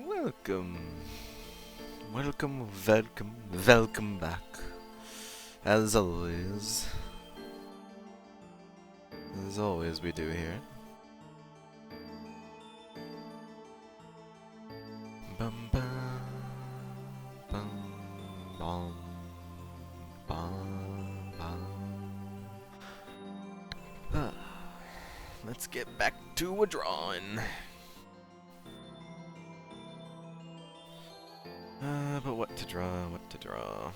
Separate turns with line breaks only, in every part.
Welcome. Welcome back. As always we do here. Bum bum bum bum bum bum. Let's get back to a drawing. But what to draw?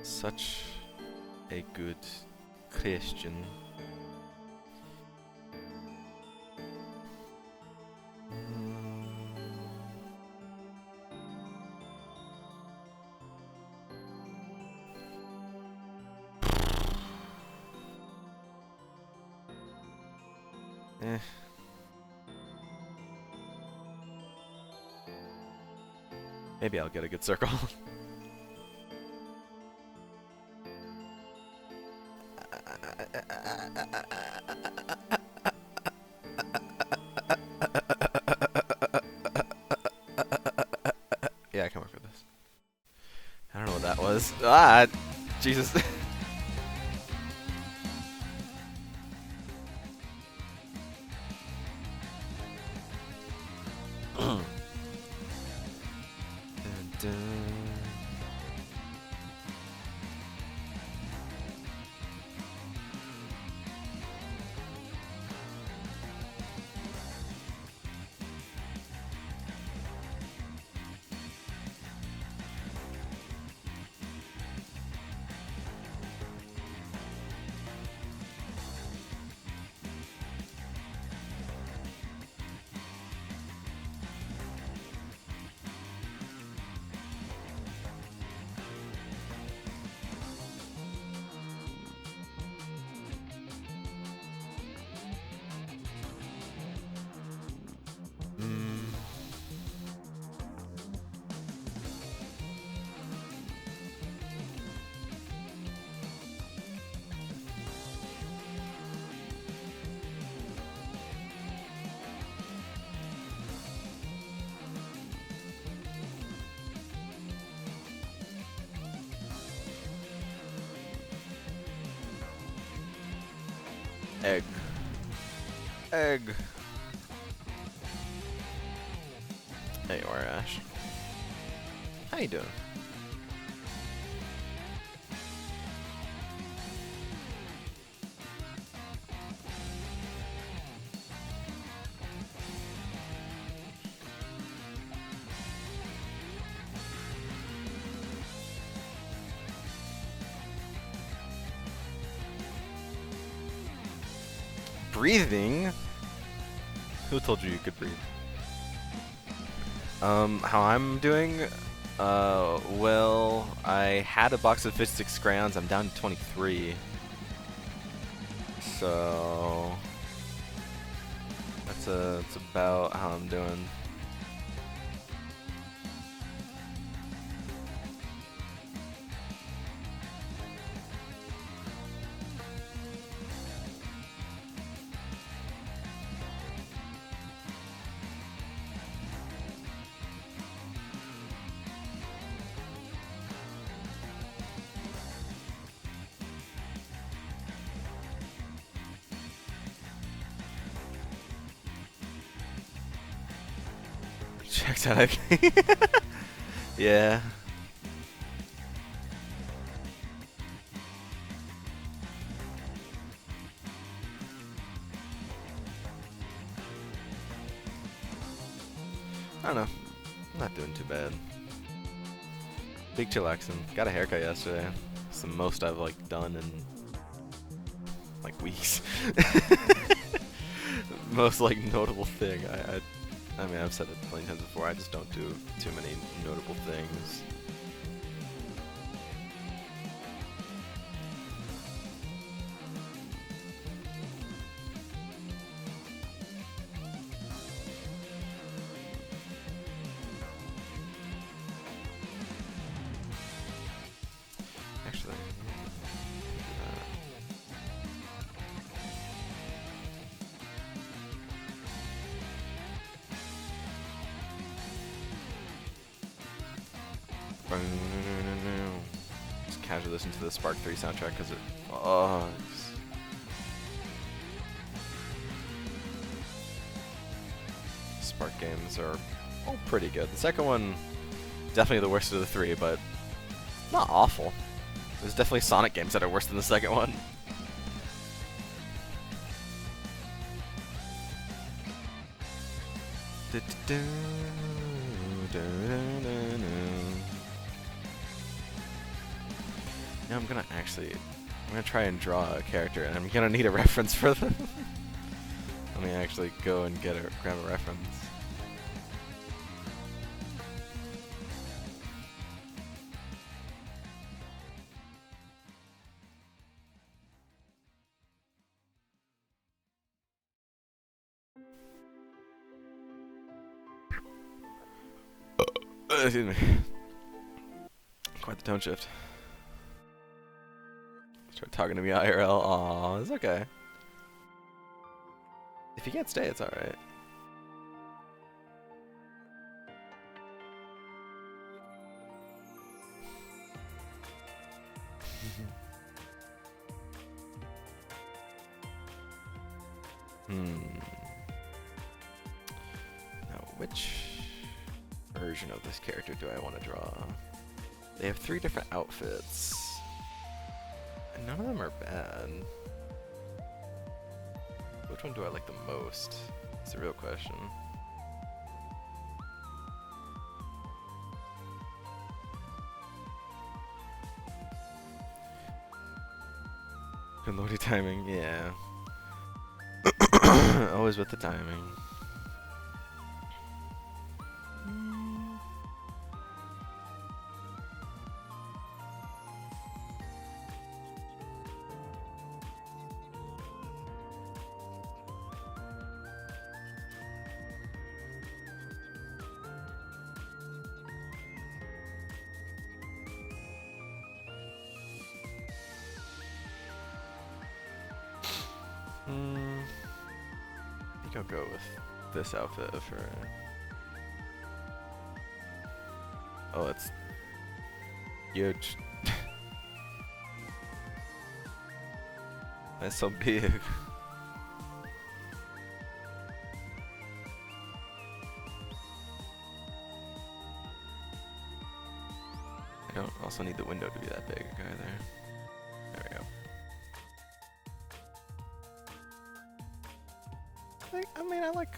Such a good Christian. Maybe I'll get a good circle. Yeah, I can work with this. I don't know what that was. Ah, Jesus. Dun, dun. Egg. Egg. There you are, Ash. How you doing? Breathing? Who told you you could breathe? How I'm doing? Well, I had a box of 56 crayons. I'm down to 23. So that's about how I'm doing. Checks out. Yeah. I don't know. I'm not doing too bad. Big chillaxing. Got a haircut yesterday. It's the most I've done in weeks. Most notable thing. I mean, I've said it plenty of times before, I just don't do too many notable things. Actually, Just casually listen to the Spark 3 soundtrack because it. Oh. Spark games are all pretty good. The second one, definitely the worst of the three, but not awful. There's definitely Sonic games that are worse than the second one. Now I'm gonna try and draw a character, and I'm gonna need a reference for them. Let me actually go and grab a reference. Excuse me. Quite the tone shift. Start talking to me IRL. Aw, it's okay. If you can't stay, it's alright. Now, which version of this character do I want to draw? They have 3 different outfits. And none of them are bad. Which one do I like the most? It's a real question. Good lordy timing, yeah. Always with the timing. I think I'll go with this outfit for. Oh, it's huge. That's so big. I don't also need the window to be that big either. There we go. I mean, I like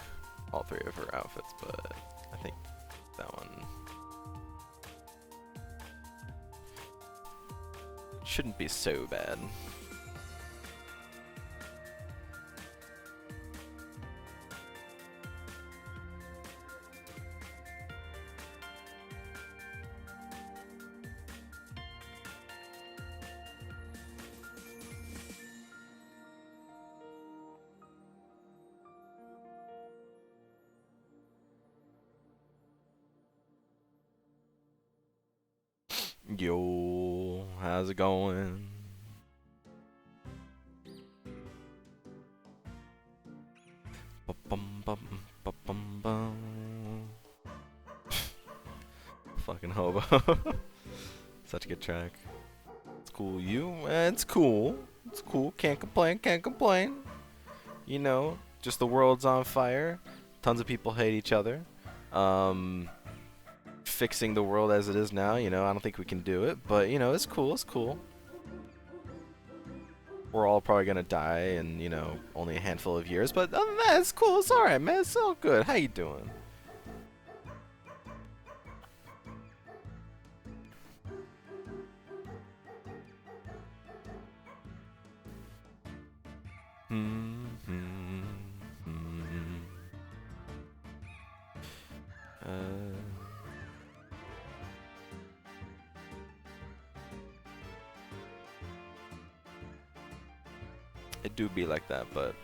all 3 of her outfits, but I think that one shouldn't be so bad. Yo, how's it going? Fucking hobo. Such a good track. It's cool. It's cool. It's cool. Can't complain. Can't complain. You know, just the world's on fire. Tons of people hate each other. Fixing the world as it is now, you know, I don't think we can do it, but you know, it's cool, it's cool. We're all probably gonna die in, you know, only a handful of years, but other than that, it's cool, it's alright, man, it's all good. How you doing? It do be like that, but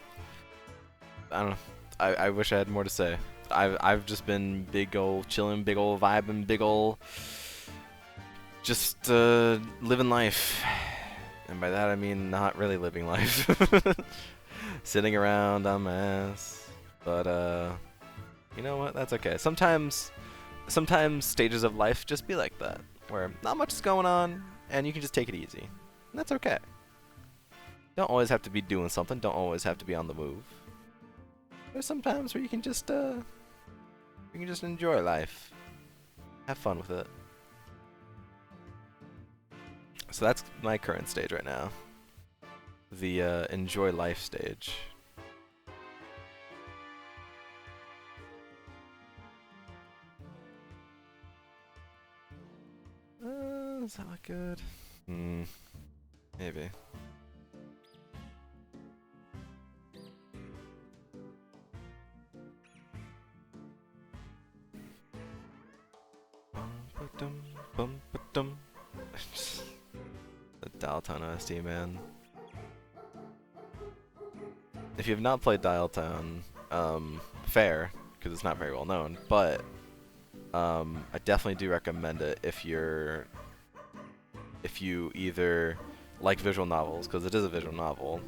I don't know. I wish I had more to say. I've just been big ol' chillin', big ol' vibing, big ol' just living life, and by that I mean not really living life. Sitting around on my ass, but you know what? That's okay. Sometimes stages of life just be like that. where not much is going on, and you can just take it easy. And that's okay. Don't always have to be doing something. Don't always have to be on the move. There's some times where you can just enjoy life. Have fun with it. So that's my current stage right now. The enjoy life stage. Does that look good? Maybe. The Dial Tone OST, man. If you have not played Dial Tone, fair, because it's not very well known, but I definitely do recommend it if you either like visual novels, because it is a visual novel,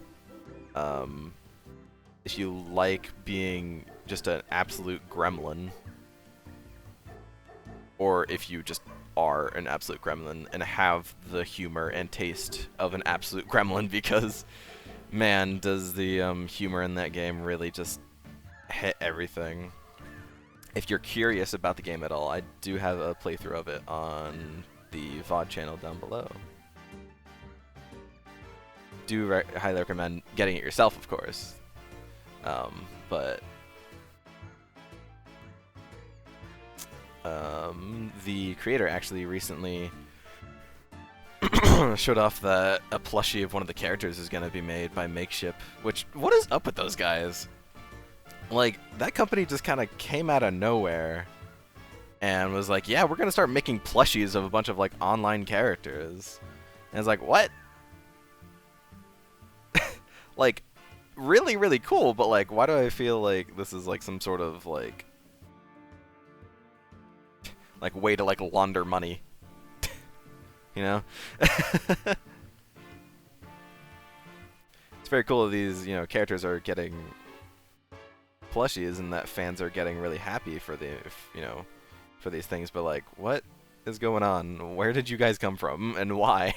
if you like being just an absolute gremlin, or if you just are an absolute gremlin and have the humor and taste of an absolute gremlin, because man, does the humor in that game really just hit everything. If you're curious about the game at all, I do have a playthrough of it on the VOD channel down below. Do highly recommend getting it yourself, of course. But the creator actually recently showed off that a plushie of one of the characters is going to be made by Makeship, which, what is up with those guys? Like, that company just kind of came out of nowhere and was like, yeah, we're going to start making plushies of a bunch of, like, online characters. And it's like, what? Like, really, really cool, but, like, why do I feel like this is, like, some sort of, like way to, like, launder money? You know? It's very cool that these, you know, characters are getting plushies and that fans are getting really happy for for these things, but, like, what is going on? Where did you guys come from and why?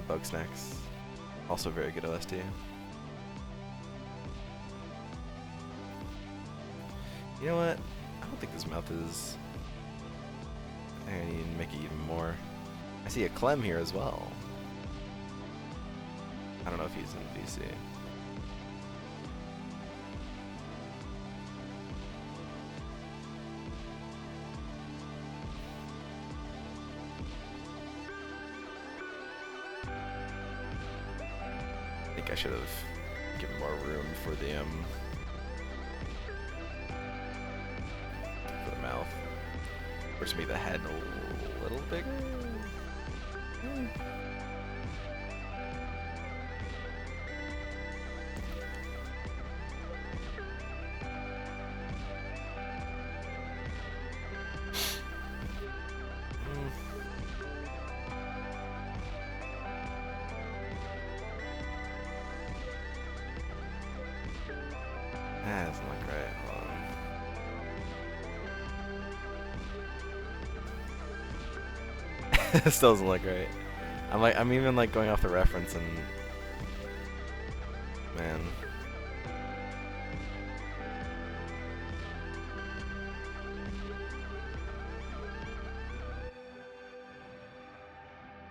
Bugsnax. Also very good OST. You know what? I don't think this mouth is... I need to make it even more. I see a Clem here as well. I don't know if he's in VC. I think I should have given more room for the mouth. Or just make the head a little bigger. That doesn't look right. It still doesn't look right. I'm even like going off the reference and man.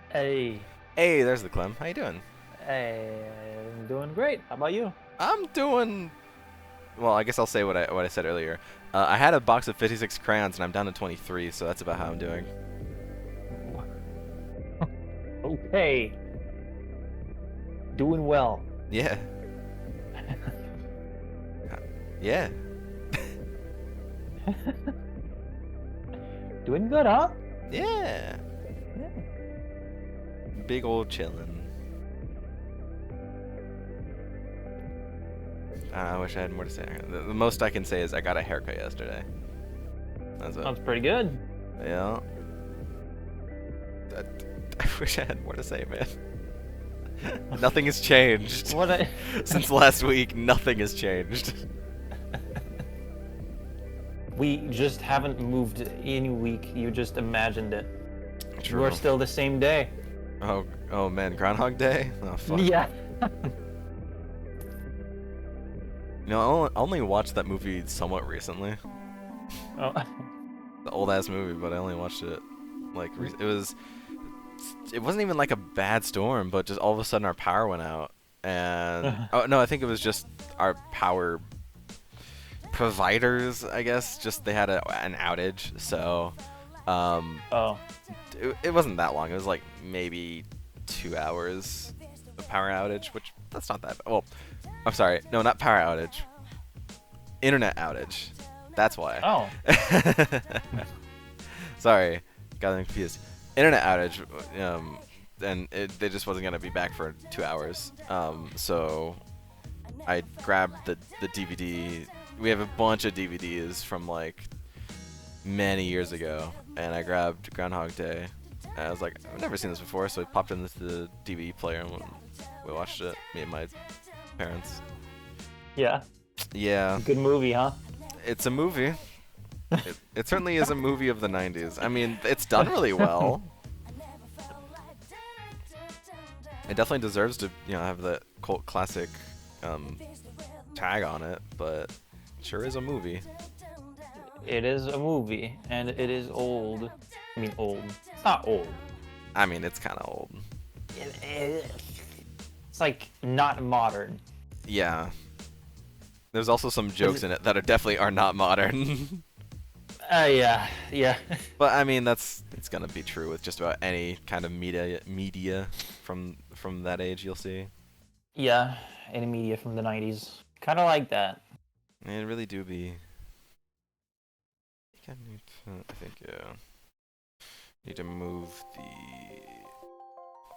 Hey.
Hey, there's the Clem. How you doing?
Hey, I'm doing great. How about you?
I'm doing well. I guess I'll say what I said earlier. I had a box of 56 crayons and I'm down to 23, so that's about how I'm doing.
Okay. Doing well.
Yeah. Yeah.
Doing good, huh?
Yeah.
Yeah.
Big old chillin'. I wish I had more to say. The most I can say is I got a haircut yesterday. That's it.
Sounds pretty good.
Yeah. I wish I had more to say, man. Nothing has changed.
What I...
Since last week, nothing has changed.
We just haven't moved any week. You just imagined it.
True.
We're still the same day.
Oh man, Groundhog Day? Oh fuck.
Yeah.
You know, I only watched that movie somewhat recently.
Oh.
The old ass movie, but I only watched it like it wasn't even like a bad storm, but just all of a sudden our power went out. And oh no, I think it was just our power providers, I guess, just they had an outage. So
Oh.
it wasn't that long. It was like maybe 2 hours of power outage, which that's not that bad. Well, I'm sorry. No, not power outage. Internet outage. That's why.
Oh.
Sorry, got them confused. Internet outage, and they just wasn't gonna be back for 2 hours. So I grabbed the DVD. We have a bunch of DVDs from like many years ago, and I grabbed Groundhog Day. And I was like, I've never seen this before, so I popped into the DVD player and we watched it. Me and my parents.
Yeah.
Yeah.
Good movie, huh?
It's a movie. It certainly is a movie of the 90s. I mean, it's done really well. It definitely deserves to, have that cult classic tag on it, but it sure is a movie.
It is a movie, and it is old. I mean, old. It's not old.
I mean, it's kind of old.
It's like not modern.
Yeah. There's also some jokes in it that definitely are not modern.
Yeah.
But I mean, it's gonna be true with just about any kind of media from that age you'll see.
Yeah, any media from the 90s. Kind of like that.
It really do be. I think, yeah. Need to move the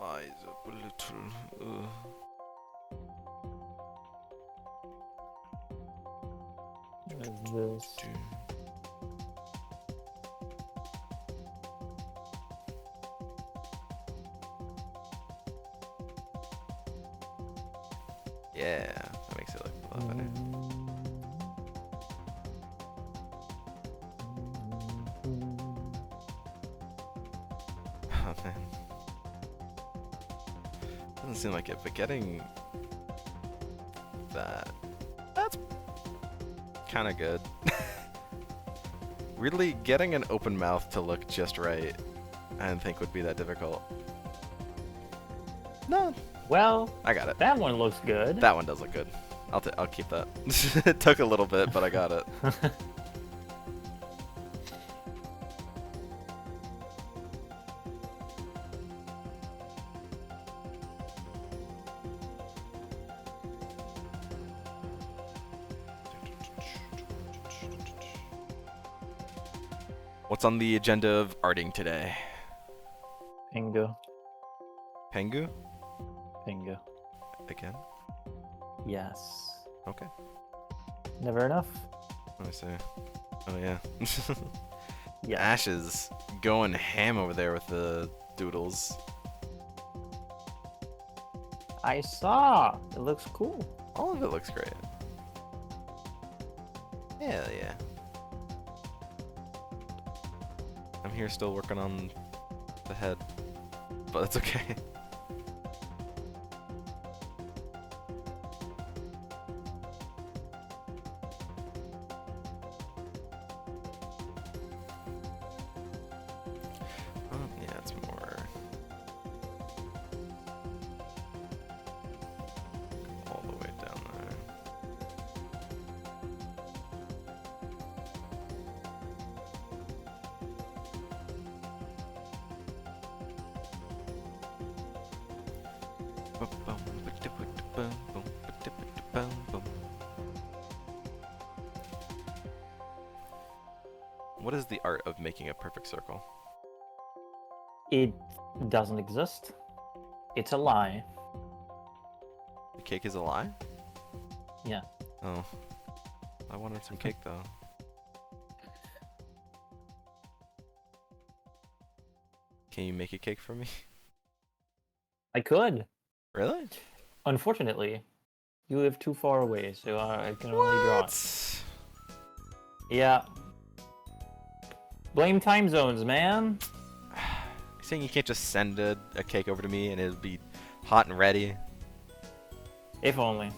eyes up a little.
This.
Yeah, that makes it look a lot better. Oh man. Doesn't seem like it, but getting that's kind of good. Really, getting an open mouth to look just right, I didn't think would be that difficult. No,
Well,
I got it.
that one looks good.
That one does look good. I'll keep that. It took a little bit, but I got it. What's on the agenda of arting today?
Pingu.
Pengu?
Pingu.
Again?
Yes.
Okay.
Never enough?
Let me see. Oh yeah.
Yeah.
Ash is going ham over there with the doodles.
I saw. It looks cool.
All of it looks great. Hell yeah. I'm here still working on the head, but it's okay. Yeah, it's more all the way down there. What is the art of making a perfect circle?
It doesn't exist. It's a lie.
The cake is a lie?
Yeah.
Oh. I wanted some cake though. Can you make a cake for me?
I could.
Really?
Unfortunately, you live too far away, so I can only draw it.
What?
Yeah. Blame time zones, man.
You saying you can't just send a cake over to me and it'll be hot and ready?
If only.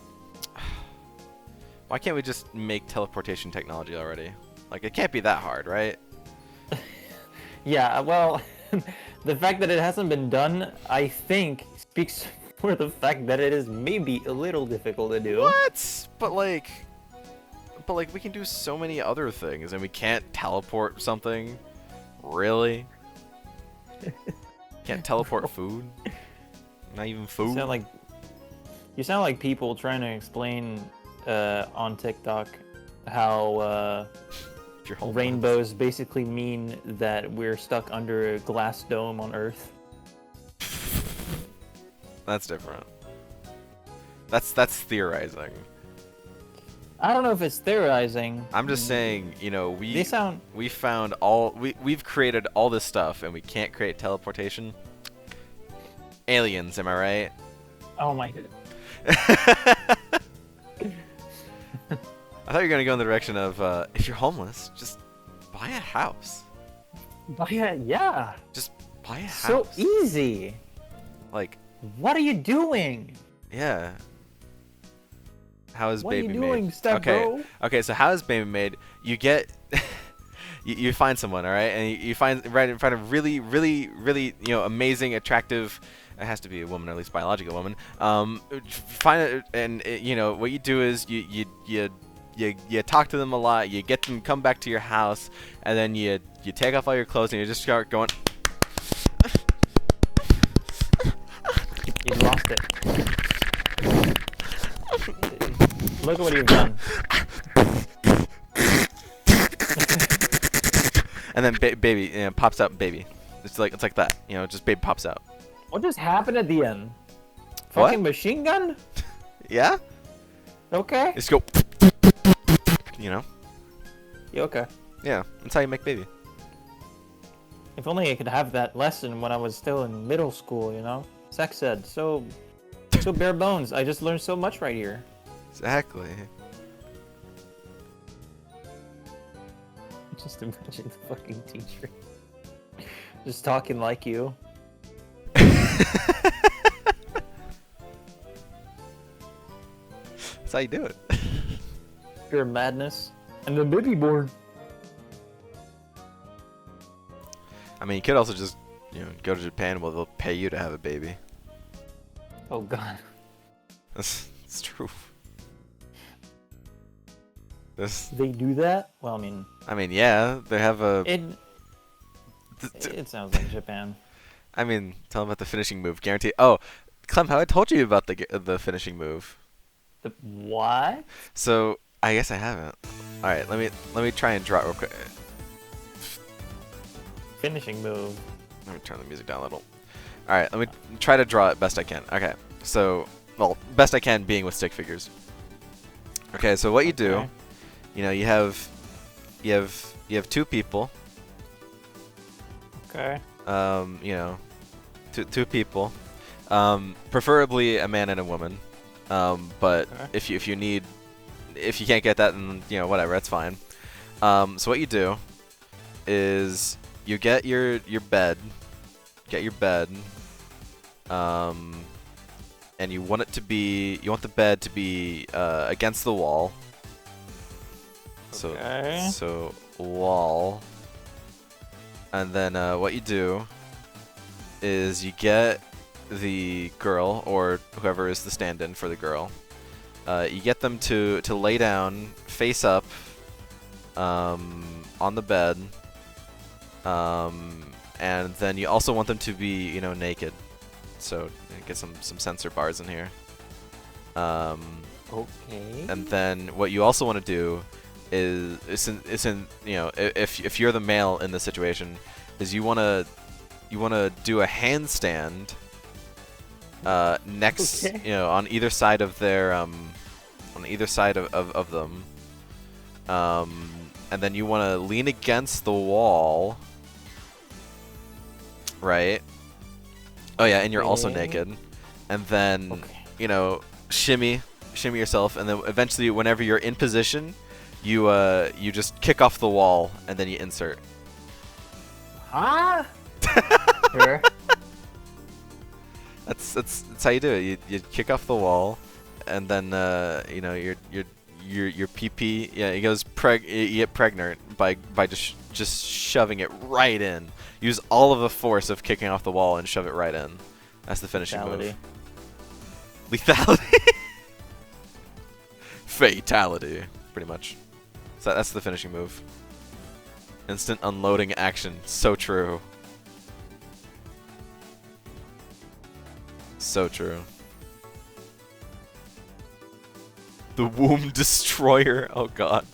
Why can't we just make teleportation technology already? Like, it can't be that hard, right?
Yeah, well, the fact that it hasn't been done, I think, speaks for the fact that it is maybe a little difficult to do.
What? But like, we can do so many other things, and we can't teleport something. Really? Can't teleport food? Not even food?
You sound like people trying to explain on TikTok how
If you're homeless.
rainbows basically mean that we're stuck under a glass dome on Earth.
That's different. That's theorizing.
I don't know if it's theorizing.
I'm just saying, you know,
They sound.
we've created all this stuff and we can't create teleportation. Aliens, am I right?
Oh my god.
I thought you were gonna go in the direction of if you're homeless, just buy a house.
Yeah.
Just buy a
So
house.
easy.
Like,
What are you doing?
yeah. How is
What are
baby
you doing,
made?
step
Okay.
bro?
Okay, so how is baby made? You get you find someone, all right? And you find a really amazing, attractive, it has to be a woman, or at least biological woman. Find it, and you know, what you do is you talk to them a lot, you get them to come back to your house, and then you take off all your clothes and you just start going.
You lost it. Look at what you've done.
And then baby, you know, pops out baby. It's like that, you know, just baby pops out.
What just happened at the end?
What?
Fucking machine gun?
Yeah?
Okay.
Just go. You know?
Yeah, okay.
Yeah, that's how you make baby.
If only I could have that lesson when I was still in middle school, you know? Sex ed, so bare bones. I just learned so much right here.
Exactly.
Just imagine the fucking teacher. Just talking like you.
That's how you do it.
Pure madness. And the baby born.
I mean, you could also just, you know, go to Japan where they'll pay you to have a baby.
Oh god.
It's true. This.
They do that? Well,
I mean, yeah, they have a.
it sounds like Japan.
I mean, tell them about the finishing move. Guarantee. Oh, Clem, how I told you about the finishing move.
The what?
So I guess I haven't. All right, let me try and draw it real quick.
Finishing move.
Let me turn the music down a little. All right, let me try to draw it best I can. Okay, so well, best I can being with stick figures. Okay, so what you do,
Okay.
you know, you have two people.
Okay.
You know, two people, preferably a man and a woman. But
Okay.
if you can't get that, then you know, whatever, that's fine. So what you do is you get your bed, and you want the bed to be against the wall.
Okay.
So wall. And then what you do is you get the girl, or whoever is the stand-in for the girl. You get them to lay down, face up, on the bed, and then you also want them to be, you know, naked. So get some sensor bars in here.
Okay.
And then what you also want to do is in you know, if you're the male in this situation, is you want to do a handstand next,
Okay.
you know, on either side of their on either side of them, and then you want to lean against the wall, right? Oh yeah, and you're also
Okay.
naked. and then you know shimmy yourself, and then eventually whenever you're in position, you just kick off the wall and then you insert.
Huh? Sure.
That's how you do it. You kick off the wall, and then you know your PP, yeah, it goes you get pregnant by just shoving it right in. Use all of the force of kicking off the wall and shove it right in. That's the finishing move. Lethality. Fatality, pretty much. So that's the finishing move. Instant unloading action. So true. So true. The Womb Destroyer. Oh god.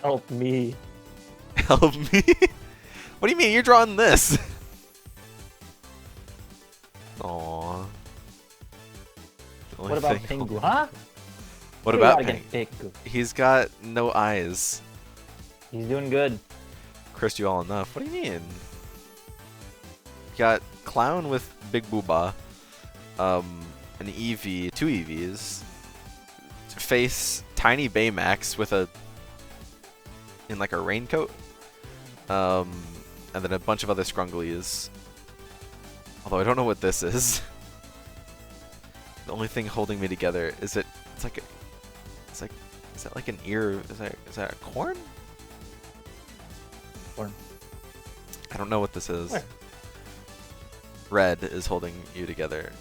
Help me.
Help me? What do you mean? You're drawing this? Aww.
What about Pingu, huh?
What about
Pingu?
He's got no eyes.
He's doing good.
Cursed you all enough. What do you mean? Got Clown with Big Booba. An EV, 2 EVs. Face Tiny Baymax with in like a raincoat. And then a bunch of other Scrunglies. Although I don't know what this is. The only thing holding me together is is that like an ear? Is that a corn?
Corn.
I don't know what this is.
Where?
Red is holding you together.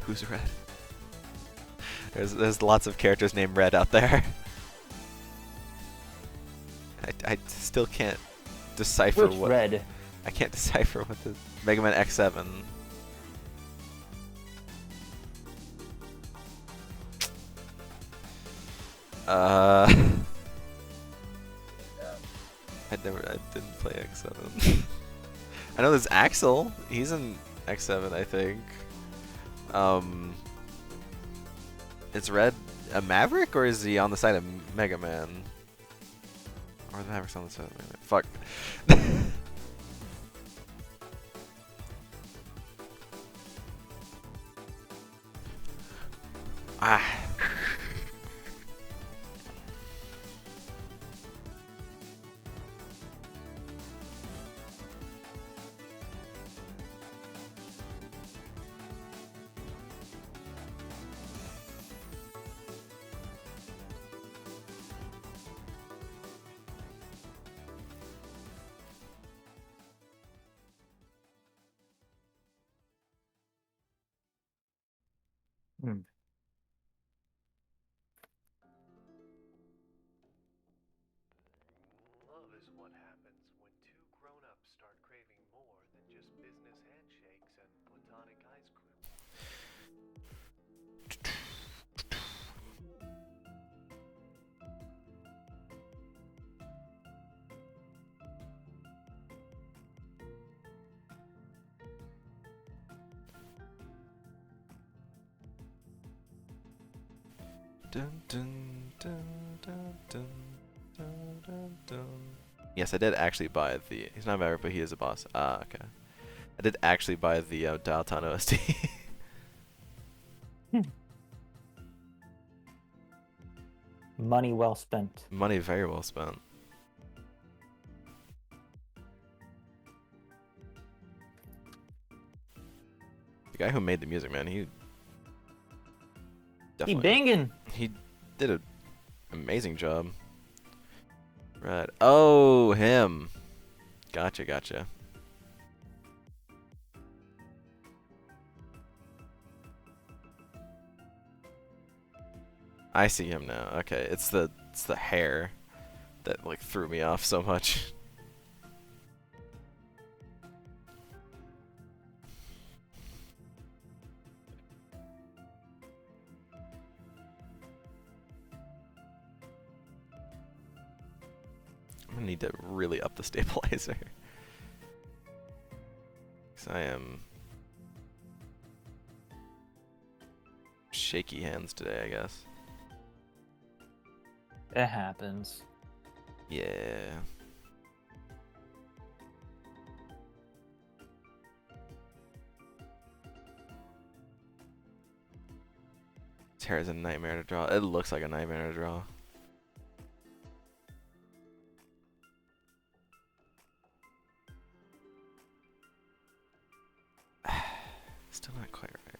Who's Red? There's lots of characters named Red out there. I still can't decipher
Which
what.
Red?
I can't decipher what the Mega Man X7. I didn't play X7. I know there's Axel. He's in X7, I think. Is Red a Maverick, or is he on the side of Mega Man? Or the Maverick's on the side of Mega Man? Fuck. Ah.
Love is what happens when two grown-ups start craving more than just business handshakes and platonic ice cream.
Dun, dun, dun, dun, dun, dun, dun, dun. Yes, I did actually buy the. He's not a Maverick, but he is a boss. Ah, okay. I did actually buy the Dialton OST.
Money well spent.
Money very well spent. The guy who made the music, man, he
He
definitely
banging.
he did an amazing job. Right. Oh, him. Gotcha, gotcha. I see him now. Okay, it's the hair that like threw me off so much. I'm gonna need to really up the stabilizer. 'Cause I am shaky hands today, I guess.
It happens.
Yeah. Terra's a nightmare to draw. It looks like a nightmare to draw. Still not quite right.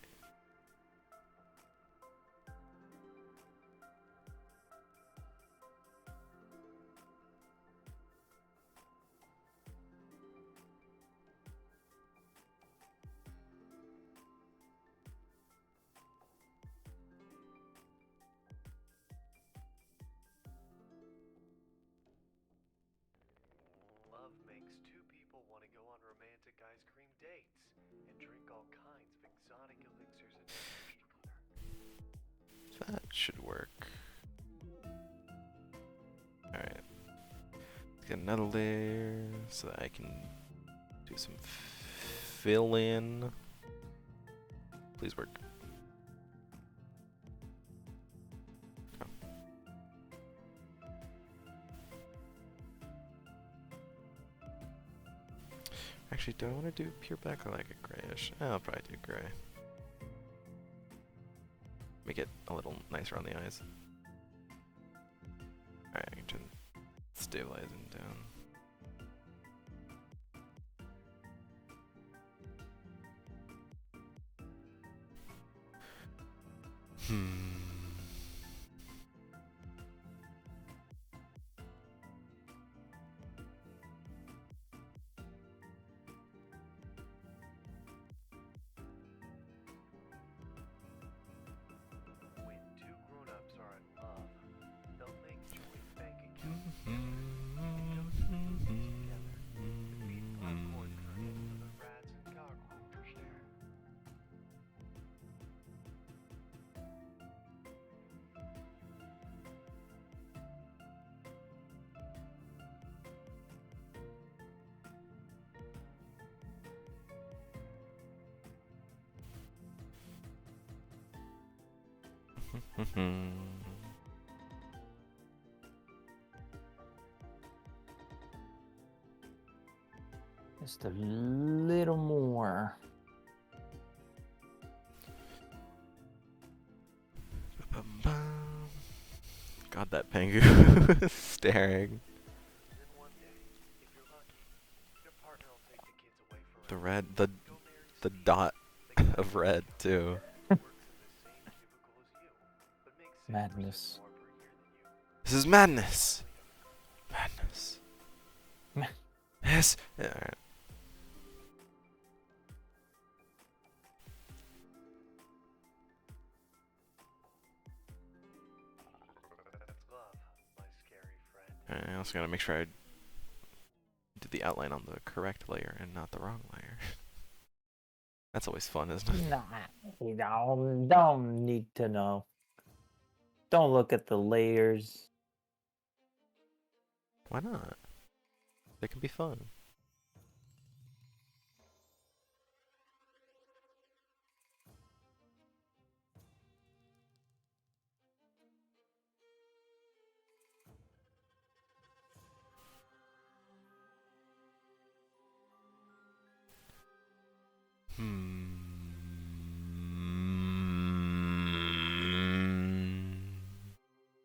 Love makes two people want to go on romantic ice cream dates and drink all kinds of exotic elixirs and energy butter.
That should work. Alright. Let's get another layer so that I can do some fill in. Please work. Oh. Actually, do I want to do pure black or like a grayish? I'll probably do gray. Make it a little nicer on the eyes. Alright, I can turn stabilizing down.
When two grown-ups are in love, they'll make joint bank accounts together and go to the movies together and feed popcorn kernels to the rats and cockroaches there.
Just a little more.
God, that Pengu staring.
And then one day, if you're lucky, your partner will take the kids away for
The
a
red,
You'll marry
the
Steve,
dot
the guy
of red too.
who works in the same cubicle as you, but makes 6%
Madness.
more per year than you.
This is madness. Madness.
Ma-
Yes. Yeah, alright.
That's love, my scary friend.
Alright, I also gotta make sure I did the outline on the correct layer and not the wrong layer. That's always fun, isn't it?
Nah, you don't need to know. Don't look at the layers.
Why not? They can be fun.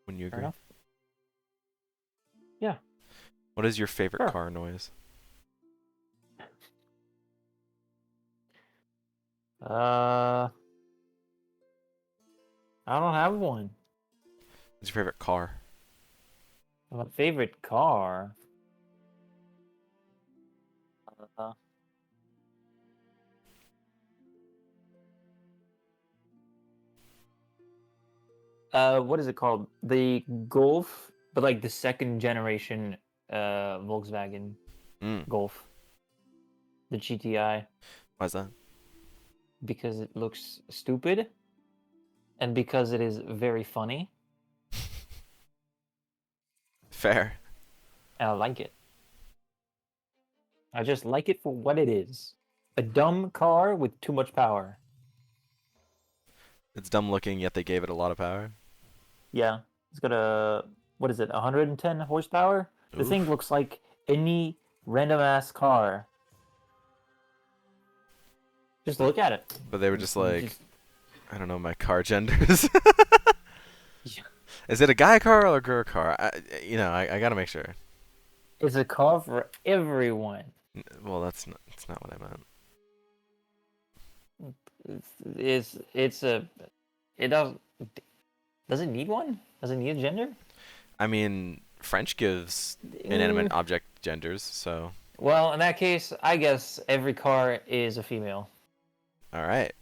Wouldn't you
Fair
agree?
enough. Yeah.
What is your favorite
Sure.
car noise?
I don't have one.
What's your favorite car?
My favorite car. What is it called? The Golf, but like the second generation Volkswagen
Mm,
Golf. The GTI,
why's that?
because it looks stupid and because it is very funny.
Fair.
And I like it. I just like it for what it is. A dumb car with too much power.
It's dumb looking, yet they gave it a lot of power.
Yeah. It's got a, what is it, 110 horsepower? The thing
Oof.
looks like any random ass car. Just look at it.
But they were just
You
like,
just-
I don't know, my car genders. Is it a guy car or a girl car? I gotta make sure.
It's a car for everyone.
Well, that's not what I meant.
It's a it does it need one? Does it need a gender?
I mean, French gives inanimate object genders, so
Well, in that case, I guess every car is a female.
all right.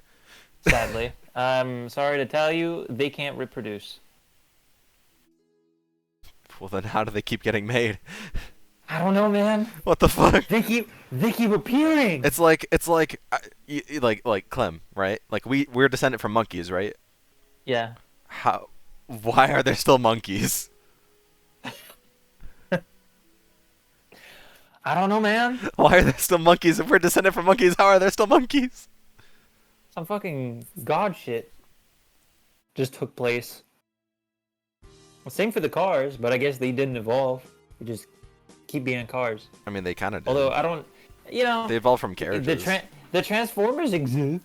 Sadly, I'm sorry to tell you, they can't reproduce.
Well, then how do they keep getting made?
I don't know, man.
What the fuck?
They keep appearing.
It's like like Clem, right? Like we're descended from monkeys, right?
Yeah.
How? Why are there still monkeys?
I don't know, man.
Why are there still monkeys? If we're descended from monkeys, how are there still monkeys?
Some fucking god shit just took place. Well, same for the cars, but I guess they didn't evolve. They just keep being cars.
I mean, they kind of did.
Although I don't,
They evolved from carriages.
the Transformers exist.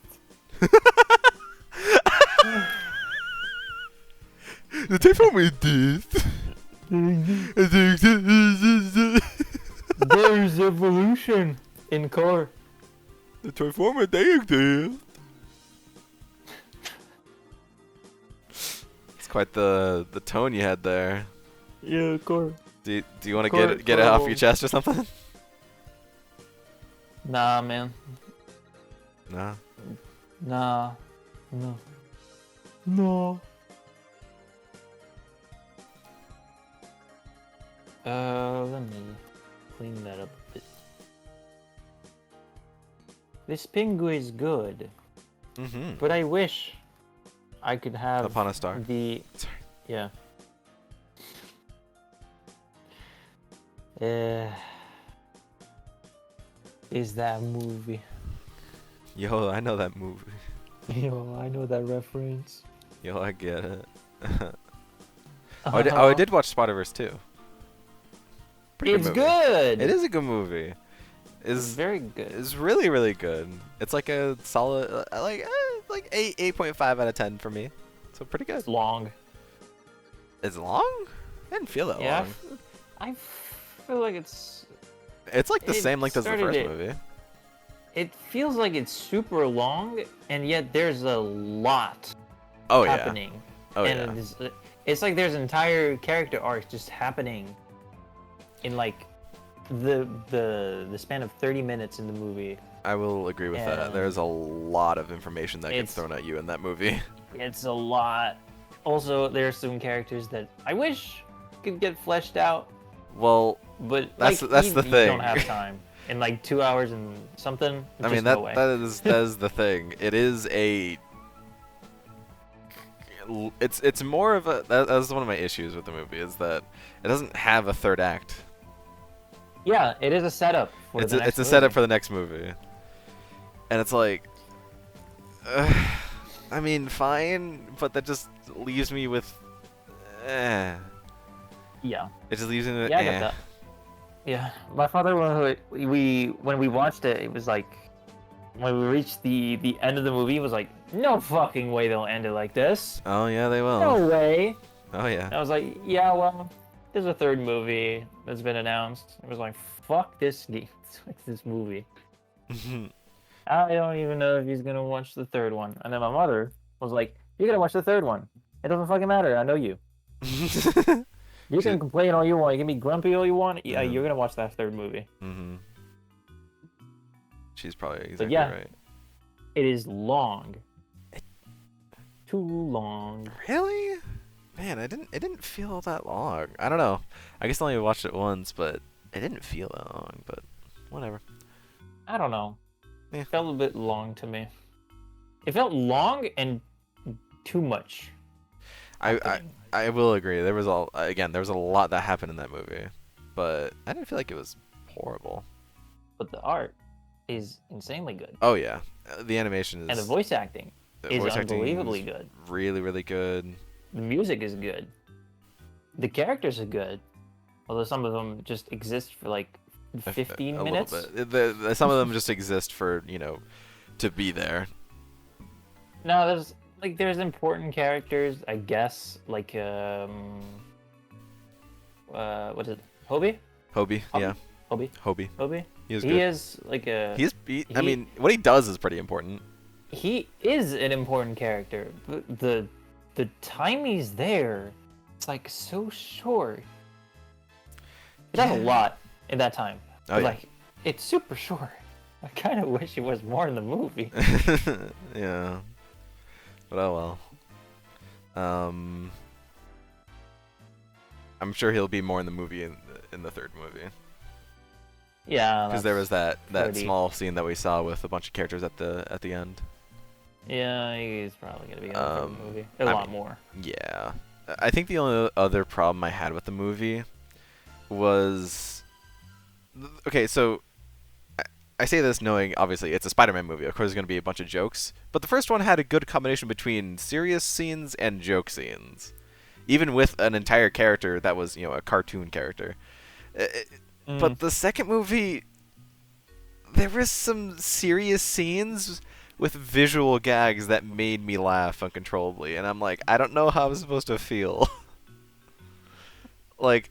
The Transformers did.
There's evolution in car.
The Transformers they exist. It's quite the tone you had there.
Yeah, car.
Do you want to get it off your chest or something?
Nah, man.
No.
Nah. No. No. Let me clean that up a bit. This Pingu is good,
Mm-hmm.
but I wish I could have
Upon a Star.
the
Sorry.
yeah. Is that movie?
Yo, I know that movie.
Yo, I know that reference.
Yo, I get it. I did watch Spider-Verse too. Pretty
It's
movie.
good.
It is a good movie.
It's very good.
It's really really good. It's like a solid like 8.5 out of 10 for me. So pretty good.
It's long.
It's long? I didn't feel that
Yeah,
long.
I feel like it's.
It's like the
It
same length as the
started
first
it-
movie.
It feels like it's super long, and yet there's a lot
Oh yeah.
happening.
Oh
and
yeah.
it's like there's entire character arcs just happening in like the span of 30 minutes in the movie.
I will agree with that.
and
There's a lot of information that gets
it's-
thrown at you in that movie.
It's a lot. Also, there's some characters that I wish could get fleshed out,
Well,
but
That's
like,
the
you
thing.
don't have time. In like 2 hours and something.
I mean
just
that
no way.
that is the thing. It is a. It's more of a. That's one of my issues with the movie is that it doesn't have a third act.
Yeah, it is a setup. For
It's
the
a,
next
it's a setup
movie.
for the next movie, and it's like. I mean, fine, but that just leaves me with.
Yeah.
It just leaves me with.
Yeah, I get that. Yeah, my father when we watched it, it was like when we reached the end of the movie, it was like no fucking way they'll end it like this.
Oh yeah, they will.
No way.
Oh yeah.
And I was like, yeah, well, there's a third movie that's been announced. It was like, fuck this game, fuck this movie. I don't even know if he's gonna watch the third one. And then my mother was like, you're gonna watch the third one. It doesn't fucking matter. I know you. You can complain all you want. You can be grumpy all you want. Yeah,
Yeah.
you're gonna watch that third movie.
Mhm. She's probably exactly
yeah.
right.
It is long. Too long.
Really? Man, it didn't feel that long. I don't know. I guess I only watched it once, but it didn't feel that long. But whatever.
I don't know.
Yeah.
It felt a bit long to me. It felt long and too much.
I will agree. There was there was a lot that happened in that movie, but I didn't feel like it was horrible.
But the art is insanely good.
Oh yeah, the animation is
And the voice acting
the
is
voice acting
unbelievably
is
good.
Really, really good.
The music is good. The characters are good. Although some of them just exist for like 15
a
minutes.
little bit. Some of them just exist for to be there.
No, like there's important characters, I guess, like what is it? Hobie?
Hobie, yeah,
Hobie?
Hobie.
Hobie?
He was
He
good.
is like a
I mean, what he does is pretty important.
he is an important character. But the time he's there, it's like so short. He does a
Yeah.
lot in that time.
Oh,
But,
yeah.
like it's super short. I kind of wish it was more in the movie.
Yeah. But oh well. I'm sure he'll be more in the movie in the third movie.
Yeah,
Because there was that
pretty-
small scene that we saw with a bunch of characters at the end.
Yeah, he's probably gonna be in the third movie. A
I
lot
mean,
more.
Yeah. I think the only other problem I had with the movie was okay, so I say this knowing obviously it's a Spider-Man movie. Of course there's going to be a bunch of jokes, but the first one had a good combination between serious scenes and joke scenes. Even with an entire character that was, a cartoon character. But the second movie, there was some serious scenes with visual gags that made me laugh uncontrollably, and I'm like, I don't know how I'm supposed to feel. Like,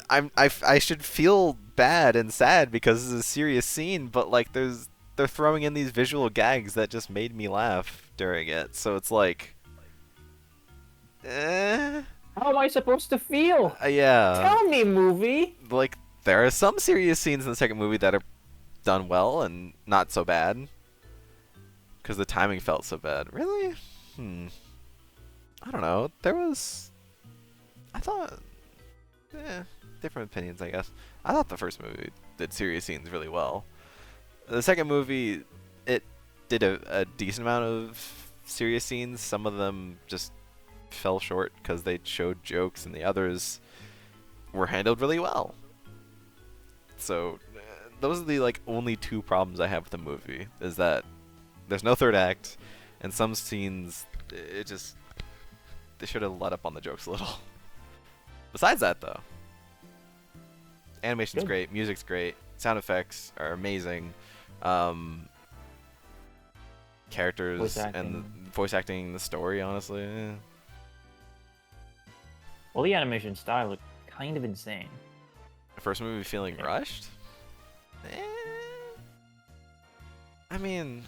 I should feel bad and sad because it's a serious scene, but like they're throwing in these visual gags that just made me laugh during it. So it's like,
How am I supposed to feel?
yeah.
Tell me, movie.
Like there are some serious scenes in the second movie that are done well and not so bad because the timing felt so bad. Really? I don't know. I thought different opinions, I guess. I thought the first movie did serious scenes really well. The second movie, it did a decent amount of serious scenes. Some of them just fell short because they showed jokes, and the others were handled really well. So those are the only two problems I have with the movie, is that there's no third act, and some scenes they should have let up on the jokes a little. Besides that, though, animation's
Good.
great, music's great, sound effects are amazing, characters
Voice
and
acting.
the voice acting, the story, honestly.
Well, the animation style looked kind of insane.
The first movie feeling
Yeah.
rushed? I mean,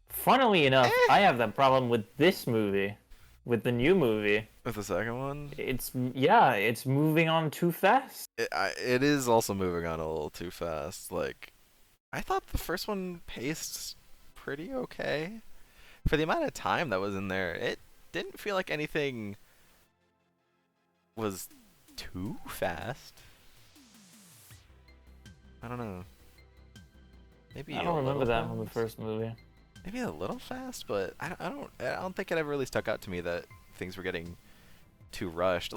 Funnily enough, I have that problem with this movie, with the new movie.
with the second one,
It's moving on too fast.
it is also moving on a little too fast. Like, I thought the first one paced pretty okay. For the amount of time that was in there, it didn't feel like anything was too fast. I don't know. Maybe
I
a
don't remember
little
that from the
fast.
first movie.
Maybe a little fast, but I don't think it ever really stuck out to me that things were getting too rushed.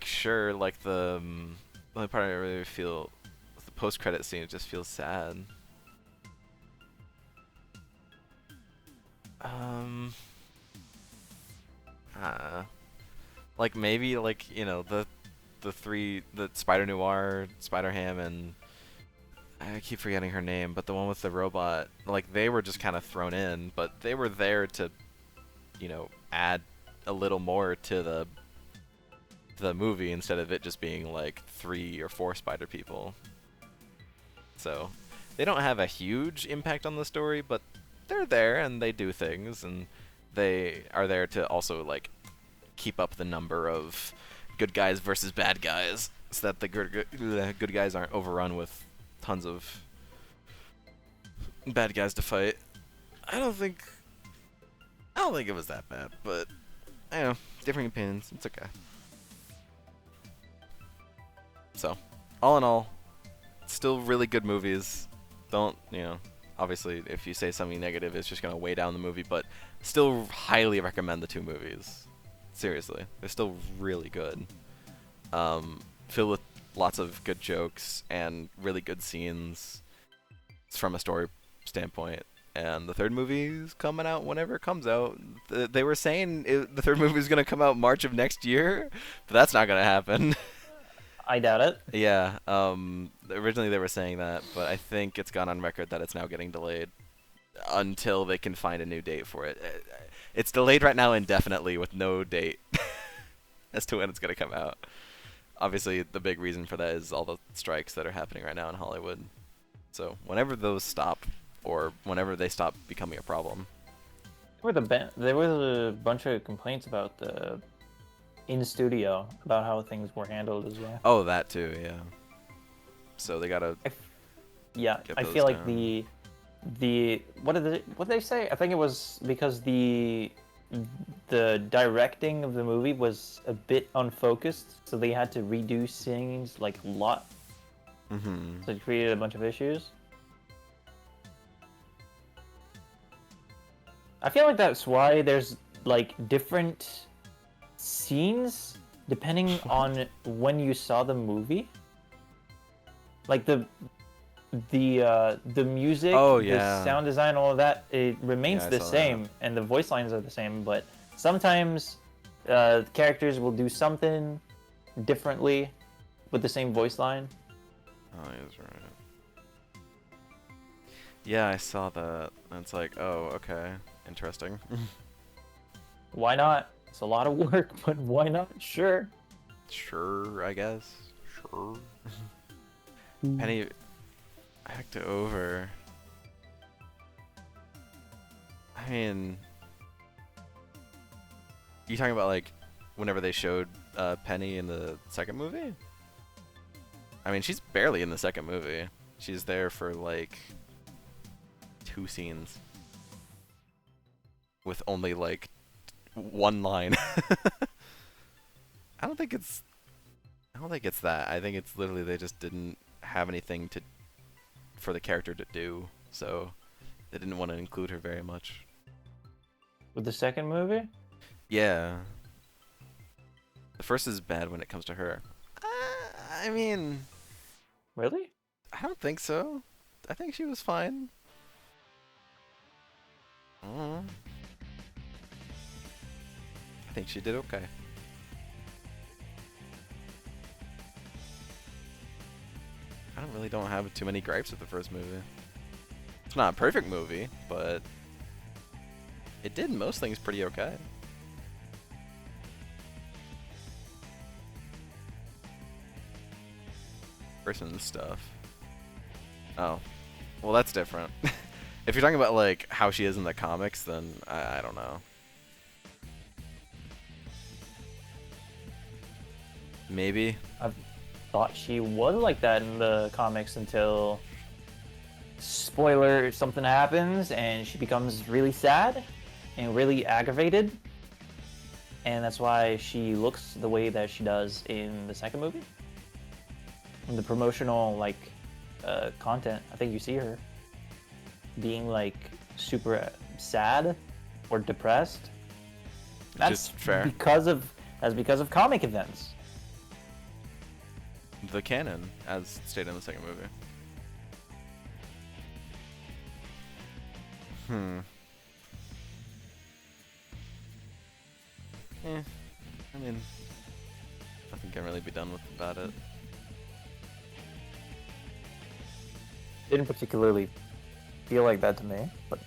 Sure, the only part I really feel the post-credit scene. It just feels sad. Maybe the Spider Noir, Spider Ham, and I keep forgetting her name, but the one with the robot, they were just kind of thrown in, but they were there to, add a little more to the movie instead of it just being 3 or 4 spider people. So, they don't have a huge impact on the story, but they're there and they do things, and they are there to also keep up the number of good guys versus bad guys, so that the good guys aren't overrun with tons of bad guys to fight. I don't think it was that bad, but I know, differing opinions. It's okay. So, all in all, still really good movies. Don't, obviously if you say something negative, it's just gonna weigh down the movie, but still highly recommend the two movies. Seriously, they're still really good. Filled with lots of good jokes and really good scenes from a story standpoint. And the third movie is coming out whenever it comes out. They were saying the third movie is going to come out March of next year, but that's not going to happen.
I doubt it.
Yeah. Originally they were saying that, but I think it's gone on record that it's now getting delayed until they can find a new date for it. It's delayed right now indefinitely with no date as to when it's gonna come out. Obviously, the big reason for that is all the strikes that are happening right now in Hollywood. So whenever those stop, or whenever they stop becoming a problem.
There was a bunch of complaints about the in studio about how things were handled as well.
Oh, that too, yeah. So they gotta.
Yeah,
Get
I
those
feel like
down.
the what did they say? I think it was because the directing of the movie was a bit unfocused, so they had to redo scenes like a lot.
Mm-hmm.
So it created a bunch of issues. I feel like that's why there's like different scenes depending on when you saw the movie. Like the music,
Oh,
the
yeah.
sound design, all of that, it remains
Yeah, I
the
saw that.
same, and the voice lines are the same. But sometimes characters will do something differently with the same voice line.
Oh, he's right. Yeah, I saw that. And it's like, oh, okay, interesting.
Why not? It's a lot of work, but why not? Sure.
Sure, I guess. Sure. Penny, back to over. I mean, you talking about like whenever they showed Penny in the second movie? I mean, she's barely in the second movie. She's there for like 2 scenes with only like 1 line. I don't think it's that. I think it's literally they just didn't have anything for the character to do, so they didn't want to include her very much.
With the second movie?
Yeah. The first is bad when it comes to her. I mean,
Really?
I don't think so. I think she was fine. I think she did okay. I don't have too many gripes with the first movie. It's not a perfect movie, but it did most things pretty okay. Person stuff. Oh. Well, that's different. If you're talking about like how she is in the comics, then I don't know. Maybe.
Thought she was like that in the comics until spoiler, something happens and she becomes really sad and really aggravated, and that's why she looks the way that she does in the second movie. In the promotional like content, I think you see her being like super sad or depressed. That's
Just fair.
because of comic events.
The canon, as stated in the second movie. I mean, nothing can really be done about it.
Didn't particularly feel like that to me, but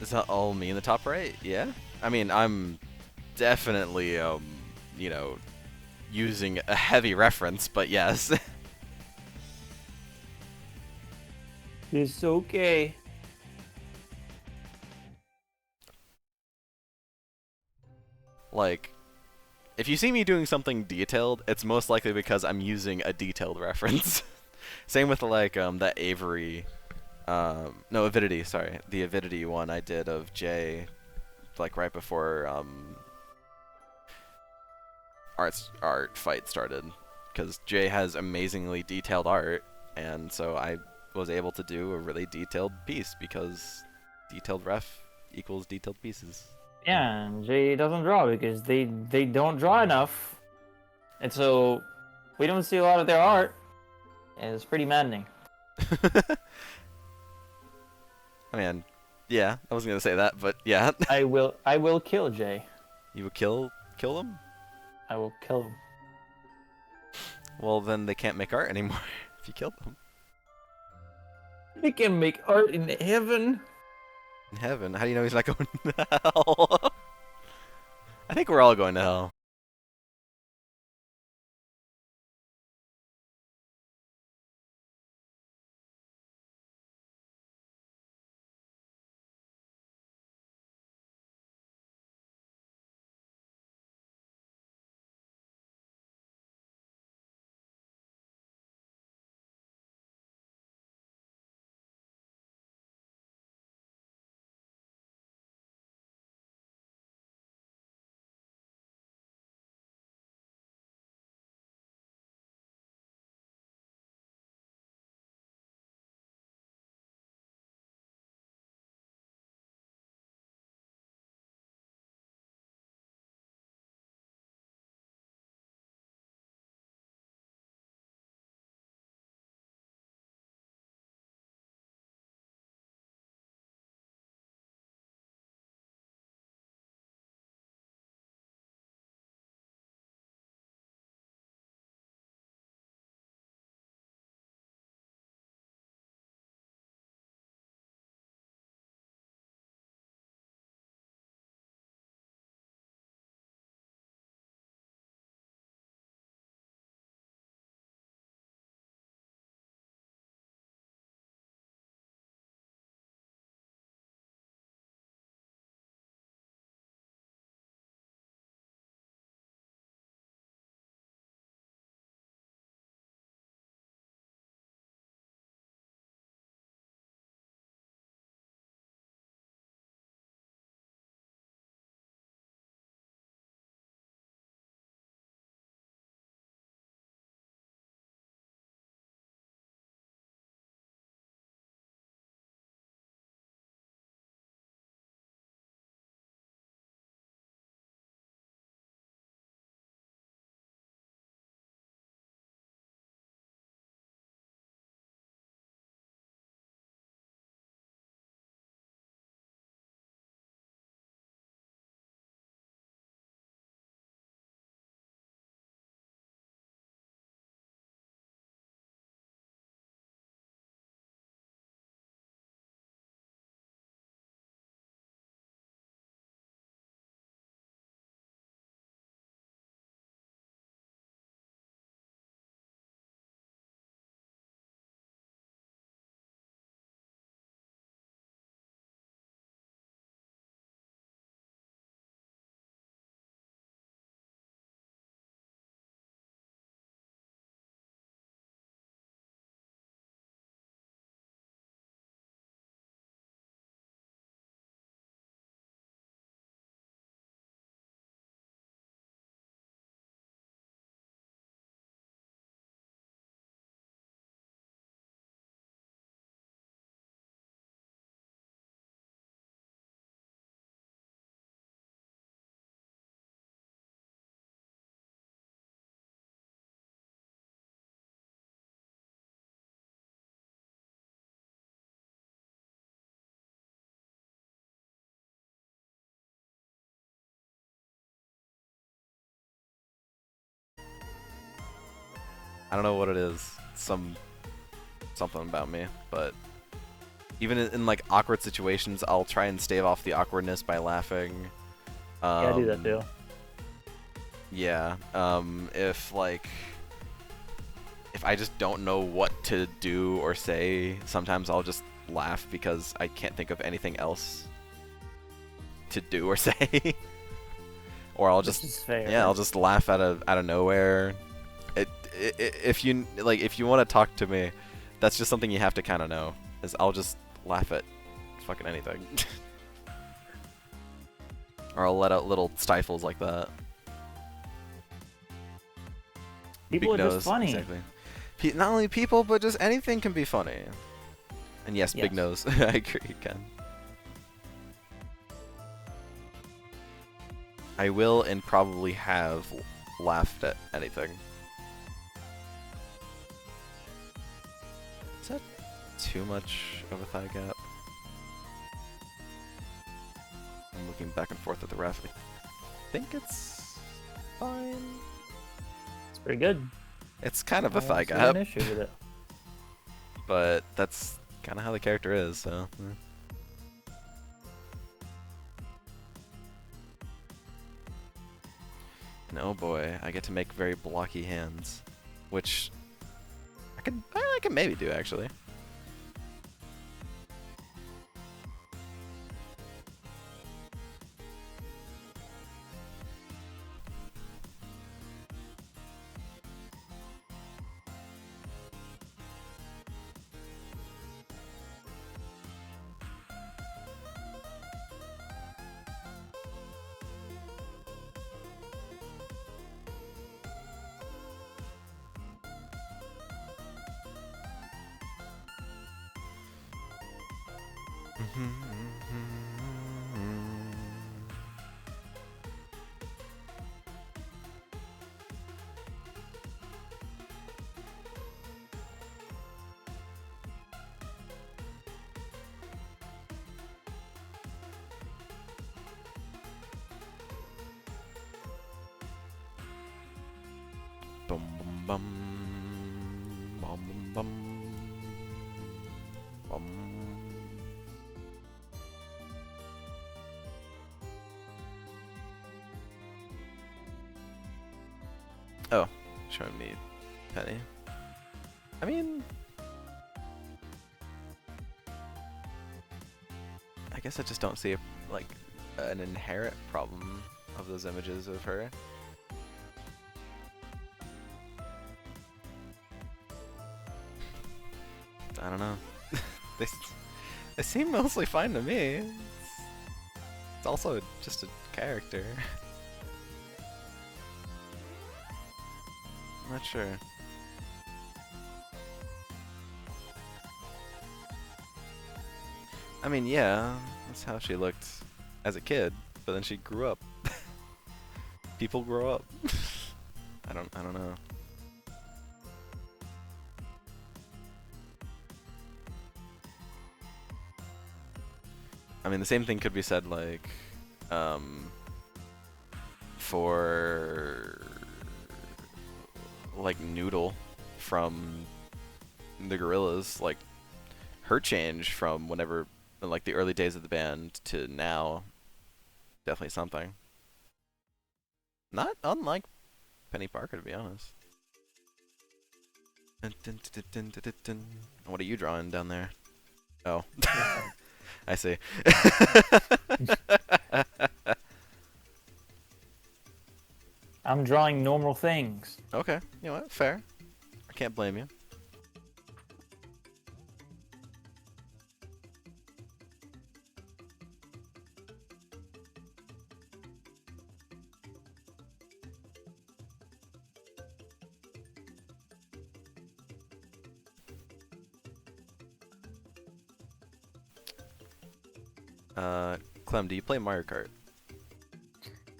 Is that all me in the top right? Yeah. I mean, I'm definitely, you know, using a heavy reference, but yes.
it's okay.
Like, if you see me doing something detailed, it's most likely because I'm using a detailed reference. Same with like that Avery, no, Avidity, sorry, the Avidity one I did of Jay, like right before art fight started, because Jay has amazingly detailed art, and so I was able to do a really detailed piece because detailed ref equals detailed pieces.
Yeah, and Jay doesn't draw because they don't draw enough, and so we don't see a lot of their art. And it's pretty maddening.
I mean, yeah, I wasn't gonna say that, but yeah.
I will kill Jay.
You would kill them?
I will kill him.
Well, then they can't make art anymore if you kill them.
He can make art in heaven.
In heaven, how do you know he's not going to hell? I think we're all going to hell. I don't know what it is. Something about me, but even in like awkward situations, I'll try and stave off the awkwardness by laughing.
Yeah, I do that too.
Yeah. If I just don't know what to do or say, sometimes I'll just laugh because I can't think of anything else to do or say. Or I'll just
This is fair.
I'll just laugh out of nowhere. If you want to talk to me, that's just something you have to kind of know. Is I'll just laugh at fucking anything. Or I'll let out little stifles like that.
People
Big
are
nose,
just funny.
Exactly. Not only people, but just anything can be funny. And yes, big
Yes.
nose. I agree, Ken. I will and probably have laughed at anything. Is that too much of a thigh gap? I'm looking back and forth at the ref. I think it's fine.
It's pretty good.
It's kind of a
I
thigh
don't see
gap,
an issue with it.
but that's kind of how the character is. So. And oh boy, I get to make very blocky hands, which I can maybe do actually. Bum bum bum bum bum bum bum. Oh, showing me Penny. I mean, I guess I just don't see like an inherent problem of those images of her. I don't know. they they seem mostly fine to me. It's also just a character. I'm not sure. I mean, yeah, that's how she looked as a kid, but then she grew up. People grow up. I don't know. I mean, the same thing could be said like for like Noodle from the Gorillaz, like her change from whenever like the early days of the band to now, definitely something. Not unlike Penny Parker, to be honest. What are you drawing down there? Oh, I see.
I'm drawing normal things.
Okay, you know what? Fair. I can't blame you. Clem, do you play Mario Kart?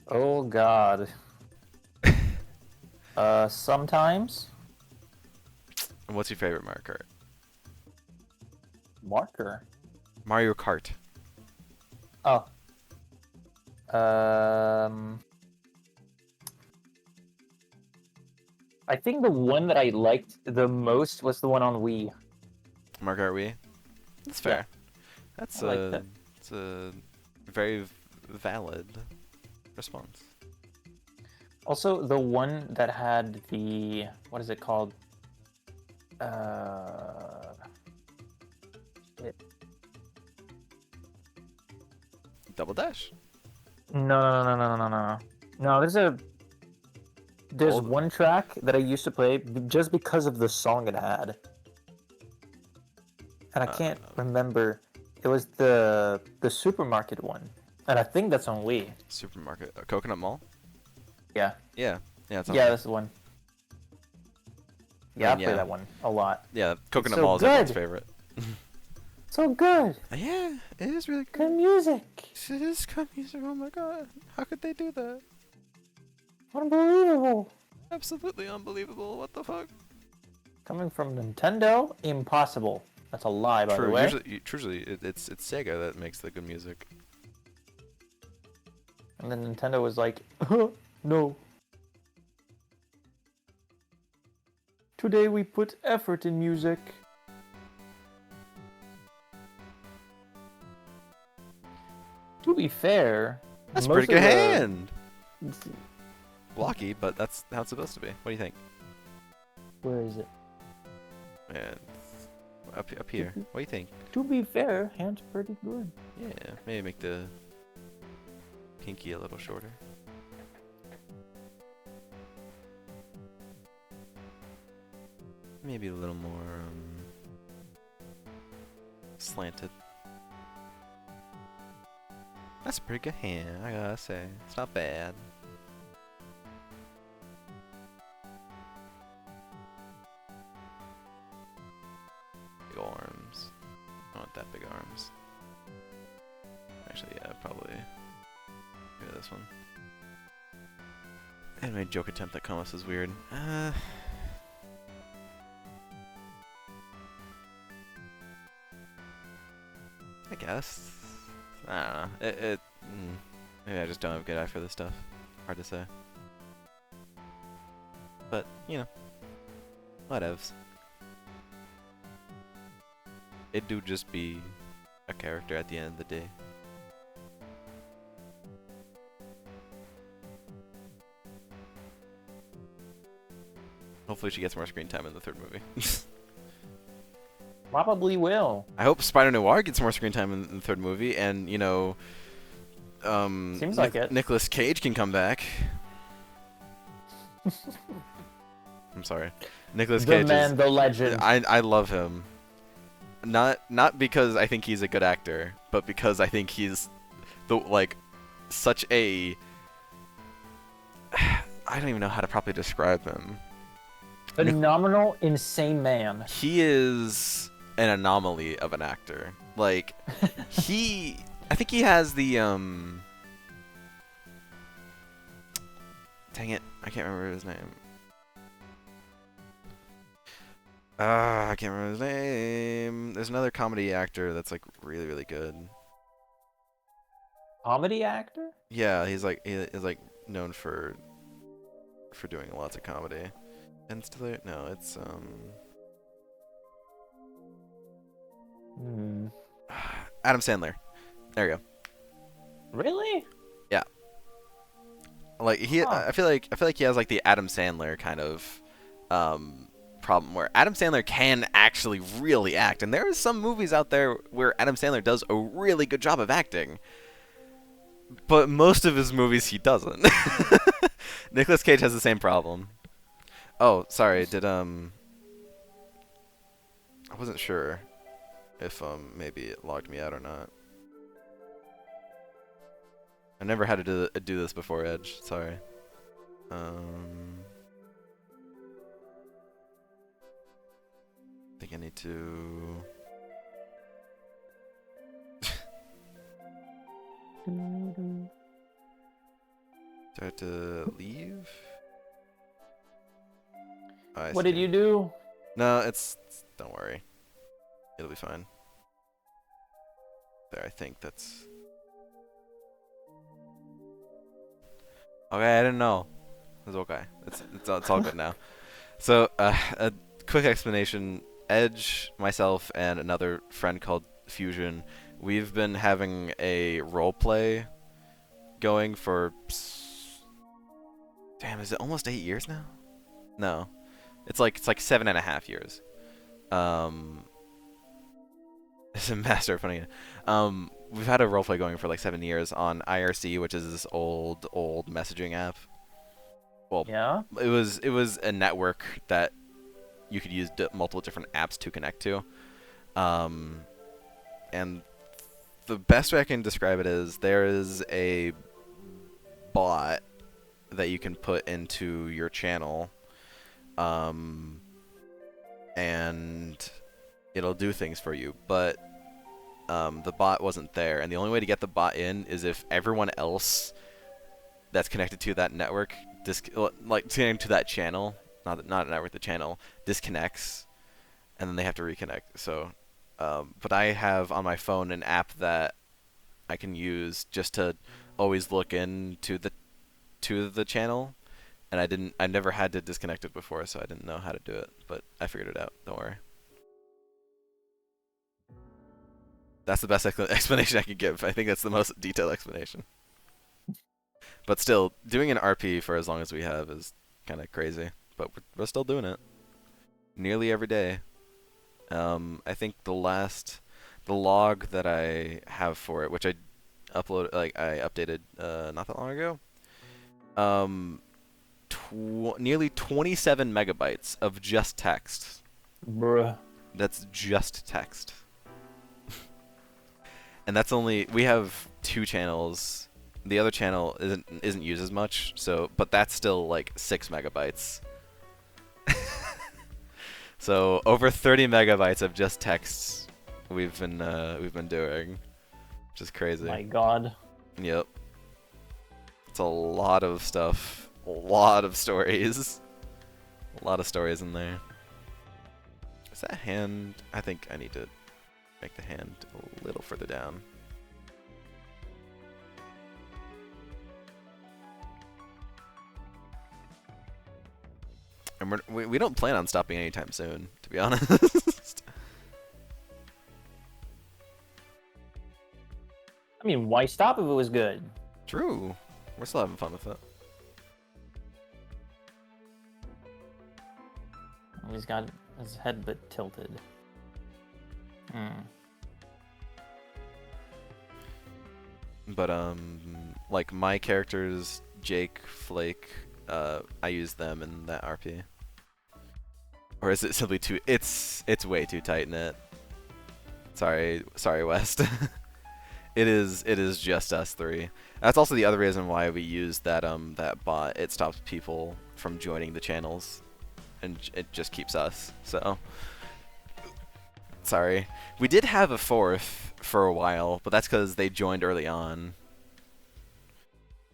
Oh God. Sometimes.
And what's your favorite Mario Kart?
Marker.
Mario Kart.
Oh. I think the one that I liked the most was the one on Wii.
Mario Kart Wii? That's fair. That's
I like that.
It's a very valid response.
Also, the one that had the what is it called? Shit.
Double Dash?
No. No, there's
Old-
one track that I used to play just because of the song it had. And I can't remember. It was the supermarket one. And I think that's on Wii.
Supermarket. Coconut Mall?
Yeah.
Yeah. Yeah, it's on
Yeah,
Wii.
that's the one. Yeah, I
mean,
play
yeah.
that one a lot.
Yeah, Coconut
so
Mall is everyone's
good.
favorite.
So good.
Yeah, it is really
Good
good.
music.
It is good music. Oh my god. How could they do that?
Unbelievable.
Absolutely unbelievable. What the fuck?
Coming from Nintendo, impossible. That's a lie, by the
True.
way.
Usually it's Sega that makes the good music.
And then Nintendo was like, no. Today we put effort in music. To be fair,
That's a
most
pretty good
of
hand.
the...
Blocky, but that's how it's supposed to be. What do you think?
Where is it?
Yeah, up here. What do you think?
To be fair, hand's pretty good.
Yeah, maybe make the pinky a little shorter. Maybe a little more slanted. That's a pretty good hand, I gotta say. It's not bad. Big arms. I don't want that big arms. Actually, yeah, probably. Maybe this one. And my joke attempt at Comas is weird. I guess. I don't know. Maybe I just don't have a good eye for this stuff. Hard to say. But, you know. Whatevs. It do just be a character at the end of the day. Hopefully she gets more screen time in the third movie.
Probably will.
I hope Spider Noir gets more screen time in the third movie, and you know,
Seems like it.
Nicolas Cage can come back. I'm sorry, Nicolas
The
Cage.
man, the legend.
I love him. Not because I think he's a good actor, but because I think he's such a. I don't even know how to properly describe him.
Phenomenal, insane man.
He is an anomaly of an actor. Like, I think he has the, dang it, I can't remember his name. I can't remember his name. There's another comedy actor that's, like, really, really good.
Comedy actor?
Yeah, he is, like, known for doing lots of comedy. And still, no, it's, Adam Sandler. There you go.
Really?
Yeah. Like
Huh.
I feel like he has like the Adam Sandler kind of problem where Adam Sandler can actually really act, and there are some movies out there where Adam Sandler does a really good job of acting. But most of his movies he doesn't. Nicolas Cage has the same problem. Oh, sorry. Did I wasn't sure if maybe it logged me out or not. I never had to do this before, Edge. Sorry. I think I need to. Do I have to leave? Oh, I
What
see.
did you do?
No, don't worry. It'll be fine. There, I think that's. Okay, I didn't know. It's okay. It's all good now. So, a quick explanation. Edge, myself, and another friend called Fusion, we've been having a roleplay going for. Damn, is it almost 8 years now? No, it's like 7.5 years. It's a master of funny. We've had a roleplay going for like 7 years on IRC, which is this old messaging app. Well,
Yeah?
it was a network that you could use multiple different apps to connect to. And the best way I can describe it is there is a bot that you can put into your channel, and it'll do things for you. But the bot wasn't there, and the only way to get the bot in is if everyone else that's connected to that network, connected to that channel, not a network, the channel, disconnects, and then they have to reconnect. So, but I have on my phone an app that I can use just to always look into the channel, I never had to disconnect it before, so I didn't know how to do it, but I figured it out. Don't worry. That's the best explanation I could give. I think that's the most detailed explanation. But still, doing an RP for as long as we have is kind of crazy. But we're still doing it. Nearly every day. I think the log that I have for it, which I updated not that long ago. Nearly 27 megabytes of just text.
Bruh.
That's just text. And that's only, we have 2 channels. The other channel isn't used as much, so but that's still like 6 megabytes. So over 30 megabytes of just texts we've been doing, which is crazy.
My God.
Yep. It's a lot of stuff, a lot of stories, a lot of stories in there. Is that hand? I think I need to make the hand a little further down. And we don't plan on stopping anytime soon, to be honest.
I mean, why stop if it was good?
True. We're still having fun with it.
He's got his head bit tilted.
But like my characters, Jake, Flake, I use them in that RP. Or is it simply too? It's way too tight knit. Sorry, West. It is just us 3. That's also the other reason why we use that that bot. It stops people from joining the channels, and it just keeps us. So sorry. We did have a 4th for a while, but that's because they joined early on.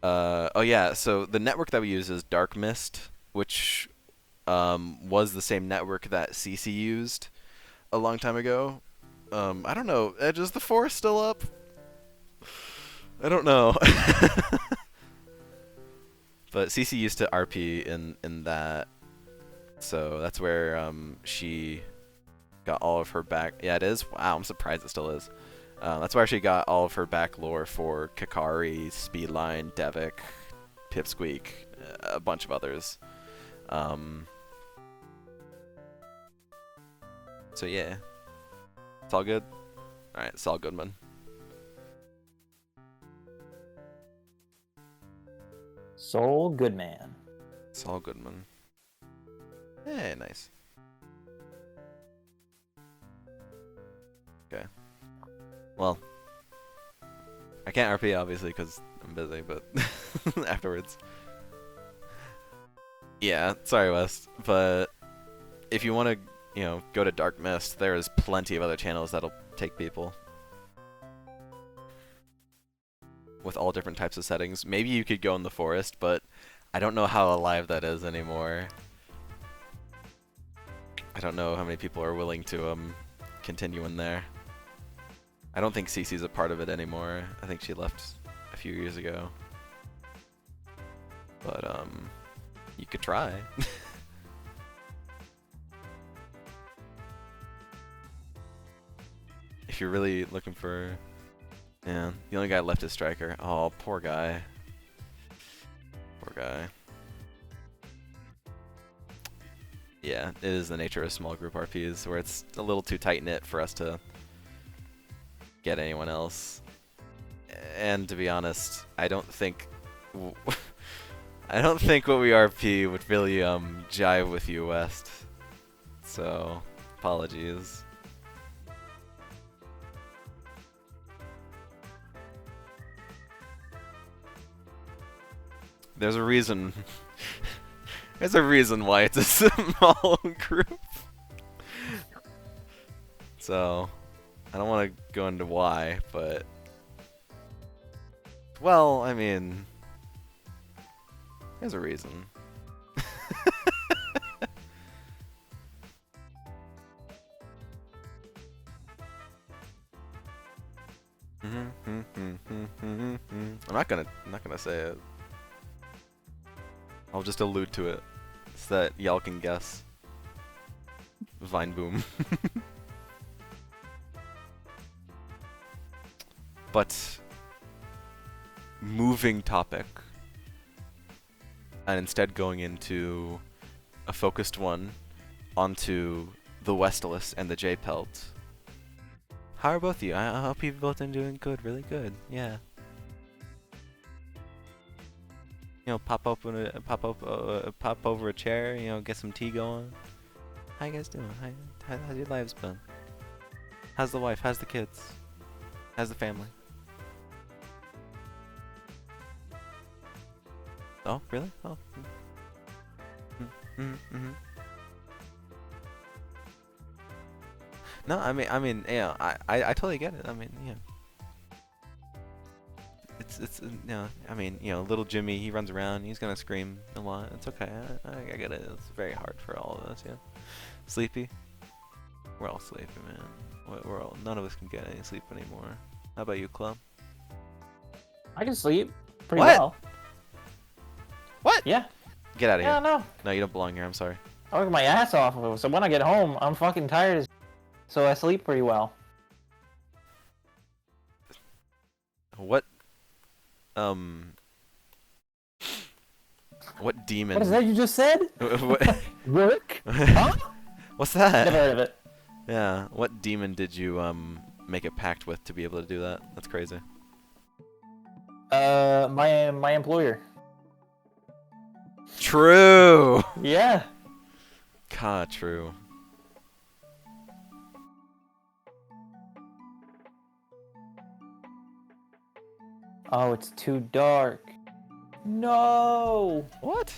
Oh yeah, so the network that we use is Dark Mist, which was the same network that CC used a long time ago. I don't know. Is the 4 still up? I don't know. But CC used to RP in that, so that's where she got all of her back. Yeah, it is. Wow, I'm surprised it still is. That's where she got all of her back lore for Kakari, Speedline, Devik, Pipsqueak, a bunch of others. So yeah, it's all good. All right, Saul Goodman.
Saul Goodman.
Saul Goodman. Hey, nice. Okay. Well, I can't RP obviously because I'm busy, but afterwards. Yeah, sorry West, but if you want to, go to Dark Mist, there's plenty of other channels that'll take people. With all different types of settings. Maybe you could go in the forest, but I don't know how alive that is anymore. I don't know how many people are willing to continue in there. I don't think Cece's a part of it anymore. I think she left a few years ago. But you could try. If you're really looking for... Yeah, the only guy left is Striker. Oh, poor guy. Poor guy. Yeah, it is the nature of small group RPs, where it's a little too tight-knit for us to get anyone else. And to be honest, I don't think... I don't think what we RP would really jive with you, West. So, apologies. There's a reason. There's a reason why it's a small group. So, I don't want to go into why, but... Well, I mean... There's a reason. I'm not gonna say it. I'll just allude to it so that y'all can guess. Vine Boom. But moving topic, and instead going into a focused one onto the Westless and the J-Pelt. How are both of you? I hope you've both been doing good, really good. Yeah. You know, pop over a chair. You know, get some tea going. How you guys doing? How's your lives been? How's the wife? How's the kids? How's the family? Oh, really? Oh. Mm-hmm. No, I mean, yeah, I totally get it. I mean, yeah. It's you know, I mean, you know, little Jimmy, he runs around, he's gonna scream a lot. It's okay. I get it. It's very hard for all of us, yeah. Sleepy? We're all sleepy, man. We're all, none of us can get any sleep anymore. How about you, Club?
I can sleep pretty
What?
well.
What?
Yeah.
Get out of
Yeah,
here.
no.
No, you don't belong here. I'm sorry.
I work my ass off. So when I get home, I'm fucking tired as so I sleep pretty well.
What demon?
What is that you just said?
What?
Work? Huh?
What's that?
Never heard of it.
Yeah. What demon did you make a pact with to be able to do that? That's crazy.
My employer.
True.
Yeah.
God, true.
Oh, it's too dark. No.
What?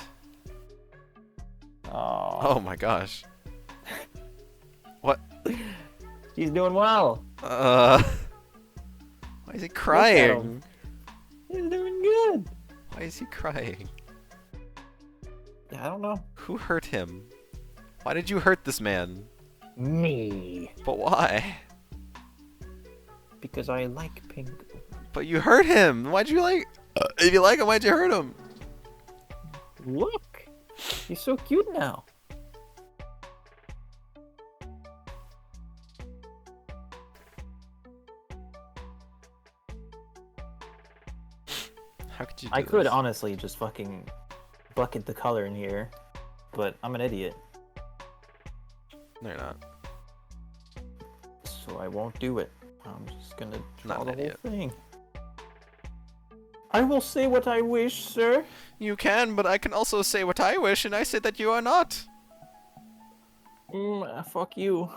Oh.
Oh my gosh. What?
He's doing well.
Why is he crying?
He's doing good.
Why is he crying?
Yeah, I don't know.
Who hurt him? Why did you hurt this man?
Me.
But why?
Because I like pink.
But you hurt him. Why'd you like? If you like him, why'd you hurt him?
Look. He's so cute now.
How could you?
I
Do
could
this?
honestly just fucking bucket the color in here, but I'm an idiot,
No, you're not.
so I won't do it. I'm just gonna draw
Not
the
an
whole
idiot.
thing. I will say what I wish, sir.
You can, but I can also say what I wish, and I say that you are not.
Fuck you.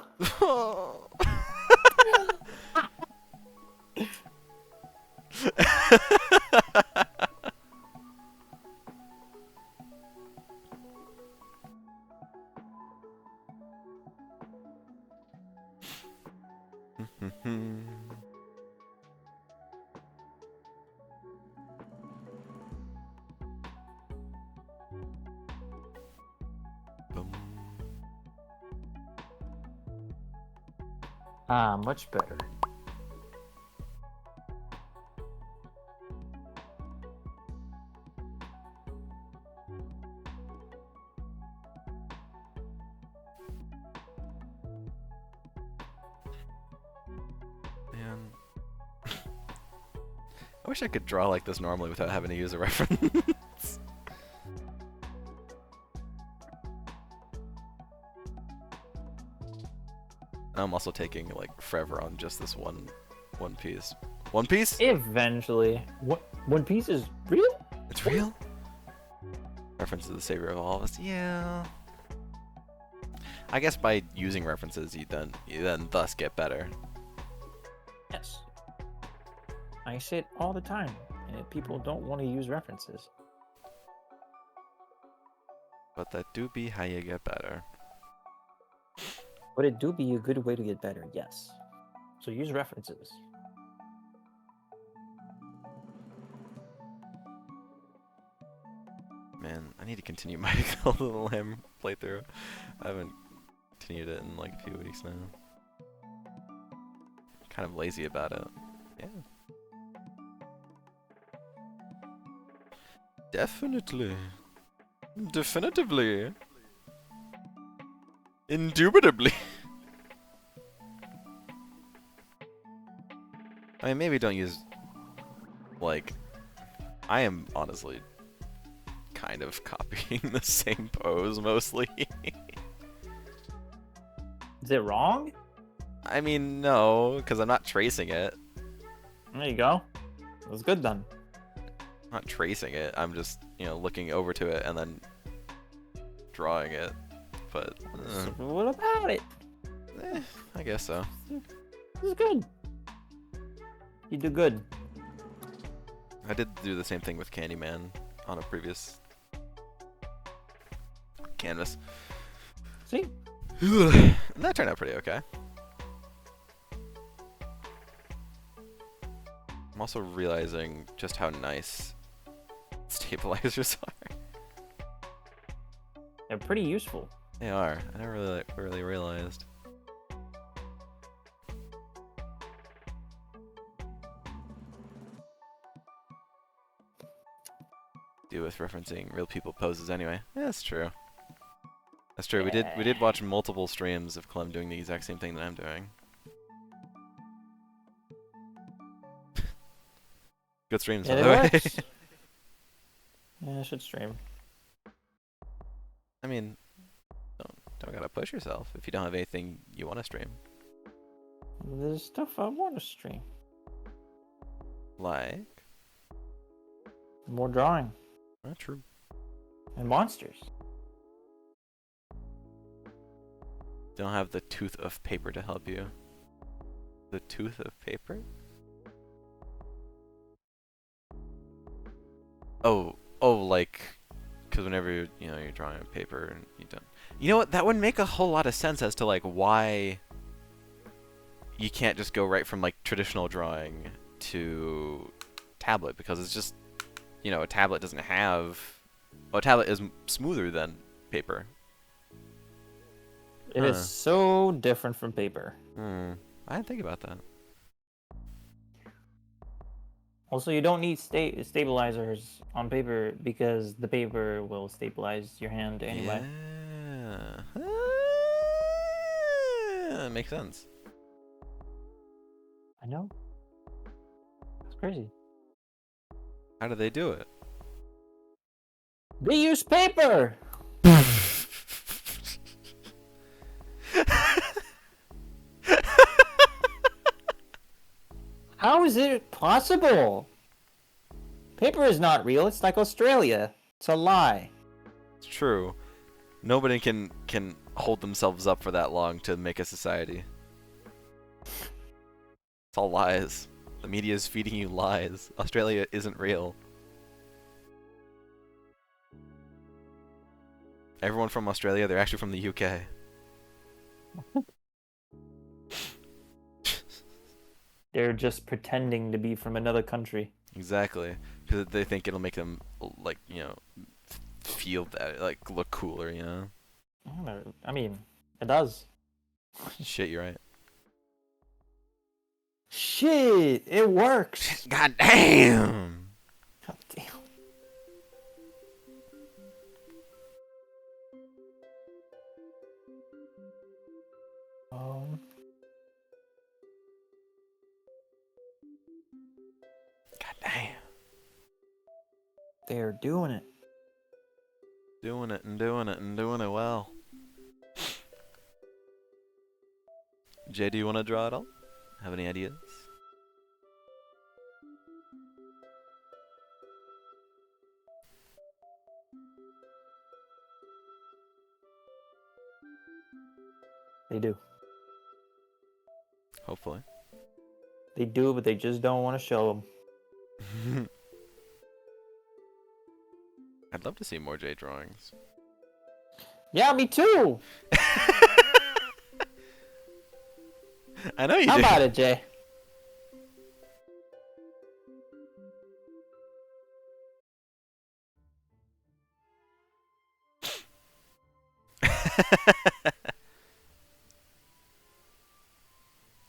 Much better.
Man. I wish I could draw like this normally without having to use a reference. I'm also taking like forever on just this one piece. One Piece?
Eventually. What? One Piece is real?
It's real? Reference to the savior of all of us. Yeah. I guess by using references, you then thus get better.
Yes. I say it all the time, and people don't want to use references.
But that do be how you get better.
But it do be a good way to get better, yes. So use references.
Man, I need to continue my Cult of the Lamb playthrough. I haven't continued it in like a few weeks now. Kind of lazy about it. Yeah. Definitely. Definitively. Indubitably. I mean, maybe don't use, like, I am honestly kind of copying the same pose mostly.
Is it wrong?
I mean, no, because I'm not tracing it.
There you go. It was good then.
I'm not tracing it. I'm just, you know, looking over to it and then drawing it. But,
So what about it?
I guess so.
It was good. You do good.
I did do the same thing with Candyman on a previous canvas.
See?
And that turned out pretty okay. I'm also realizing just how nice stabilizers are.
They're pretty useful.
They are. I never really realized. Do with referencing real people poses anyway. Yeah, that's true. That's true.
Yeah.
We did watch multiple streams of Clem doing the exact same thing that I'm doing. Good streams,
Yeah,
by
it
the way.
works. Yeah, I should stream.
I mean, don't gotta push yourself if you don't have anything you want to stream.
There's stuff I want to stream.
Like,
More drawing
not true.
and monsters.
Don't have the tooth of paper to help you. The tooth of paper? Oh, like, because whenever you're drawing on paper and you don't. You know what? That would make a whole lot of sense as to like why you can't just go right from like traditional drawing to tablet, because it's just, a tablet doesn't have. Oh, a tablet is smoother than paper.
It is
Huh.
so different from paper.
I didn't think about that.
Also, you don't need stabilizers on paper because the paper will stabilize your hand anyway.
Yeah. That makes sense.
I know. That's crazy.
How do they do it?
They use paper! How is it possible? Paper is not real. It's like Australia. It's a lie.
It's true. Nobody can hold themselves up for that long to make a society. It's all lies. The media is feeding you lies. Australia isn't real. Everyone from Australia, they're actually from the UK.
They're just pretending to be from another country.
Exactly. Because they think it'll make them, like, feel that, like, look cooler,
I mean, it does.
Shit, you're right.
Shit, it works.
God damn!
God damn.
God damn.
They're doing it.
Doing it and doing it and doing it well. Jay, do you want to draw at all? Have any ideas?
They do.
Hopefully.
They do, but they just don't want to show them.
I'd love to see more Jay drawings.
Yeah, me too.
I know you
How
do.
about it, Jay?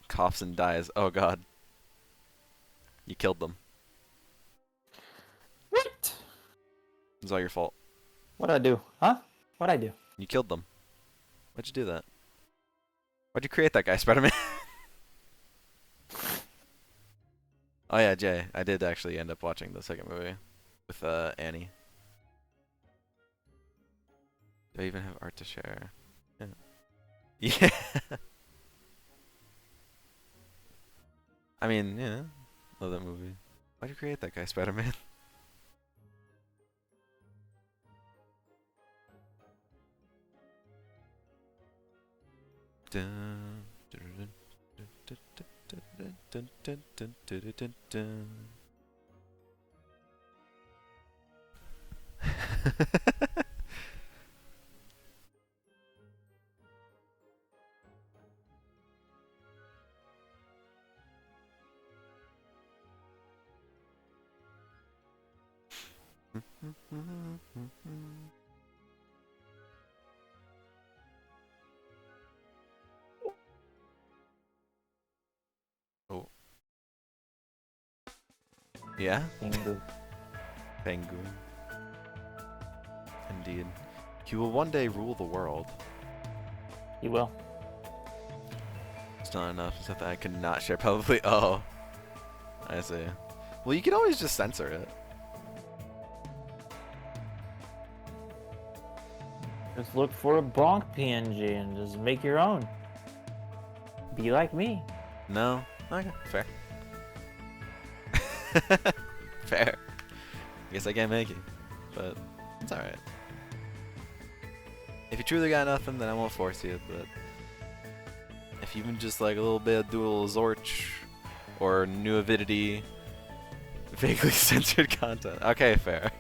Coughs and dies. Oh god. You killed them.
What?
It's all your fault.
What'd I do? Huh? What'd I do?
You killed them. Why'd you do that? Why'd you create that guy, Spider-Man? Oh yeah, Jay. I did actually end up watching the second movie with Annie. Do I even have art to share? Yeah. Yeah. I mean, yeah. Love that movie. Why'd you create that guy, Spider-Man? Dun, dun, dun, dun, dun, dun, dun, dun, dun, dun, dun, dun. Oh. Yeah?
Pingu.
Penguin. Indeed. He will one day rule the world.
You will.
It's not enough. It's something I cannot share publicly. Oh. I see. Well, you can always just censor it.
Just look for a bonk PNG and just make your own. Be like me.
No? Okay, fair. Fair. I guess I can't make it, but it's alright. If you truly got nothing, then I won't force you, but if you even just like a little bit of Dual Zorch or New Avidity, vaguely censored content. Okay, fair.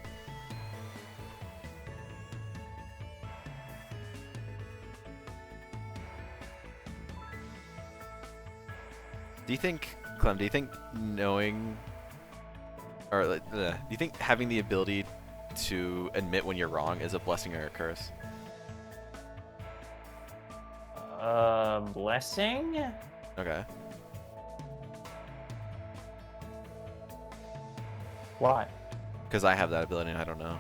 Do you think, Clem, do you think knowing, or do you think having the ability to admit when you're wrong is a blessing or a curse?
Blessing?
Okay.
Why?
Because I have that ability and I don't know.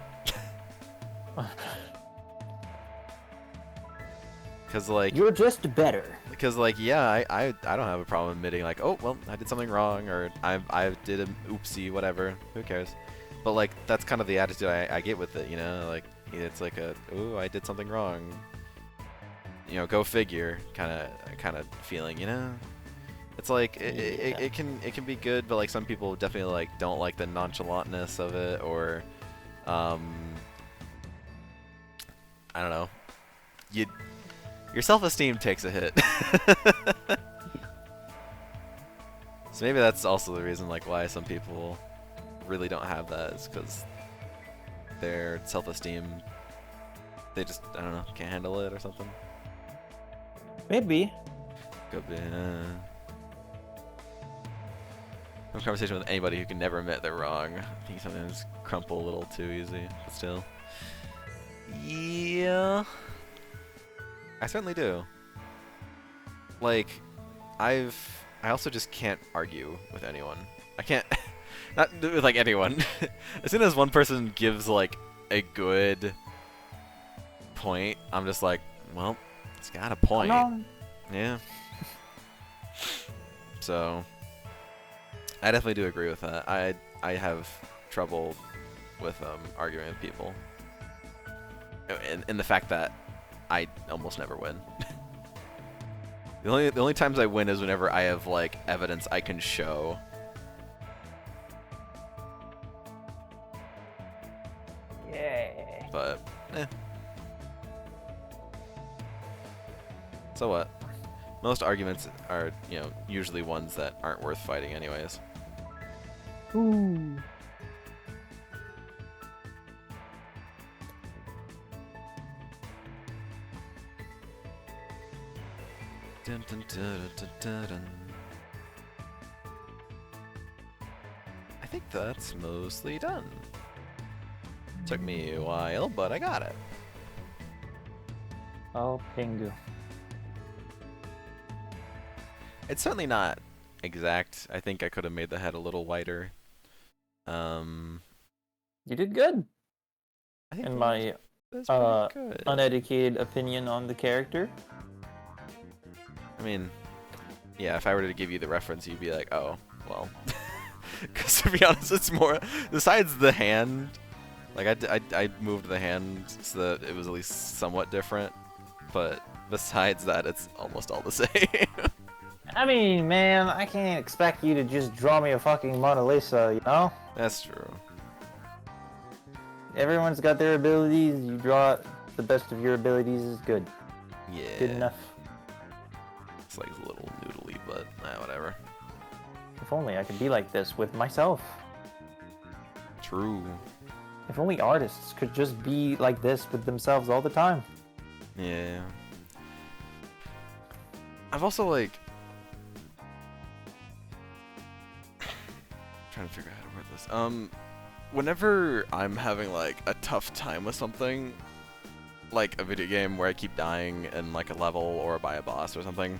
Because like,
You're just better.
because like, yeah, I don't have a problem admitting like, oh well, I did something wrong, or I did an oopsie, whatever. Who cares? But like, that's kind of the attitude I get with it, you know. Like, it's like a, oh, I did something wrong. You know, go figure, kind of feeling, you know. It's like it can be good, but like some people definitely like don't like the nonchalantness of it, or I don't know. Your self-esteem takes a hit. So maybe that's also the reason like why some people really don't have that, is because their self-esteem, they just, I don't know, can't handle it or something.
Maybe.
Could be. No conversation with anybody who can never admit they're wrong. I think sometimes crumple a little too easy, but still. Yeah. I certainly do. Like, I also just can't argue with anyone. I can't, not with like anyone. As soon as one person gives like a good point, I'm just like, well, it's got a point.
No.
Yeah. So, I definitely do agree with that. I have trouble with arguing with people, and the fact that I almost never win. The only times I win is whenever I have like evidence I can show.
Yeah.
But so what? Most arguments are, you know, usually ones that aren't worth fighting anyways.
Ooh.
Dun, dun, dun, dun, dun, dun. I think that's mostly done. Took me a while, but I got it.
Oh, Pingu.
It's certainly not exact. I think I could have made the head a little whiter.
You did good.
I think
In
the-
my
That's pretty good.
uneducated opinion on the character.
I mean, yeah, if I were to give you the reference, you'd be like, oh, well. Because to be honest, it's more, besides the hand, like I moved the hand so that it was at least somewhat different, but besides that, it's almost all the same.
I mean, man, I can't expect you to just draw me a fucking Mona Lisa, you know?
That's true.
Everyone's got their abilities. You draw the best of your abilities is good.
Yeah.
Good enough.
It's like a little noodly, but whatever.
If only I could be like this with myself.
True.
If only artists could just be like this with themselves all the time.
Yeah. I've also like trying to figure out how to word this. Whenever I'm having like a tough time with something, like a video game where I keep dying in like a level or by a boss or something,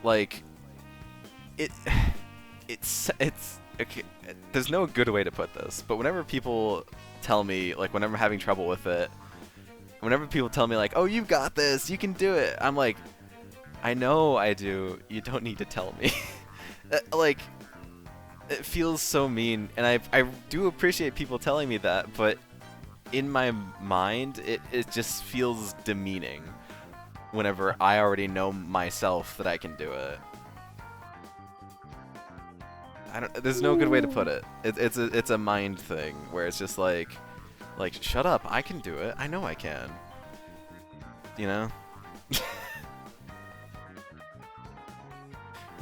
like it's okay, there's no good way to put this, but whenever people tell me, like whenever I'm having trouble with it, whenever people tell me like, oh, you got this, you can do it, I'm like, I know I do, you don't need to tell me. Like, it feels so mean, and I do appreciate people telling me that, but in my mind, it just feels demeaning whenever I already know myself that I can do it. There's no good way to put it. It's a mind thing where it's just like shut up, I can do it. I know I can. You know?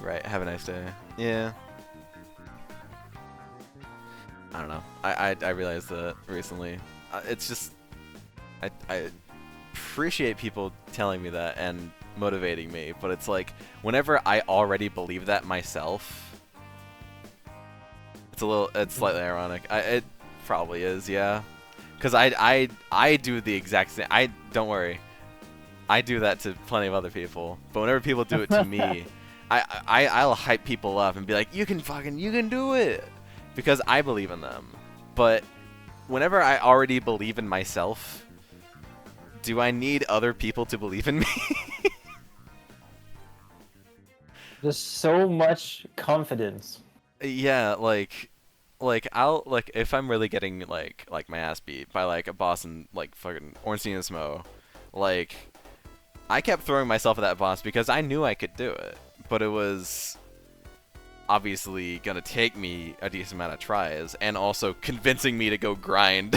Right. Have a nice day. Yeah. I don't know. I realized that recently. It's just I appreciate people telling me that and motivating me, but it's like whenever I already believe that myself. It's slightly ironic. It probably is, yeah. Cause I do the exact same. Don't worry. I do that to plenty of other people. But whenever people do it to me, I'll hype people up and be like, you can do it, because I believe in them. But whenever I already believe in myself, do I need other people to believe in me?
There's so much confidence.
Yeah, like I'll if I'm really getting like my ass beat by like a boss in like fucking Ornstein and Smo, like I kept throwing myself at that boss because I knew I could do it, but it was obviously gonna take me a decent amount of tries and also convincing me to go grind.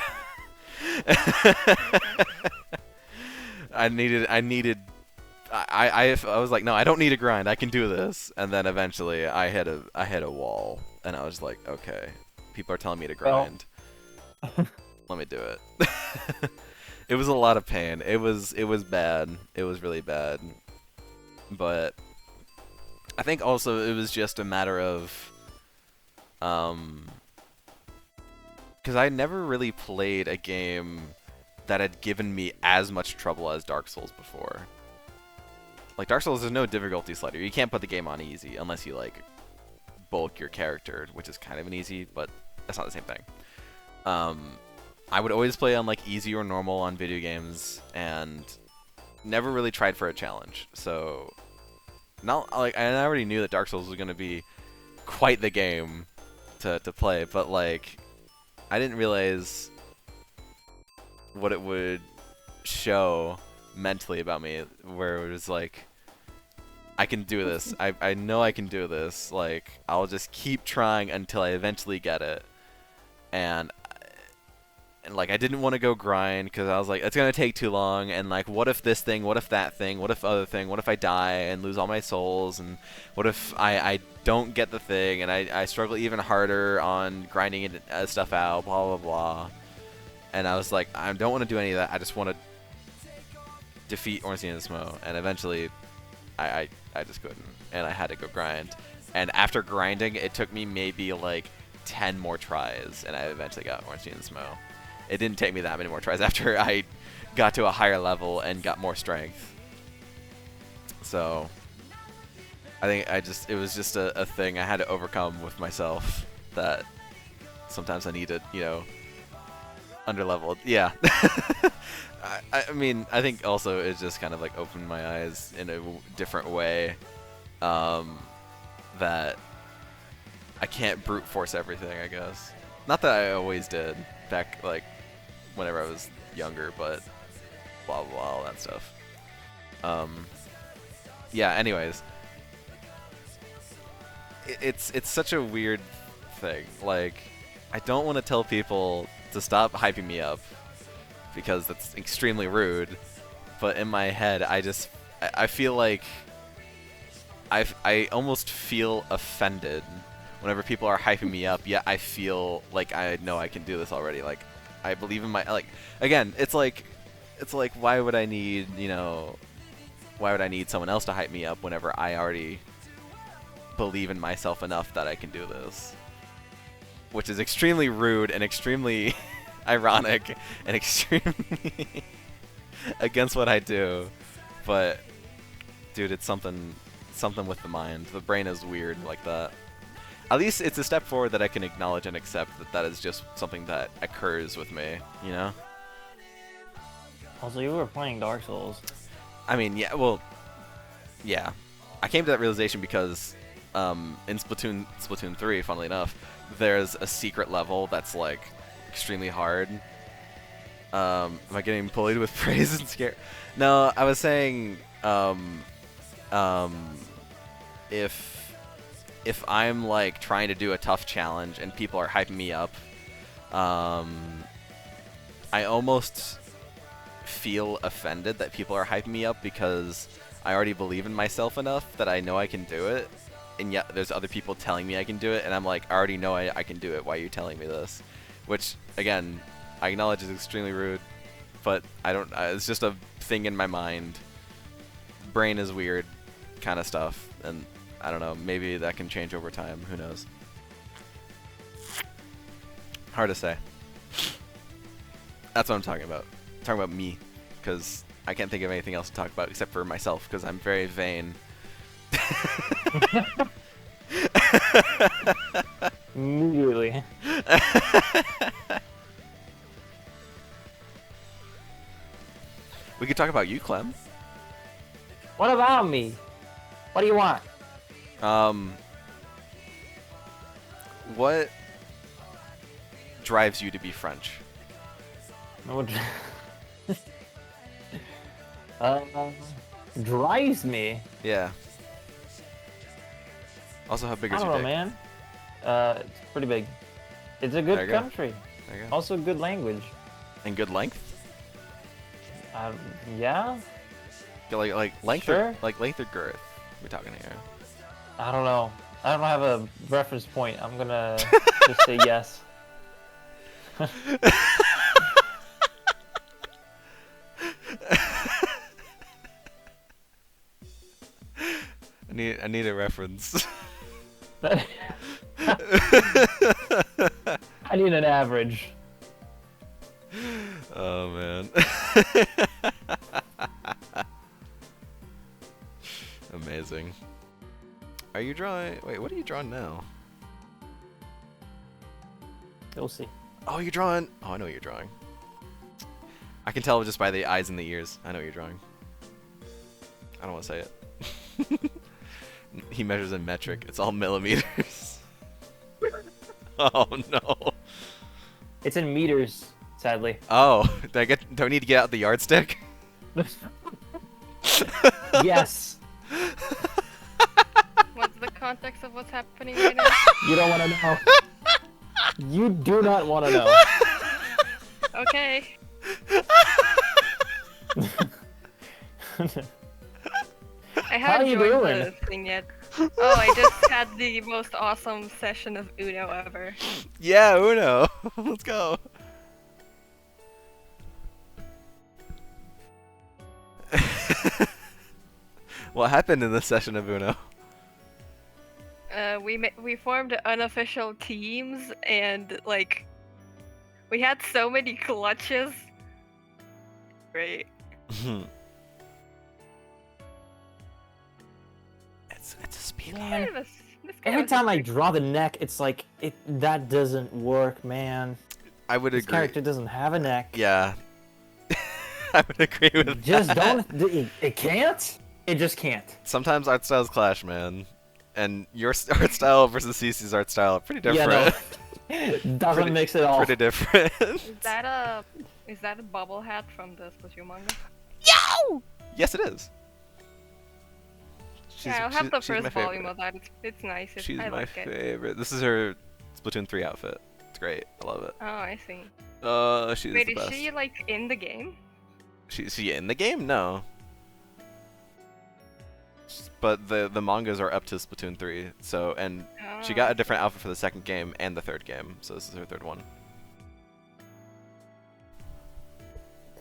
I was like, no, I don't need to grind. I can do this. And then eventually, I hit a wall, and I was like, okay, people are telling me to grind. Well, let me do it. It was a lot of pain. It was bad. It was really bad. But I think also it was just a matter of, because I never really played a game that had given me as much trouble as Dark Souls before. Like, Dark Souls, there's no difficulty slider. You can't put the game on easy unless you, like, bulk your character, which is kind of an easy, but that's not the same thing. I would always play on, like, easy or normal on video games, and never really tried for a challenge. So, not, like, I already knew that Dark Souls was going to be quite the game to play, but, like, I didn't realize what it would show mentally about me, where it was like, I can do this. I know I can do this. Like, I'll just keep trying until I eventually get it. And like, I didn't want to go grind because I was like, it's gonna take too long. And like, what if this thing? What if that thing? What if other thing? What if I die and lose all my souls? And what if I don't get the thing and I struggle even harder on grinding it, stuff out? Blah blah blah. And I was like, I don't want to do any of that. I just want to defeat Ornstein and Smo. And eventually, I just couldn't. And I had to go grind. And after grinding, it took me maybe like 10 more tries. And I eventually got Ornstein and Smo. It didn't take me that many more tries after I got to a higher level and got more strength. So, I think it was just a thing I had to overcome with myself, that sometimes I need to, Underleveled, yeah. I mean, I think also it just kind of like opened my eyes in a different way. That I can't brute force everything, I guess. Not that I always did back like whenever I was younger, but blah blah, blah all that stuff. Yeah. Anyways, it's such a weird thing. Like, I don't want to tell people to stop hyping me up because that's extremely rude. But in my head, I feel like I almost feel offended whenever people are hyping me up. Yet I feel like I know I can do this already. Like, I believe in my, like, again, it's like why would I need, why would I need someone else to hype me up whenever I already believe in myself enough that I can do this? Which is extremely rude and extremely ironic and extremely against what I do. But dude, it's something with the mind. The brain is weird like that. At least it's a step forward that I can acknowledge and accept that is just something that occurs with me,
Also, you were playing Dark Souls.
I mean, yeah, well, yeah. I came to that realization because in Splatoon 3, funnily enough, there's a secret level that's like extremely hard. Am I getting bullied with praise and scare? No, I was saying if I'm like trying to do a tough challenge and people are hyping me up, I almost feel offended that people are hyping me up because I already believe in myself enough that I know I can do it, and yet there's other people telling me I can do it, and I'm like, I already know I can do it. Why are you telling me this? Which, again, I acknowledge is extremely rude, but I don't. It's just a thing in my mind. Brain is weird, kind of stuff, and I don't know. Maybe that can change over time. Who knows? Hard to say. That's what I'm talking about. I'm talking about me, because I can't think of anything else to talk about except for myself, because I'm very vain.
Immediately.
We could talk about you, Clem.
What about me? What do you want?
What drives you to be French?
What drives me?
Yeah. Also, how big
I
is
don't
your
know,
dick?
man. It's pretty big. It's a
There you
good
go.
country.
There you go.
Also, good language.
And good length?
Yeah.
Like length
Sure.
or length or girth? We're talking here.
I don't know. I don't have a reference point. I'm gonna just say yes.
I need a reference.
I need an average.
Oh man. Amazing. Are you drawing? Wait, what are you drawing now?
You'll see.
Oh, you're drawing. Oh, I know what you're drawing. I can tell just by the eyes and the ears. I know what you're drawing. I don't want to say it. He measures in metric. It's all millimeters. Oh no.
It's in meters, sadly.
Oh, do I need to get out the yardstick?
Yes.
What's the context of what's happening right now?
You don't want to know. You do not want to know.
Okay. I
How
haven't
you
joined
doing?
the thing yet. Oh, I just had the most awesome session of Uno ever.
Yeah, Uno. Let's go. What happened in this session of Uno?
We formed unofficial teams and like we had so many clutches. Great.
It's a speed
Man.
limit.
This guy
Every
was
time I
pretty-
draw the neck, it's like that doesn't work, man.
I would
This
agree.
character doesn't have a neck.
Yeah. I would agree with
Just
that.
don't. It can't. It just can't.
Sometimes art styles clash, man. And your art style versus CC's art style are pretty different.
Yeah, no. Doesn't mix at all.
Pretty different.
Is that a bubble hat from the Splatoon manga?
Yes, it is.
Yeah, I'll have the
she's my
first volume
favorite.
of that. It's nice.
She's
I
my
like it.
favorite. This is her Splatoon 3 outfit. It's great. I love it.
Oh, I see.
She's
Wait,
the
is
best.
she like in the game?
Is she in the game? No. But the mangas are up to Splatoon 3. So and she got a different outfit for the second game and the third game. So this is her third one.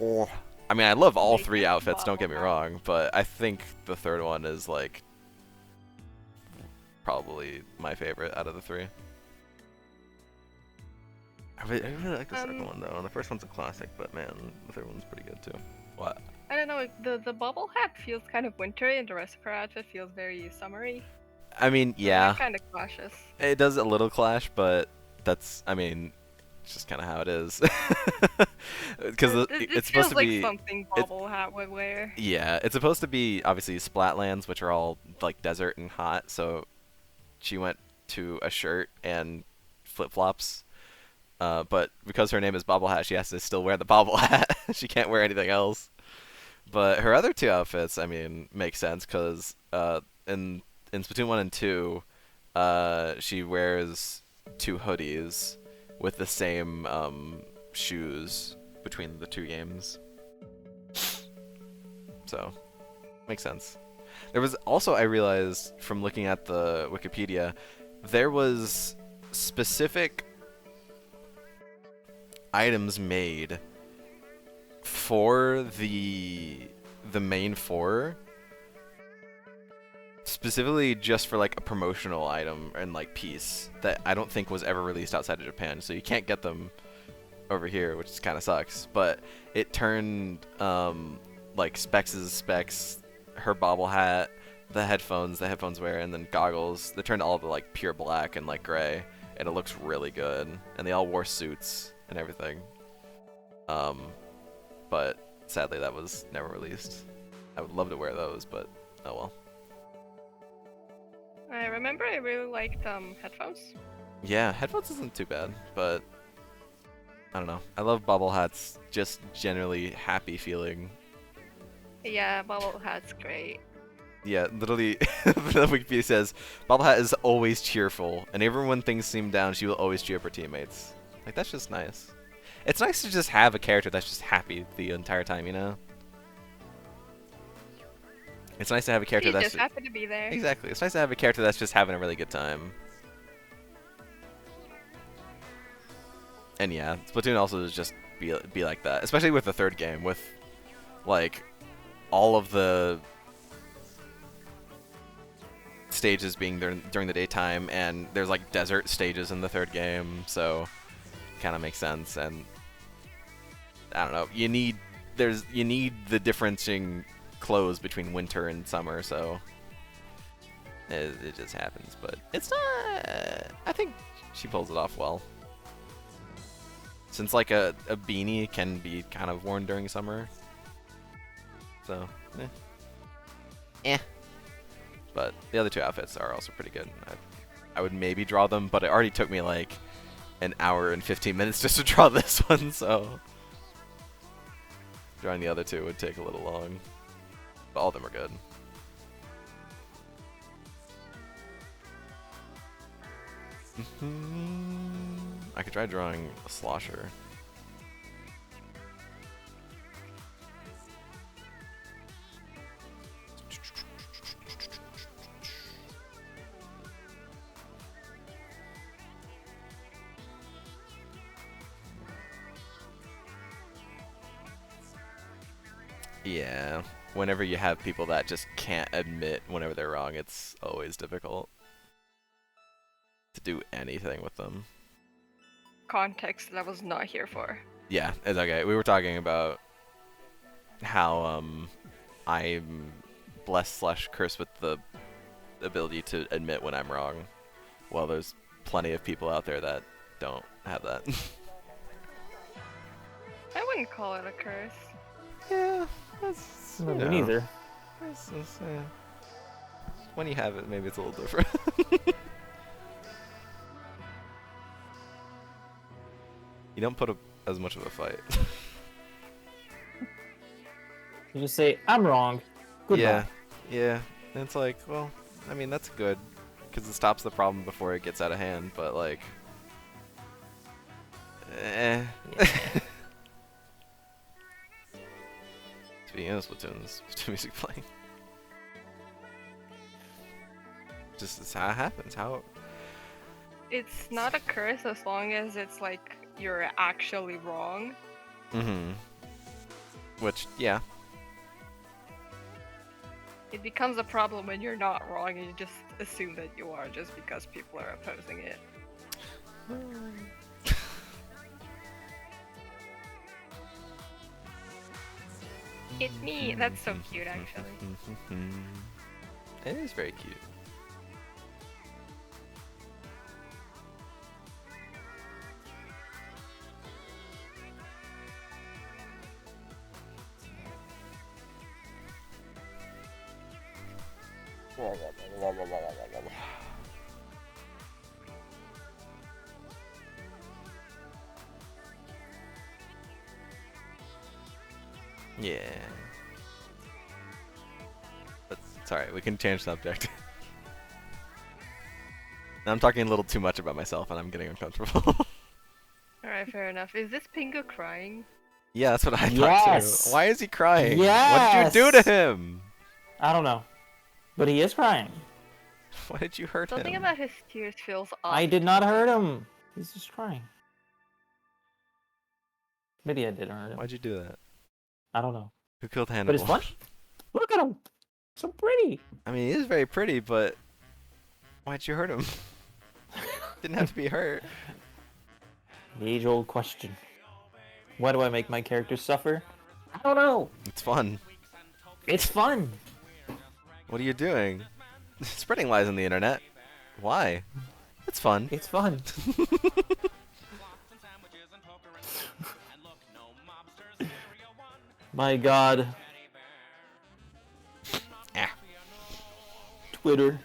Oh. I mean, I love all
Make
three
it
outfits, don't get me
bubble.
wrong, but I think the third one is like probably my favorite out of the three. I really like the second one though, and the first one's a classic, but man, the third one's pretty good too. What?
I don't know. The bubble hat feels kind of wintry, and the rest of her outfit feels very summery.
I mean, yeah,
Kind of cautious.
it does a little clash, but that's, I mean, it's just kind of how it is. Because
It
it's
feels
supposed to
like
be.
something bubble hat would wear.
Yeah, it's supposed to be obviously Splatlands, which are all like desert and hot. So she went to a shirt and flip flops. But because her name is Bobble Hat, she has to still wear the bobble hat. She can't wear anything else. But her other two outfits, I mean, make sense because in Splatoon 1 and 2, she wears two hoodies with the same shoes between the two games. So, makes sense. There was also, I realized from looking at the Wikipedia, there was specific items made for the main four, specifically just for like a promotional item and like piece that I don't think was ever released outside of Japan, so you can't get them over here, which kind of sucks. But it turned like Specs' specs, her bobble hat, the headphones wear, and then goggles. They turned all to like pure black and like gray, and it looks really good. And they all wore suits and everything. But sadly that was never released. I would love to wear those, but oh well.
I remember I really liked headphones.
Yeah, headphones isn't too bad, but I don't know. I love bobble hats, just generally happy feeling.
Yeah, bubble hat's great.
Yeah, literally, the Wikipedia says, Bobble Hat is always cheerful, and even when things seem down, she will always cheer up her teammates. Like, that's just nice. It's nice to just have a character that's just happy the entire time, you know? It's nice to have a character
She's
that's
just happy to be there.
Exactly. It's nice to have a character that's just having a really good time. And yeah, Splatoon also is just be like that, especially with the third game, with like all of the stages being during the daytime, and there's like desert stages in the third game, so kind of makes sense. And I don't know, you need the differencing clothes between winter and summer, so it just happens. But it's not. I think she pulls it off well. Since like a beanie can be kind of worn during summer. So, eh. But the other two outfits are also pretty good. I would maybe draw them, but it already took me like an hour and 15 minutes just to draw this one, so drawing the other two would take a little long. But all of them are good. I could try drawing a slosher. Yeah, whenever you have people that just can't admit whenever they're wrong, it's always difficult to do anything with them.
Context that I was not here for.
Yeah, it's okay. We were talking about how I'm blessed / cursed with the ability to admit when I'm wrong. Well, there's plenty of people out there that don't have that.
wouldn't call it a curse.
Yeah, that's
No,
you
me
know,
neither.
when you have it, maybe it's a little different. You don't put up as much of a fight.
You just say, I'm wrong. Goodbye.
Yeah, yeah. And it's like, well, I mean, that's good, because it stops the problem before it gets out of hand, but like... Speaking of Splatoon's music playing. Just is how it happens, how...
It's not a curse as long as it's like you're actually wrong.
Mm-hmm. Which, yeah.
It becomes a problem when you're not wrong and you just assume that you are just because people are opposing it. It's me. That's so cute, actually.
It is very cute. Yeah. But it's alright, we can change subject. Now I'm talking a little too much about myself and I'm getting uncomfortable.
Alright, fair enough. Is this Pingu crying?
Yeah, that's what I thought
Yes!
too. Why is he crying?
Yes!
What did you do to him?
I don't know. But he is crying.
Why did you hurt
Something
him?
about his tears feels off.
I did not hurt him. He's just crying. Maybe I did hurt him.
Why'd you do that?
I don't know.
Who killed Hannibal?
But it's fun. Look at him. So pretty.
I mean, he is very pretty, but why'd you hurt him? Didn't have to be hurt.
The age-old question. Why do I make my characters suffer? I don't know.
It's fun.
It's fun.
What are you doing? Spreading lies on the internet. Why? It's fun.
It's fun. My God.
Ah.
Twitter.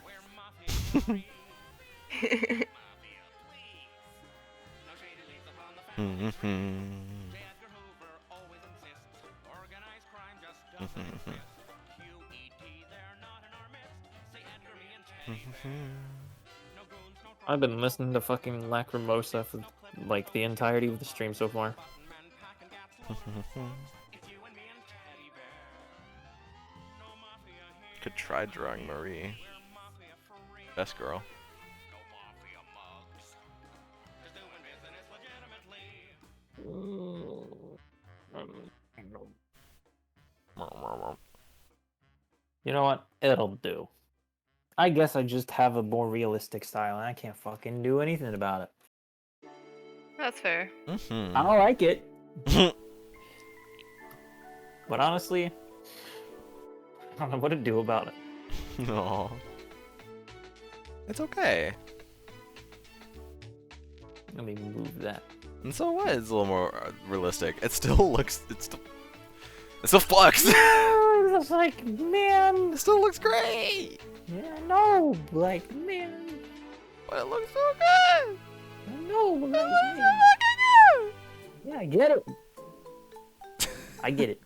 I've been listening to fucking Lacrimosa for like the entirety of the stream so far.
Could try drawing Marie. Best girl.
You know what? It'll do. I guess I just have a more realistic style and I can't fucking do anything about it.
That's fair.
I don't like it. But honestly, I don't know what to do about it.
Aw. It's okay.
Let me move that.
And so what? It's a little more realistic. It still looks. It's still flux.
It's like, man.
It still looks great.
Yeah, no. Like, man.
But it looks so good.
No.
It
Like,
looks
man.
so fucking good.
Yeah, I get it. I get it.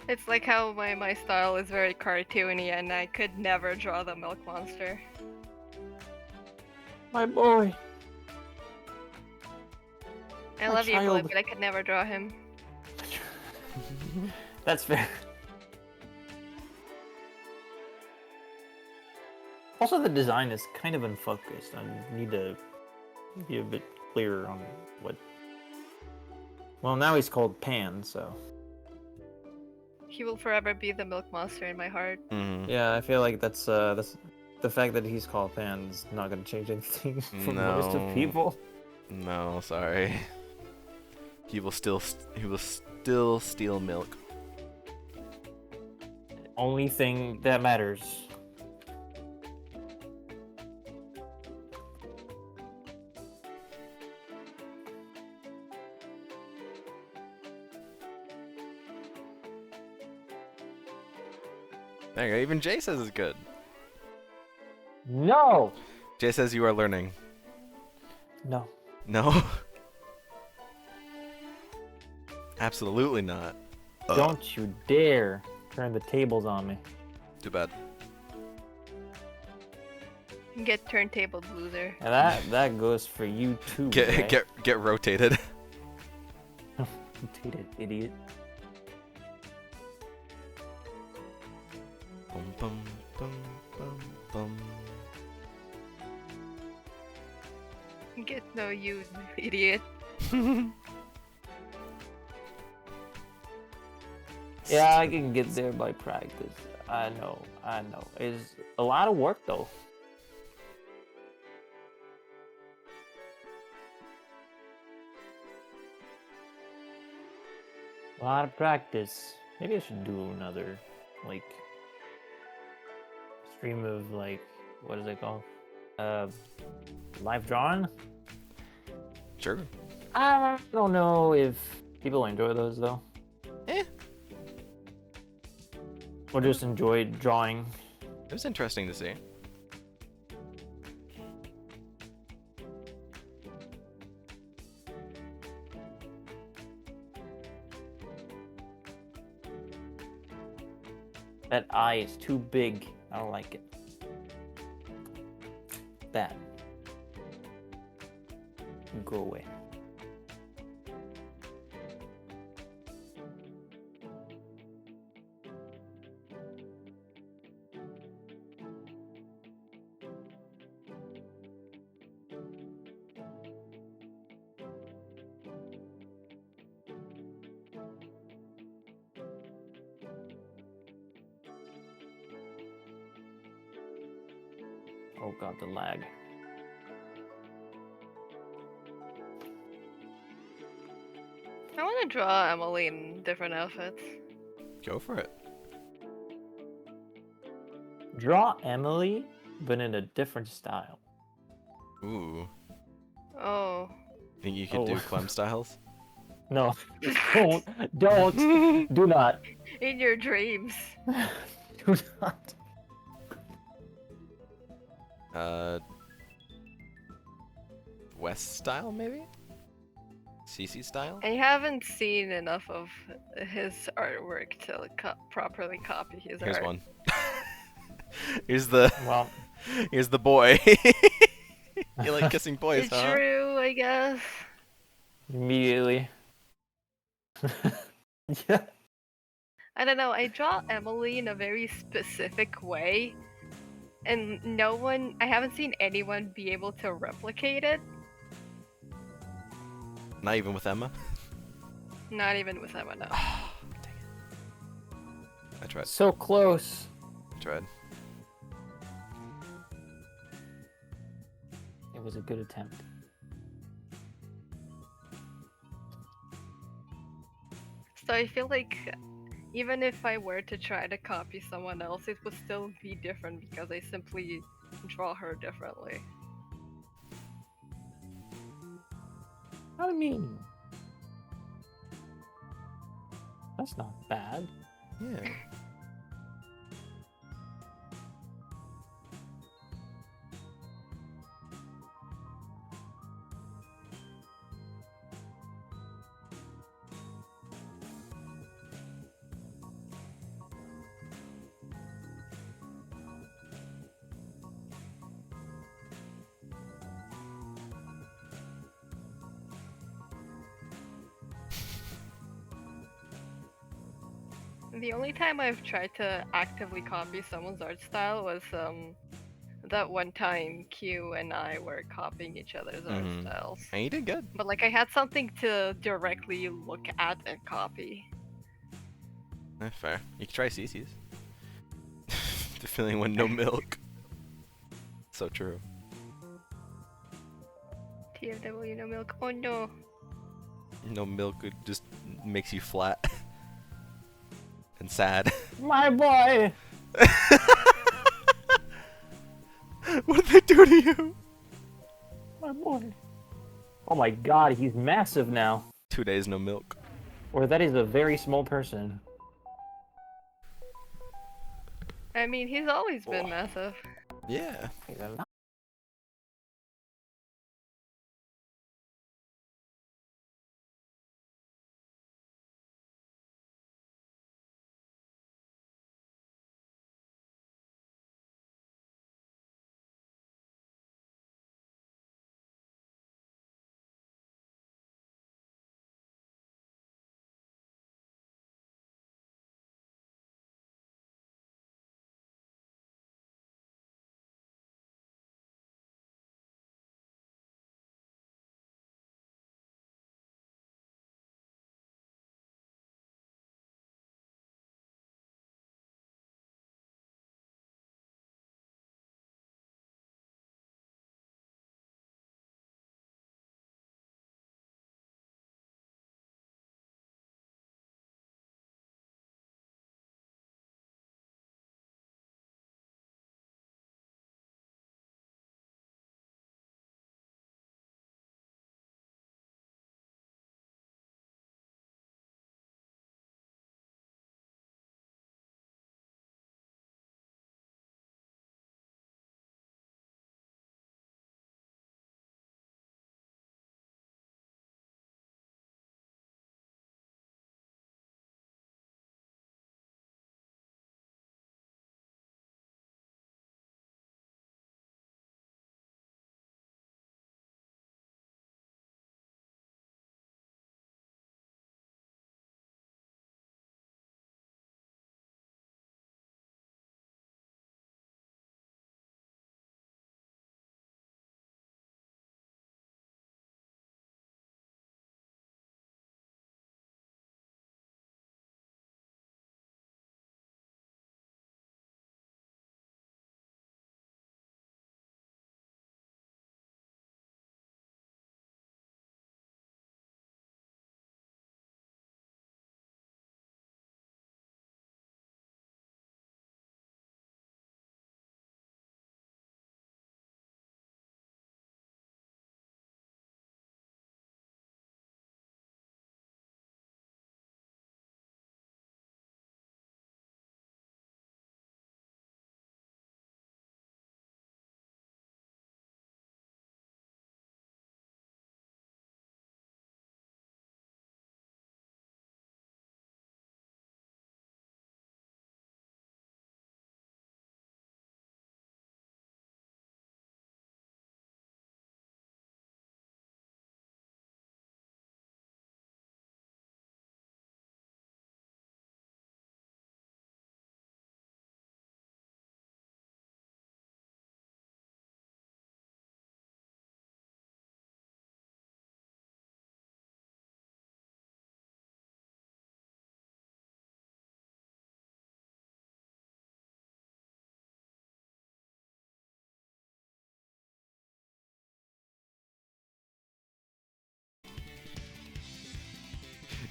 It's like how my style is very cartoony and I could never draw the milk monster.
My boy.
I
My
love you, Blue,
child.
but I could never draw him.
That's fair. Also, the design is kind of unfocused. I need to be a bit clearer on what. Well, now he's called Pan, so.
He will forever be the milk monster in my heart.
Yeah, I feel like that's the fact that he's called Pan is not going to change anything for most
No.
of people.
No, sorry. He will still steal milk.
Only thing that matters.
There you go. Even Jay says it's good.
No.
Jay says you are learning.
No.
No. Absolutely not.
Don't you dare turn the tables on me.
Too bad.
Get turntable loser.
And that goes for you too. Ray.
Get rotated.
Rotated, idiot.
Bum, bum, bum, bum, bum.
Get no you idiot.
Yeah, I can get there by practice. I know. It's a lot of work though. A lot of practice. Maybe I should do another, like, stream of, like, what is it called? Live drawing?
Sure.
I don't know if people enjoy those though.
Eh.
Or just enjoy drawing.
It was interesting to see.
That eye is too big. I don't like it. That. Go away. Oh god, the lag.
I want to draw Emily in different outfits.
Go for it.
Draw Emily, but in a different style.
Ooh.
Oh.
Think you could
Oh.
do Clem styles?
No, don't, do not,
In your dreams.
do not.
West style maybe? CC style?
I haven't seen enough of his artwork to properly copy his
Here's
art.
one. Here's the
Well,
here's the boy. You like kissing boys,
It's
huh?
true, I guess.
immediately. Yeah.
I don't know, I draw Emily in a very specific way, and I haven't seen anyone be able to replicate it.
Not even with Emma.
Not even with Emma, no.
Dang it. I tried.
So close.
I tried.
It was a good attempt.
So I feel like even if I were to try to copy someone else, it would still be different because I simply draw her differently.
I mean, that's not bad.
Yeah.
The only time I've tried to actively copy someone's art style was that one time Q and I were copying each other's art
Mhm.
styles.
And you did good.
But like I had something to directly look at and copy.
Fair. You could try CC's. The feeling when no milk. So true.
TFW no milk. Oh no.
No milk, it just makes you flat. And sad.
My boy.
What did they do to you?
My boy. Oh my god, he's massive now.
2 days no milk.
Or that is a very small person.
I mean, he's always been massive.
Yeah.
He's a lot.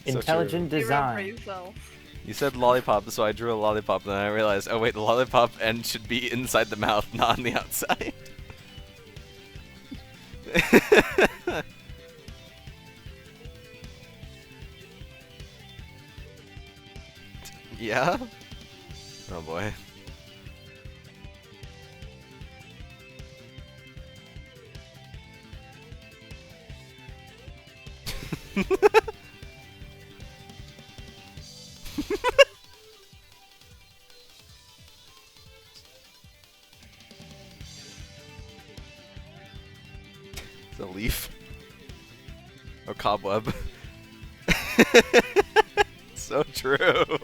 So
Intelligent
true.
design.
Brain cells.
You said lollipop, so I drew a lollipop, and then I realized, oh wait, the lollipop end should be inside the mouth, not on the outside. Yeah? Oh boy. It's a leaf. Or cobweb. So true.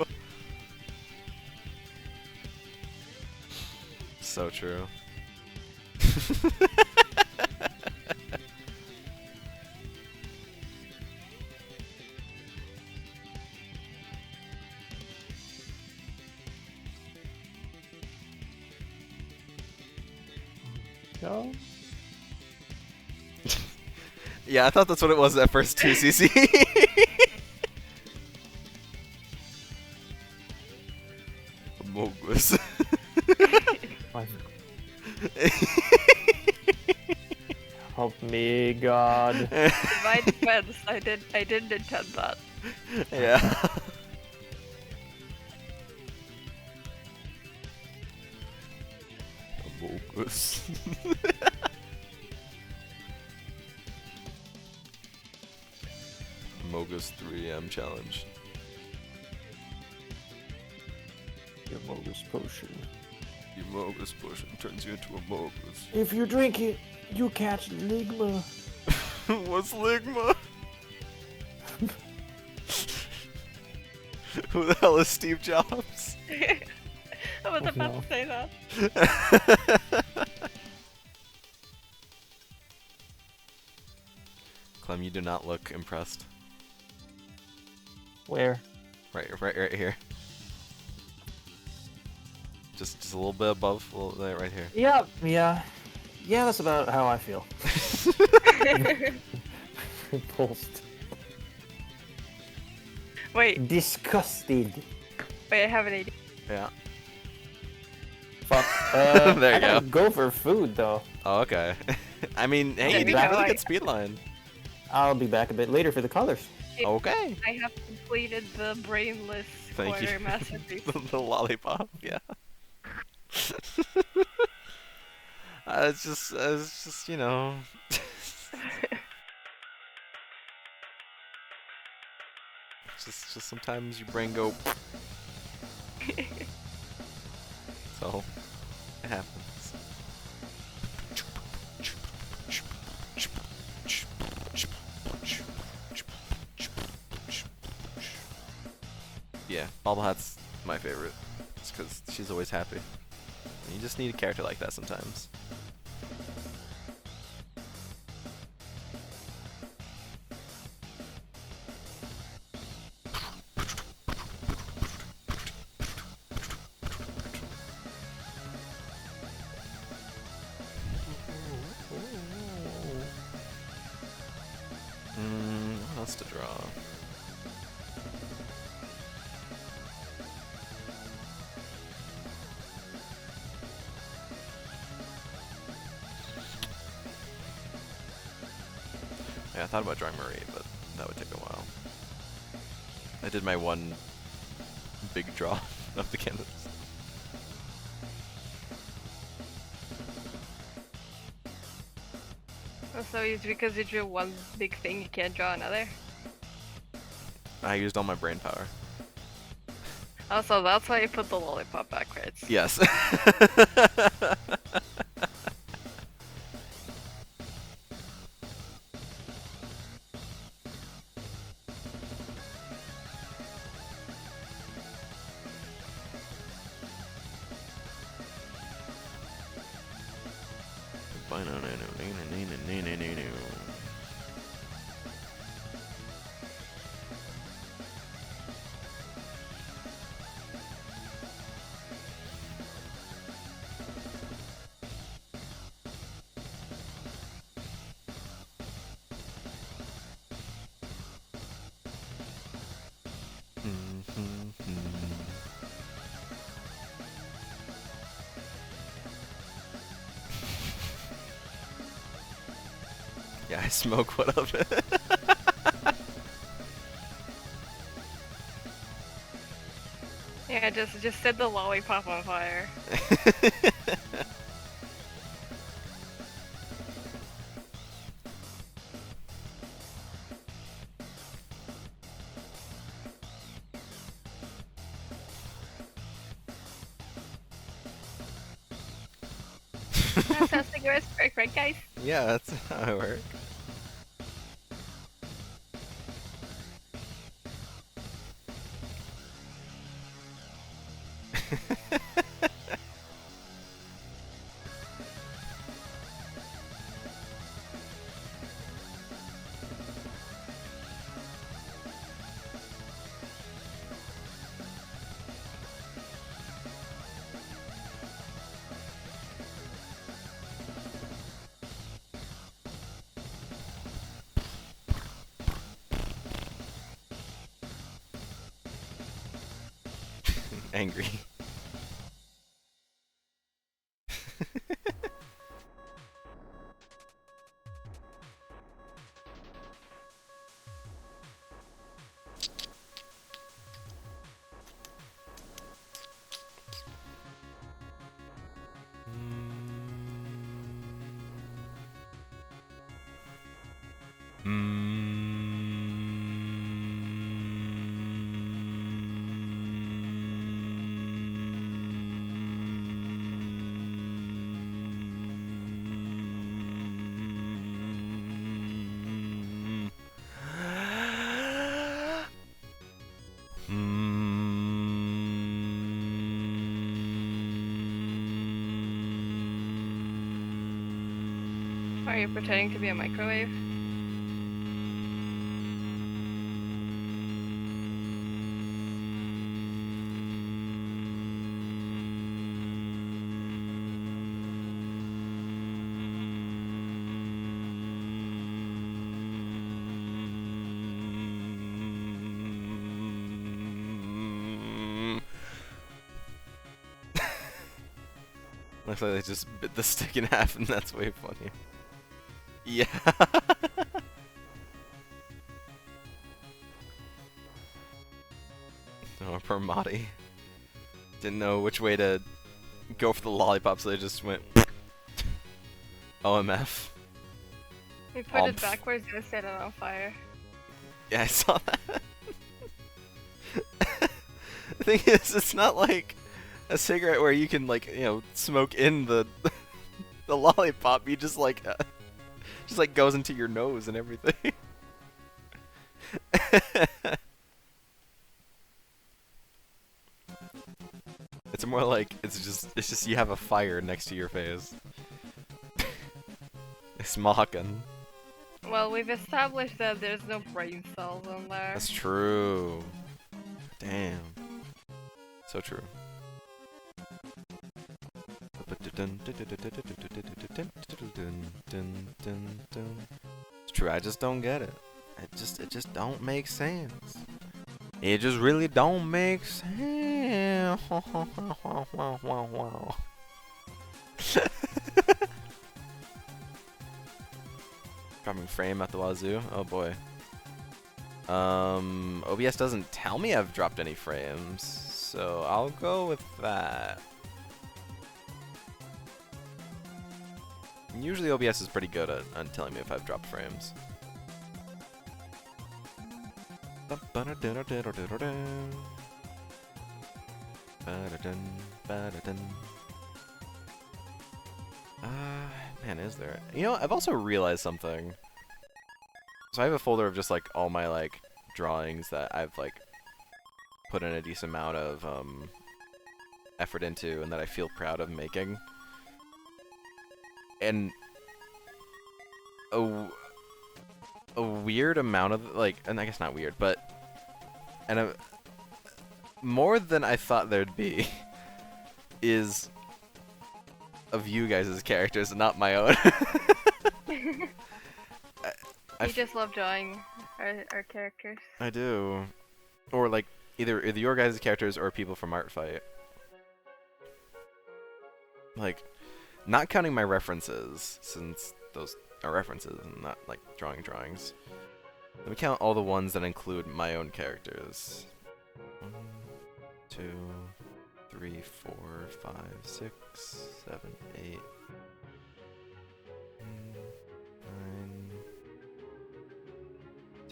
So true.
Go.
Yeah, I thought that's what it was at first too, CC. Mogus.
Help me, God.
My defense, I didn't intend that.
Yeah. Amogus. Amogus 3M challenge.
Your Mogus potion.
Your Amogus potion turns you into a Amogus.
If you drink it, you catch Ligma.
What's Ligma? Who the hell is Steve Jobs?
I was
Oh,
about
no.
to say that.
Clem, you do not look impressed.
Where?
Right here. Just a little bit above, a little bit right here.
Yeah. That's about how I feel. Repulsed.
Wait,
Disgusted.
I have an idea.
Yeah.
Fuck.
There you
I gotta go for food though.
Oh, okay. I mean, hey,
There
you
we
did a
go,
really
I-
good speed line.
I'll be back a bit later for the colors.
Okay.
I have completed the brainless
Thank you.
quarter masterpiece.
The lollipop, yeah. It's just, you know. just sometimes your brain go. So, it happens. Yeah, Bobblehat's my favorite. It's because she's always happy. You just need a character like that sometimes. What else to draw? Yeah, I thought about drawing Marie, but that would take a while. I did my one big draw of the canvas.
So it's because you drew one big thing, you can't draw another.
I used all my brain power.
Also, that's why you put the lollipop backwards.
Yes. Yeah, I smoke what of it.
Yeah, just set the lollipop on fire. That sounds like yours work, right, guys?
Yeah, that's how it works. Angry.
Are you pretending to be a microwave?
Looks like they just bit the stick in half, and that's way funny. Yeah. Oh, poor Marty. Didn't know which way to go for the lollipop, so they just went OMF.
We put it
Omph.
backwards and set it on fire.
Yeah, I saw that. The thing is, it's not like a cigarette where you can, like, you know, smoke in the the lollipop. You just like goes into your nose and everything. It's more like it's just you have a fire next to your face. It's Smoking.
Well, we've established that there's no brain cells in there.
That's true. Damn. So true. It's true, I just don't get it. It just don't make sense. It just really don't make sense. Dropping frame at the wazoo. Oh boy. OBS doesn't tell me I've dropped any frames, so I'll go with that. Usually OBS is pretty good at telling me if I've dropped frames. Man, is there? You know, I've also realized something. So I have a folder of just like all my like drawings that I've like put in a decent amount of effort into and that I feel proud of making. And a weird amount of like, and I guess not weird, but more than I thought there'd be is of you guys' characters and not my own.
You just love drawing our characters.
I do. Or like either your guys' characters or people from Art Fight. Like, not counting my references, since those are references and not like drawings. Let me count all the ones that include my own characters. 1, 2, 3, 4, 5, 6, 7, 8,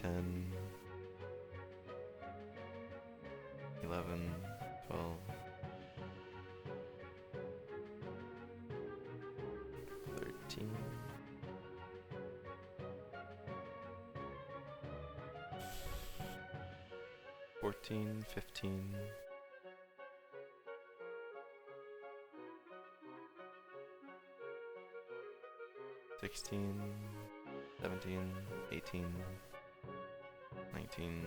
9, 10, 11, 12, 13, 14, 15, 16, 17, 18, 19,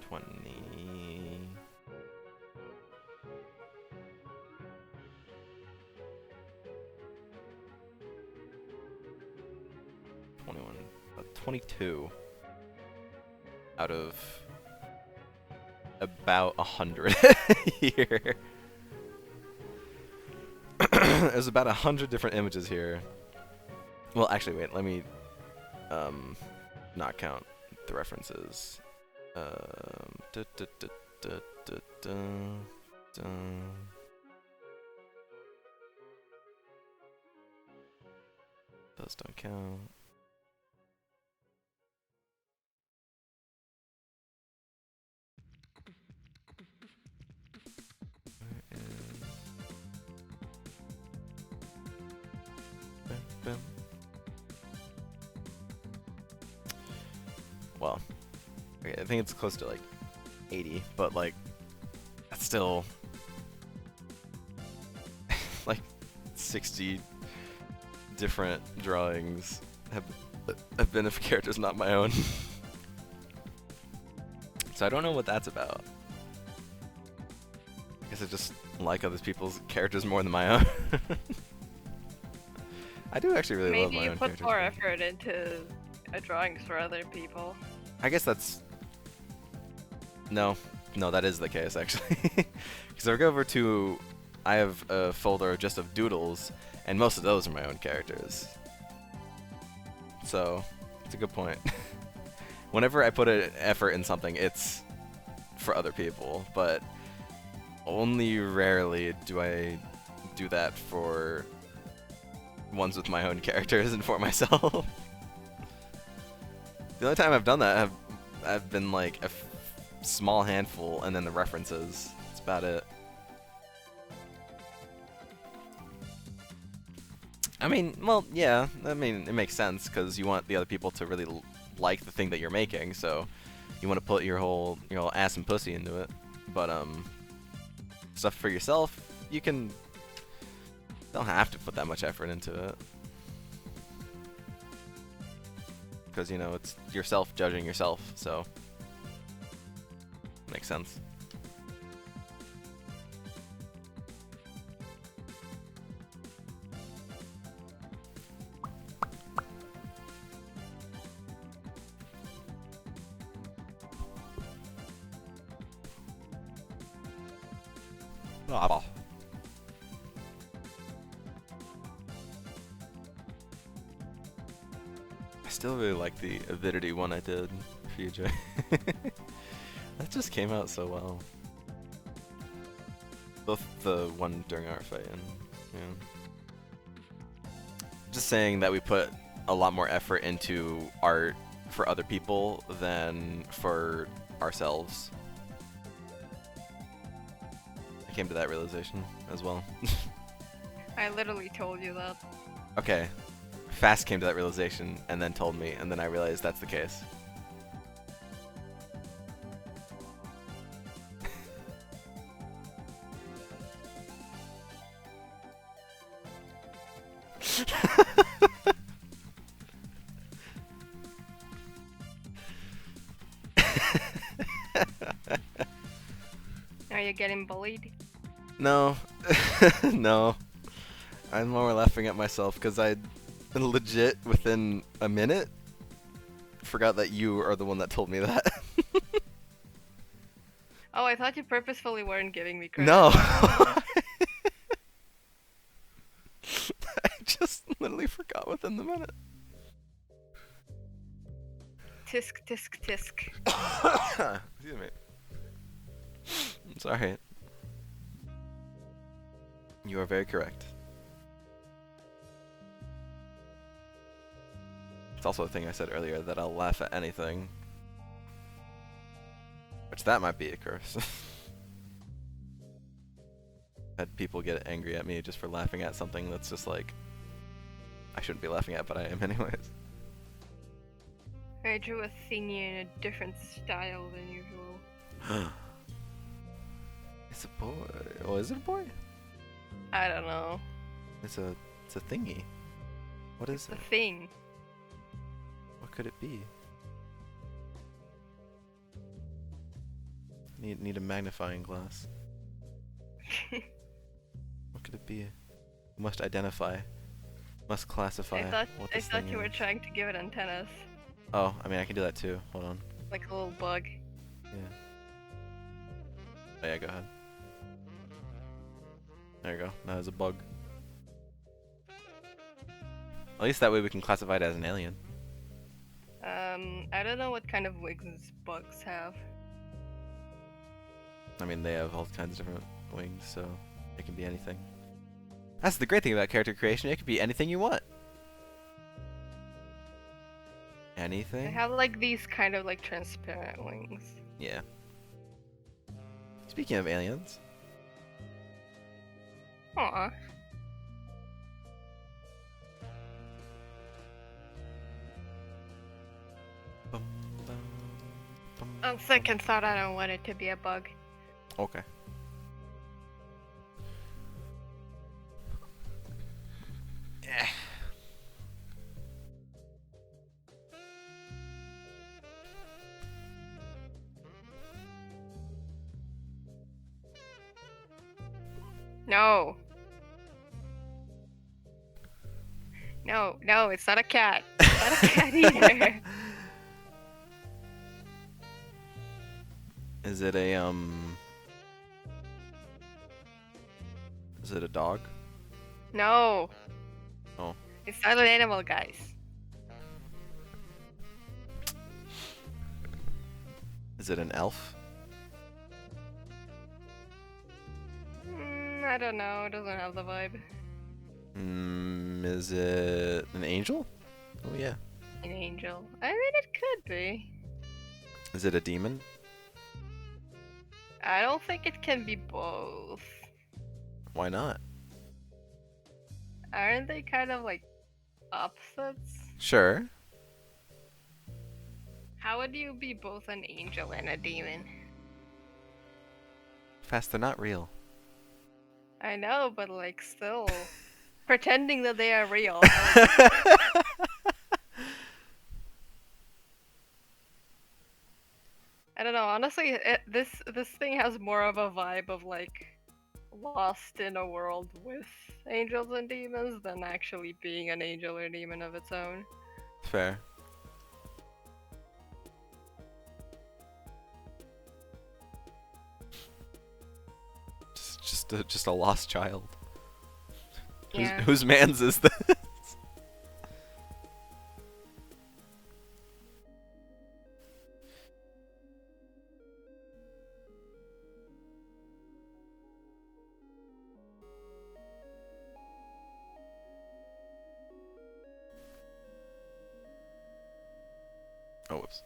20, 21, 22 out of about 100 here. There's about 100 different images here. Well, actually, wait, let me not count the references. Those don't count. Well, okay, I think it's close to like 80, but like that's still like 60 different drawings have been of characters not my own. So I don't know what that's about. I guess I just like other people's characters more than my own. I do actually really love
Maybe
my
you
own
put
characters.
more effort into drawings for other people.
I guess that's... No, that is the case actually. Because I go over to... I have a folder just of doodles, and most of those are my own characters. So, it's a good point. Whenever I put an effort in something, it's for other people, but only rarely do I do that for ones with my own characters and for myself. The only time I've done that I've been like a small handful, and then the references. That's about it. I mean, well, yeah. I mean, it makes sense because you want the other people to really like the thing that you're making, so you want to put your whole ass and pussy into it. But stuff for yourself, you don't have to put that much effort into it. Because, it's yourself judging yourself, so makes sense. Ah. I still really like the Avidity one I did for you, Jay. That just came out so well. Both the one during our fight and just saying that we put a lot more effort into art for other people than for ourselves. I came to that realization as well.
I literally told you that.
Okay. Fast came to that realization and then told me, and then I realized that's the case.
Are you getting bullied?
No. No. I'm more laughing at myself because I legit within a minute forgot that you are the one that told me that.
Oh, I thought you purposefully weren't giving me credit.
No. I just literally forgot within the minute.
Tisk, tisk, tisk.
Excuse me. I'm sorry. You are very correct. It's also a thing I said earlier that I'll laugh at anything. Which that might be a curse. Had people get angry at me just for laughing at something that's just like I shouldn't be laughing at, but I am anyways.
I drew a thingy in a different style than usual.
It's a boy. Oh, is it a boy?
I don't know.
It's a thingy. What is
The
it?
thing.
What could it be? Need a magnifying glass. What could it be? Must identify. Must classify. What
I
this
thought
thing
you were
is.
trying to give it antennas.
Oh, I mean, I can do that too. Hold on.
Like a little bug.
Yeah. Oh yeah, go ahead. There you go. Now there's a bug. At least that way we can classify it as an alien.
I don't know what kind of wings bugs have.
I mean, they have all kinds of different wings, so it can be anything. That's the great thing about character creation. It could be anything you want.
They
Anything?
have like these kind of like transparent wings.
Yeah. Speaking of aliens,
Aw.
bum, bum, bum,
On second thought, I don't want it to be a bug.
okay.
No. No, it's not a cat. It's not a cat either.
Is it a Is it a dog?
No.
Oh.
It's not an animal, guys.
Is it an elf?
I don't know. It doesn't have the vibe.
Is it an angel? Oh yeah.
An angel. I mean, it could be.
Is it a demon?
I don't think it can be both.
Why not?
Aren't they kind of like opposites?
Sure.
How would you be both an angel and a demon?
Fast, they're not real.
I know, but like still pretending that they are real. I don't know. Honestly, this thing has more of a vibe of like lost in a world with angels and demons than actually being an angel or demon of its own.
Fair. Just a lost child.
Yeah.
Whose man's is this? Oh, whoops.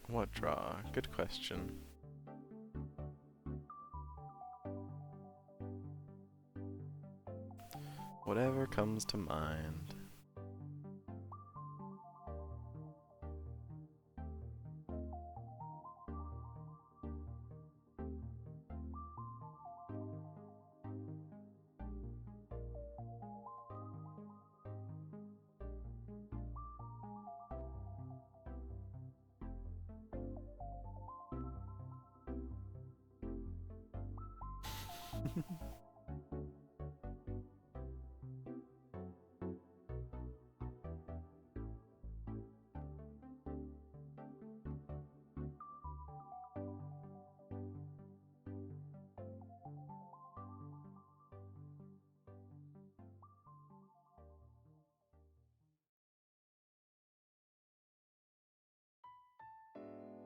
What draw? Good question. Whatever comes to mind.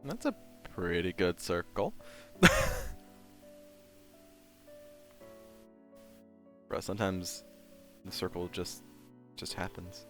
That's a pretty good circle. Bro, sometimes the circle just happens.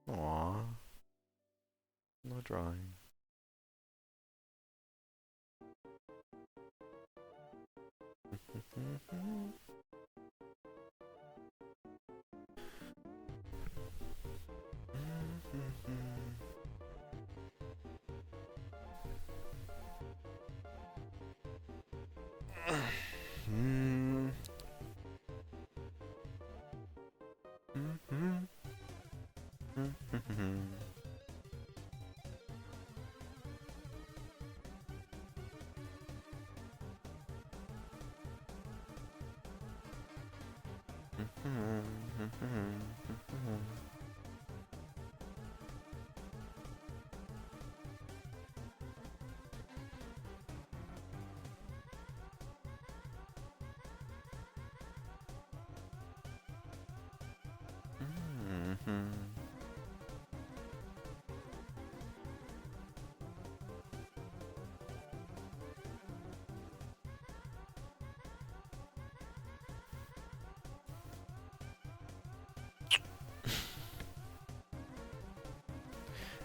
Aww. No drawing.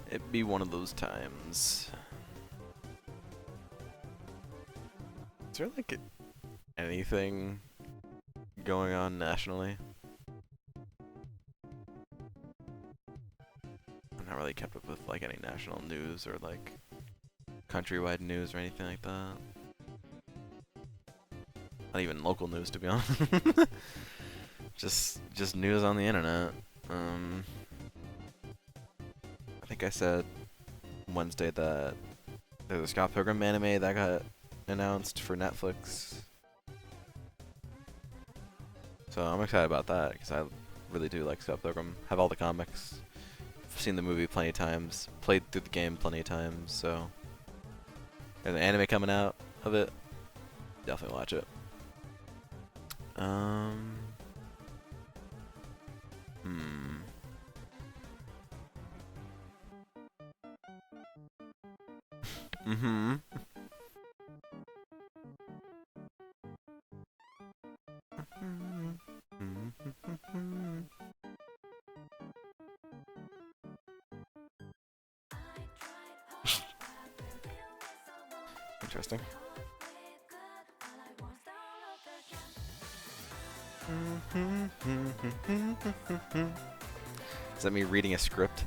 It'd be one of those times. Is there like anything going on nationally? I've not really kept up with like any national news or like countrywide news or anything like that. Not even local news, to be honest. just news on the internet. I think I said Wednesday that there's a Scott Pilgrim anime that got announced for Netflix. So I'm excited about that because I really do like Scott Pilgrim. Have all the comics. I've seen the movie plenty of times. Played through the game plenty of times. So there's an anime coming out of it. Definitely watch it. Mm-hmm. Interesting. Is that me reading a script?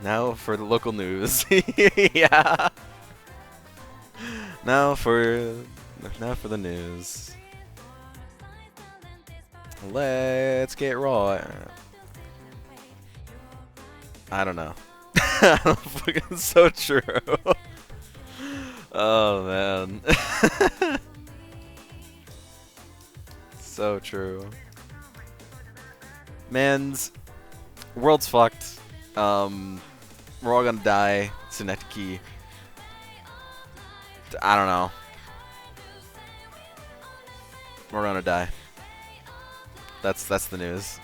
Now for the local news. Yeah. Now for the news. Let's get raw. I don't know. I don't fucking so true. Oh man. So true. Man's world's fucked. We're all gonna die. Tsunetiki. I don't know. We're gonna die. That's the news.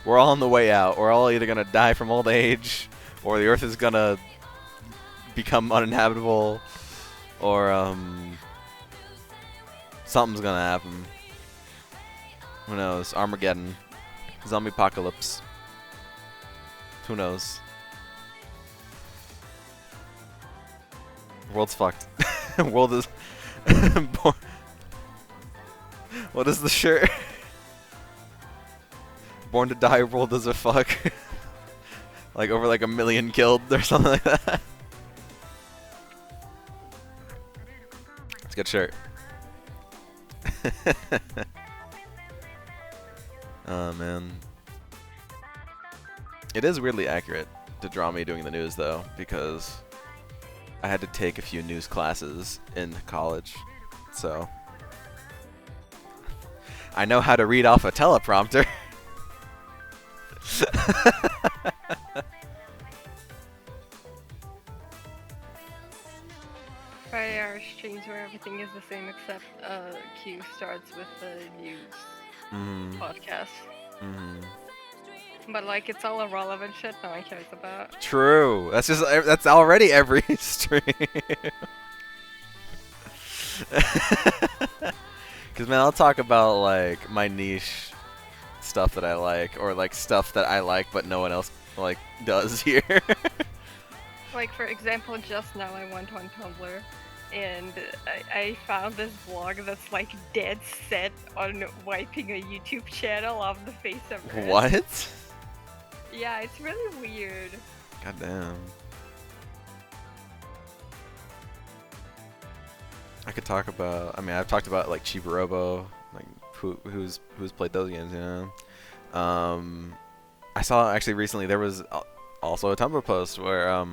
We're all on the way out. We're all either gonna die from old age, or the Earth is gonna become uninhabitable, or something's gonna happen. Who knows? Armageddon, zombie apocalypse. Who knows? World's fucked. World is. What is the shirt? Born to die, world is a fuck. Like over like 1 million killed or something like that. It's a good shirt. Oh man. It is weirdly accurate to draw me doing the news though, because I had to take a few news classes in college, so I know how to read off a teleprompter.
Friday hour streams where everything is the same except Q starts with the news podcast. But like it's all irrelevant shit no one cares about.
True. That's already every stream. Cause man, I'll talk about like my niche stuff that I like, or like stuff that I like but no one else like does here.
Like for example, just now I went on Tumblr and I found this blog that's like dead set on wiping a YouTube channel off the face of Earth.
What?
Yeah, it's really weird.
God damn. I could talk about. I mean, I've talked about like Chibi-Robo, like who's played those games, you know. I saw actually recently there was also a Tumblr post where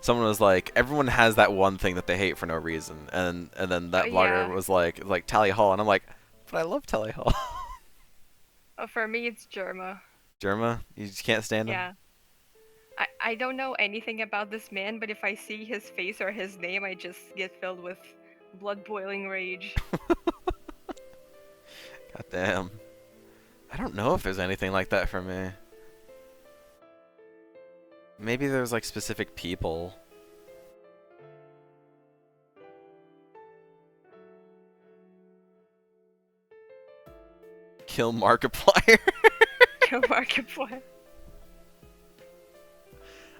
someone was like, everyone has that one thing that they hate for no reason, and then that blogger was like Tally Hall, and I'm like, but I love Tally Hall.
For me, it's Germa.
Germa, you just can't stand him.
Yeah. I don't know anything about this man, but if I see his face or his name, I just get filled with blood-boiling rage.
God damn. I don't know if there's anything like that for me. Maybe there's like specific people. Kill Markiplier.
Kill Markiplier.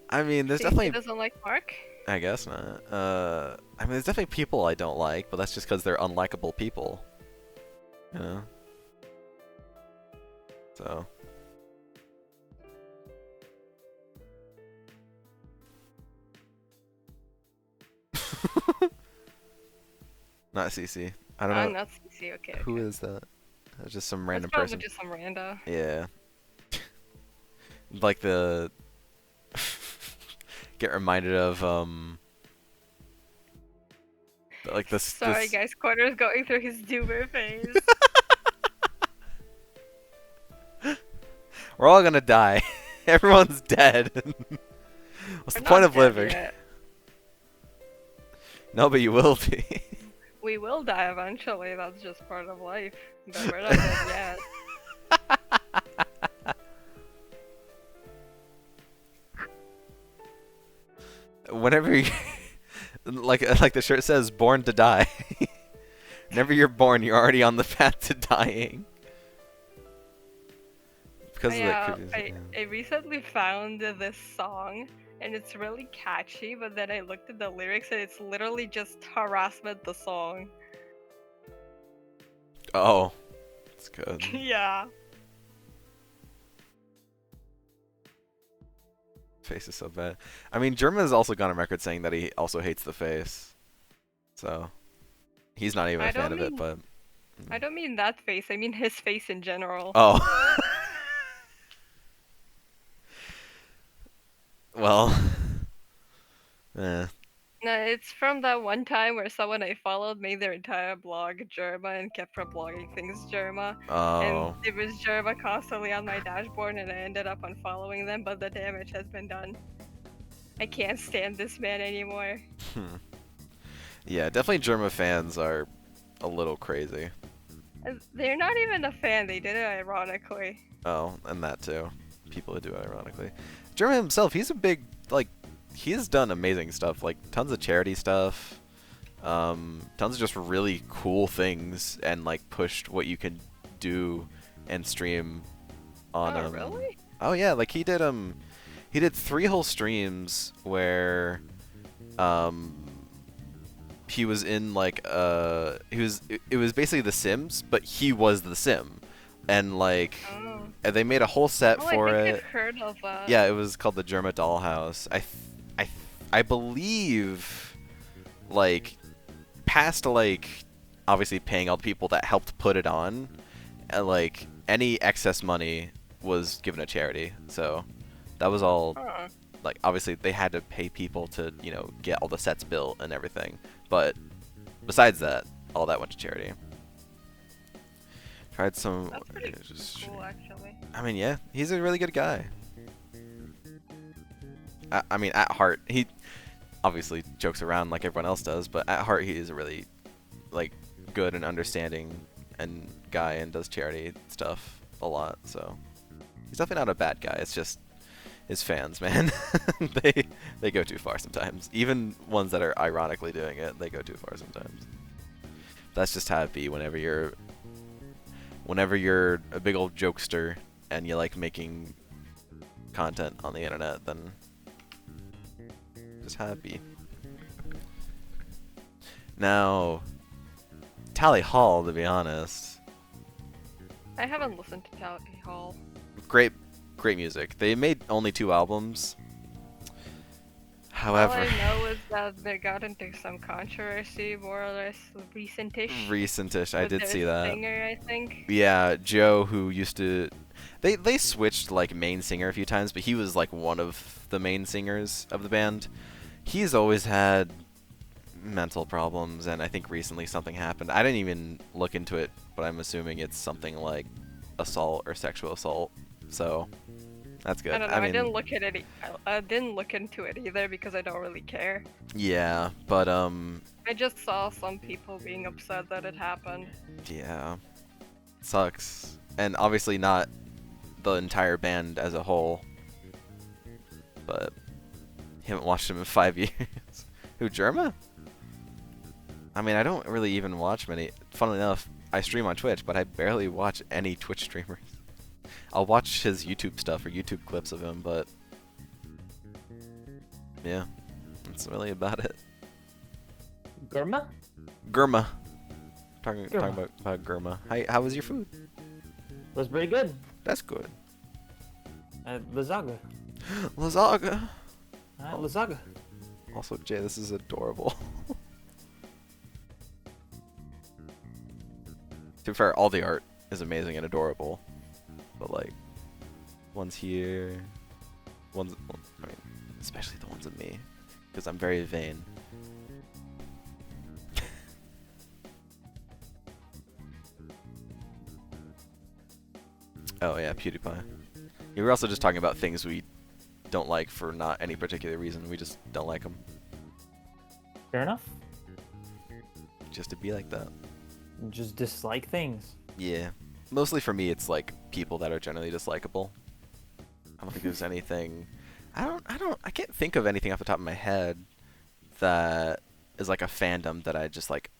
I mean, there's
He
definitely.
doesn't like Mark?
I guess not. I mean, there's definitely people I don't like, but that's just because they're unlikable people. You know? So. Not CC. I don't know.
Not CC, okay.
Who is that? Just some
It's
random
probably
person.
just some random.
Yeah. Like the get reminded of like
Sorry,
this
guys. Corner's going through his doomer phase.
we're all gonna die. Everyone's dead. What's
We're
the point
not
of
dead
living?
yet.
No, but you will be.
We will die eventually. That's just part of life. But we're not dead yet.
Whenever you like the shirt says born to die. Whenever you're born, you're already on the path to dying. Because of that previous,
I recently found this song and it's really catchy, but then I looked at the lyrics and it's literally just harassment the song.
Oh, that's good.
Yeah.
Face is so bad. I mean, German has also gone on record saying that he also hates the face. So, he's not even a fan of it, but...
I don't mean that face, I mean his face in general.
Oh. Well. Eh.
No, it's from that one time where someone I followed made their entire blog Germa and kept reblogging things Germa.
Oh.
And it was Germa constantly on my dashboard and I ended up unfollowing them, but the damage has been done. I can't stand this man anymore.
Yeah, definitely Germa fans are a little crazy.
They're not even a fan, they did it ironically.
Oh, and that too. People who do it ironically. Germa himself, he's a big, like, he's done amazing stuff, like tons of charity stuff, tons of just really cool things, and like pushed what you can do and stream on.
Oh, really?
Oh yeah, like he did 3 whole streams where he was in like it was basically The Sims, but he was the Sim, and like and they made a whole set for
I
it.
think I've heard of that.
Yeah, it was called the Germa Dollhouse. I believe, like, past like obviously paying all the people that helped put it on, like any excess money was given to charity. So that was all. Like, obviously they had to pay people to, you know, get all the sets built and everything. But besides that, all that went to charity. Tried some.
That's pretty cool, actually.
I mean, yeah, he's a really good guy. I mean, at heart, he obviously jokes around like everyone else does, but at heart, he is a really, like, good and understanding and guy and does charity stuff a lot. So he's definitely not a bad guy. It's just his fans, man. they go too far sometimes. Even ones that are ironically doing it, they go too far sometimes. That's just how it be whenever you're a big old jokester and you like making content on the internet, then just how it be. Now, Tally Hall, to be honest.
I haven't listened to Tally Hall.
Great music. They made only 2 albums. However,
all I know is that they got into some controversy, more or less recentish.
Recentish, I
with
did
their
see that.
Singer, I think.
Yeah, Joe, who used to, they switched like main singer a few times, but he was like one of the main singers of the band. He's always had mental problems, and I think recently something happened. I didn't even look into it, but I'm assuming it's something like assault or sexual assault. So that's good.
I don't know. I
mean,
didn't look at it. I didn't look into it either because I don't really care.
yeah, but
I just saw some people being upset that it happened.
yeah, sucks, and obviously not the entire band as a whole. But haven't watched him in 5 years. Who, Germa? I mean, I don't really even watch many. Funnily enough, I stream on Twitch, but I barely watch any Twitch streamers. I'll watch his YouTube stuff or YouTube clips of him, but yeah, that's really about it.
Gurma?
Gurma. Talking about Gurma. How was your food?
Was pretty good.
That's good.
Lazaga.
Lazaga.
Lazaga.
Also, Jay, this is adorable. To be fair, all the art is amazing and adorable, but like ones here, ones, well, I mean, especially the ones of me, because I'm very vain. Oh yeah, PewDiePie. We were also just talking about things we don't like for not any particular reason. We just don't like them.
Fair enough.
Just to be like that.
Just dislike things.
Yeah. Mostly for me, it's like people that are generally dislikable. I don't think there's anything. I can't think of anything off the top of my head that is like a fandom that I just like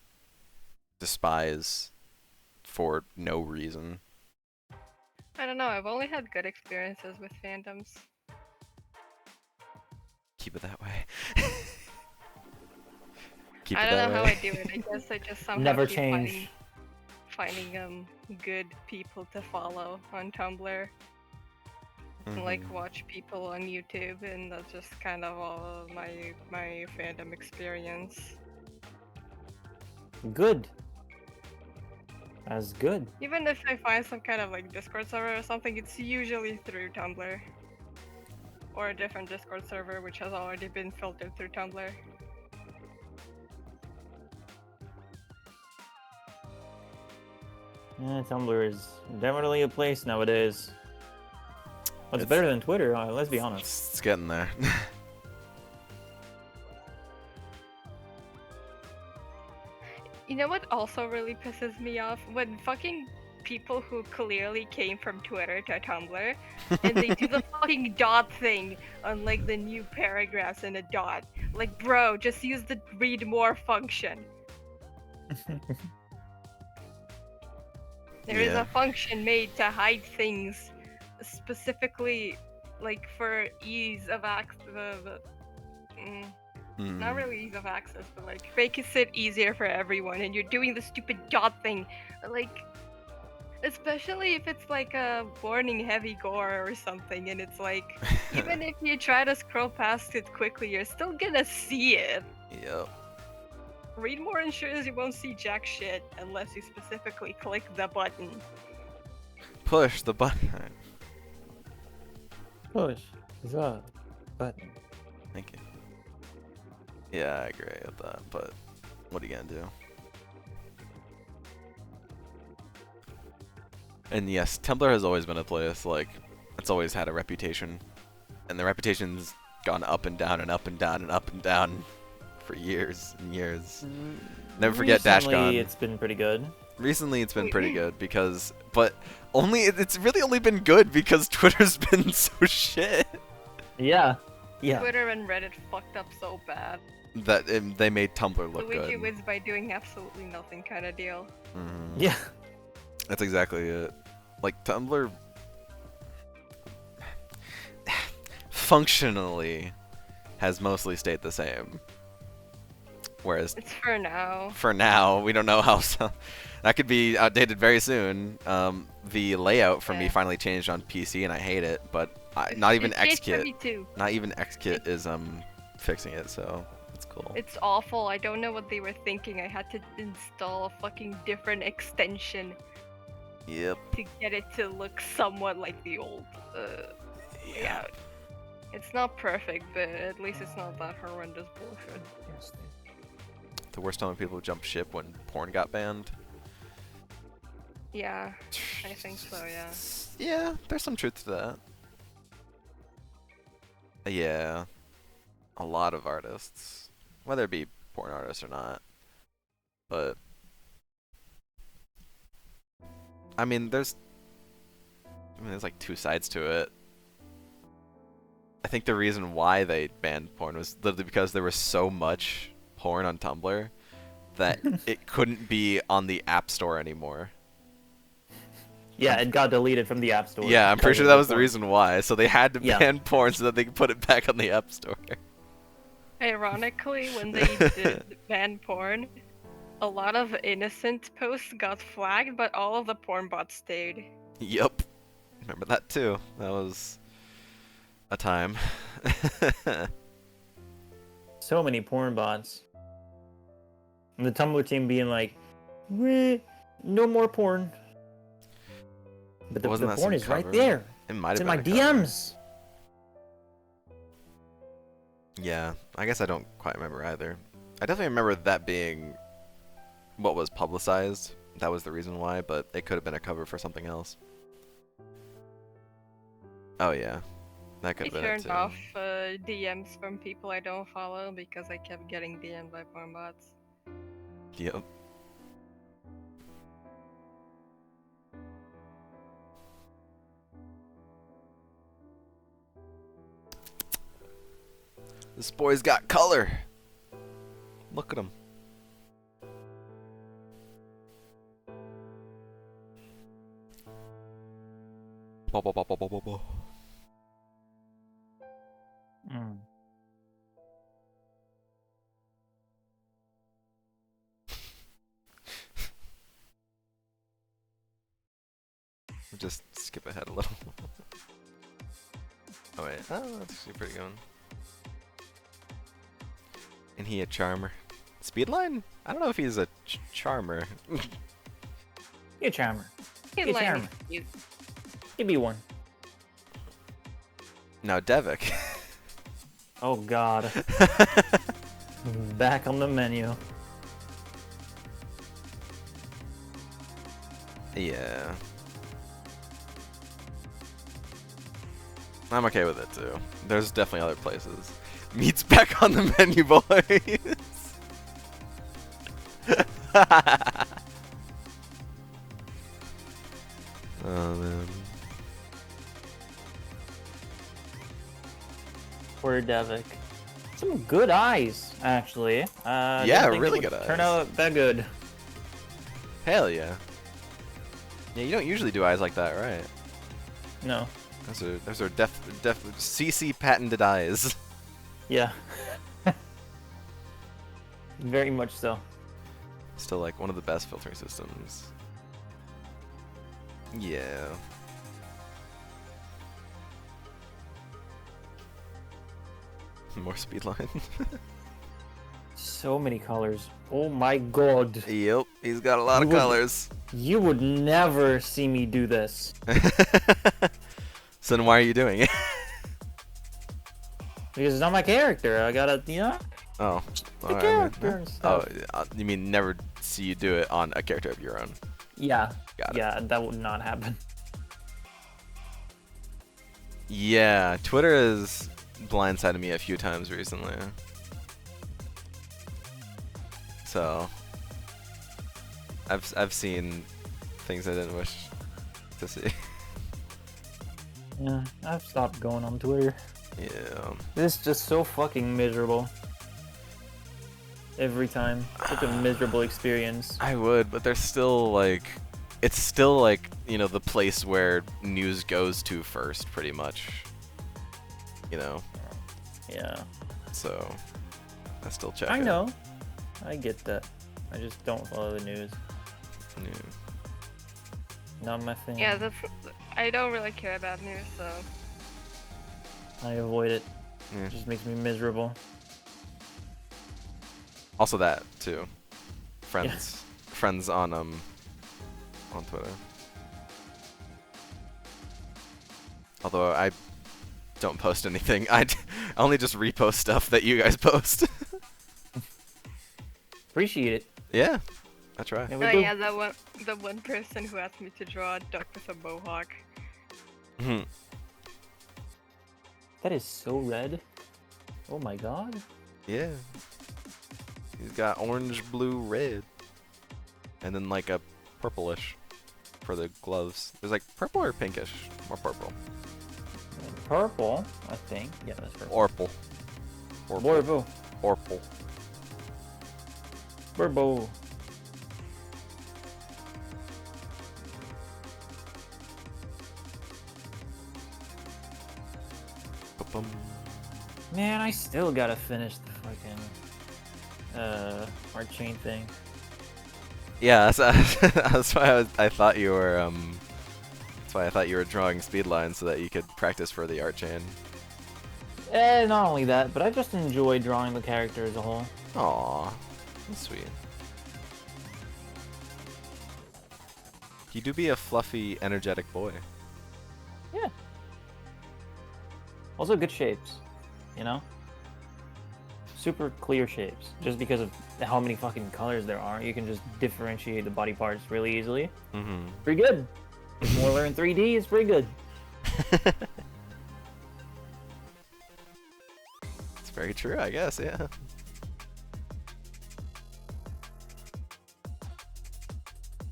despise for no reason.
I don't know. I've only had good experiences with fandoms.
Keep it that way. Keep
I
it
don't
that
know how
way.
I do it. I guess I just somehow
Never
keep
change.
finding good people to follow on Tumblr and like
Mhm.
watch people on YouTube, and that's just kind of all of my fandom experience.
Good. That's good.
Even if I find some kind of like Discord server or something, it's usually through Tumblr. Or a different Discord server which has already been filtered through Tumblr.
Yeah, Tumblr is definitely a place nowadays. What's
It's-
better than Twitter? Let's be honest.
It's getting there.
You know what also really pisses me off? When fucking people who clearly came from Twitter to Tumblr, and they do the fucking dot thing on like the new paragraphs in a dot. Like, bro, just use the read more function. There is
Yeah.
a function made to hide things specifically, like for ease of access. Not
Mm.
really ease of access, but like make it easier for everyone. And you're doing the stupid dot thing, like, especially if it's like a warning heavy gore or something, and it's like, even if you try to scroll past it quickly, you're still gonna see it.
Yep.
Read more ensures you won't see jack shit unless you specifically click the button.
Push the button.
Push the button.
Thank you. Yeah, I agree with that, but what are you gonna do? And yes, Tumblr has always been a place, like, it's always had a reputation. And the reputation's gone up and down and up and down and up and down for years and years. Never forget
Recently,
Dashcon.
it's been pretty good.
Recently, it's been pretty good because, but it's really only been good because Twitter's been so shit
Yeah. Yeah.
Twitter and Reddit fucked up so bad.
that they made Tumblr look
Luigi
good.
wins by doing absolutely nothing kind of deal.
Mhm.
Yeah.
That's exactly it. Like Tumblr functionally has mostly stayed the same. Whereas
It's for now.
for now, we don't know how that could be outdated very soon. The layout for me
Yeah.
finally changed on PC and I hate it, but not even
It changed for
XKit.
me too.
Not even XKit is fixing it, so it's cool.
It's awful. I don't know what they were thinking. I had to install a fucking different extension
Yep.
to get it to look somewhat like the old. Yeah. It's not perfect, but at least it's not that horrendous bullshit.
The worst time when people jumped ship when porn got banned.
Yeah, I think so, yeah.
Yeah, there's some truth to that. Yeah. A lot of artists. Whether it be porn artists or not. But I mean there's like two sides to it. I think the reason why they banned porn was literally because there was so much porn on Tumblr that it couldn't be on the App Store anymore.
Yeah, it got deleted from the App Store.
Yeah, I'm pretty
because
sure
of
that
the
was the
porn.
reason why. So they had to
Yeah.
ban porn so that they could put it back on the App Store.
Ironically, when they did ban porn, a lot of innocent posts got flagged, but all of the porn bots stayed.
Yup. Remember that too. That was a time.
So many porn bots. And the Tumblr team being like, "Meh, no more porn." But the
Wasn't that
porn
some
is right
cover?
there.
It might
It's
have
in my
been a cover.
DMs.
Yeah, I guess I don't quite remember either. I definitely remember that being what was publicized. That was the reason why, but it could have been a cover for something else. Oh yeah, that could
I
have been it
turned
too.
off DMs from people I don't follow because I kept getting DM'd by porn bots.
Yep. This boy's got color. Look at him. Bo, bo, bo, bo, bo, bo, bo.
Mm.
Just skip ahead a little. Oh wait, oh, that's actually pretty good one. And he a charmer. Speedline? I don't know if he's a charmer.
You're a charmer.
Hey,
Hey,
Len,
Charmer.
you-
Give me one.
Now Devik.
Oh god. Back on the menu.
Yeah. I'm okay with it too. There's definitely other places. Meat's back on the menu, boys. Oh man.
Poor Devik. Some good eyes, actually.
Yeah,
didn't think
really
it would
good
Turn
eyes.
out that good.
Hell yeah. Yeah, you don't usually do eyes like that, right?
No.
Those are def CC patented eyes.
Yeah. Very much so.
Still like one of the best filtering systems. Yeah. More speedline.
So many colors. Oh my god.
Yep, he's got a lot of
You would-
colors.
You would never see me do this.
So then why are you doing it?
Because it's not my character. I gotta, you know,
Oh.
the
alright,
character and
Oh,
stuff.
you mean never see you do it on a character of your own?
Yeah.
Got it.
Yeah, that would not happen.
Yeah, Twitter has blindsided me a few times recently. So, I've seen things I didn't wish to see.
Yeah, I've stopped going on Twitter.
Yeah.
This is just so fucking miserable. Every time. Such a miserable experience.
I would, but there's still like, it's still like, you know, the place where news goes to first, pretty much. You know,
Yeah.
so I still check.
I
it.
know. I get that. I just don't follow the news.
Yeah.
Not my thing.
Yeah, I don't really care about news, so
I avoid it.
Yeah.
It just makes me miserable.
Also that too. Friends on Twitter. Although I don't post anything. I only just repost stuff that you guys post.
Appreciate it.
Yeah, I try.
Yeah, we
oh
do.
yeah, the one person who asked me to draw a duck with a mohawk.
Mhm.
That is so red. Oh my god.
Yeah. He's got orange, blue, red. And then like a purplish for the gloves. There's like purple or pinkish? More purple.
Purple, I think. Yeah, that's purple.
Orpal.
Borbo.
Orpal.
Borbo.
Ba-bum.
Man, I still gotta finish the fucking art chain thing.
Yeah, that's why I thought you were that's why I thought you were drawing speed lines so that you could practice for the art chain.
Not only that, but I just enjoy drawing the character as a whole.
Aw, that's sweet. You do be a fluffy, energetic boy.
Yeah. Also good shapes, you know? Super clear shapes. Just because of how many fucking colors there are, you can just differentiate the body parts really easily.
Mm-hmm.
Pretty good. If you want to learn 3D, it's pretty good.
It's very true, I guess, yeah.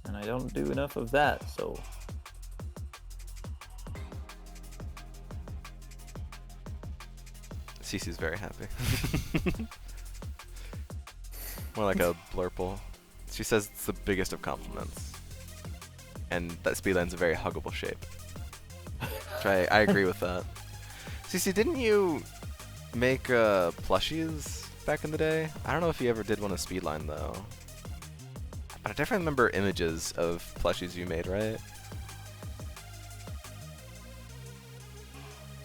And I don't do enough of that, so...
Cece's very happy. More like a blurple. She says it's the biggest of compliments. And that Speedline's a very huggable shape. Which I agree with that. Cece, didn't you make plushies back in the day? I don't know if you ever did one of Speedline though. But I definitely remember images of plushies you made, right?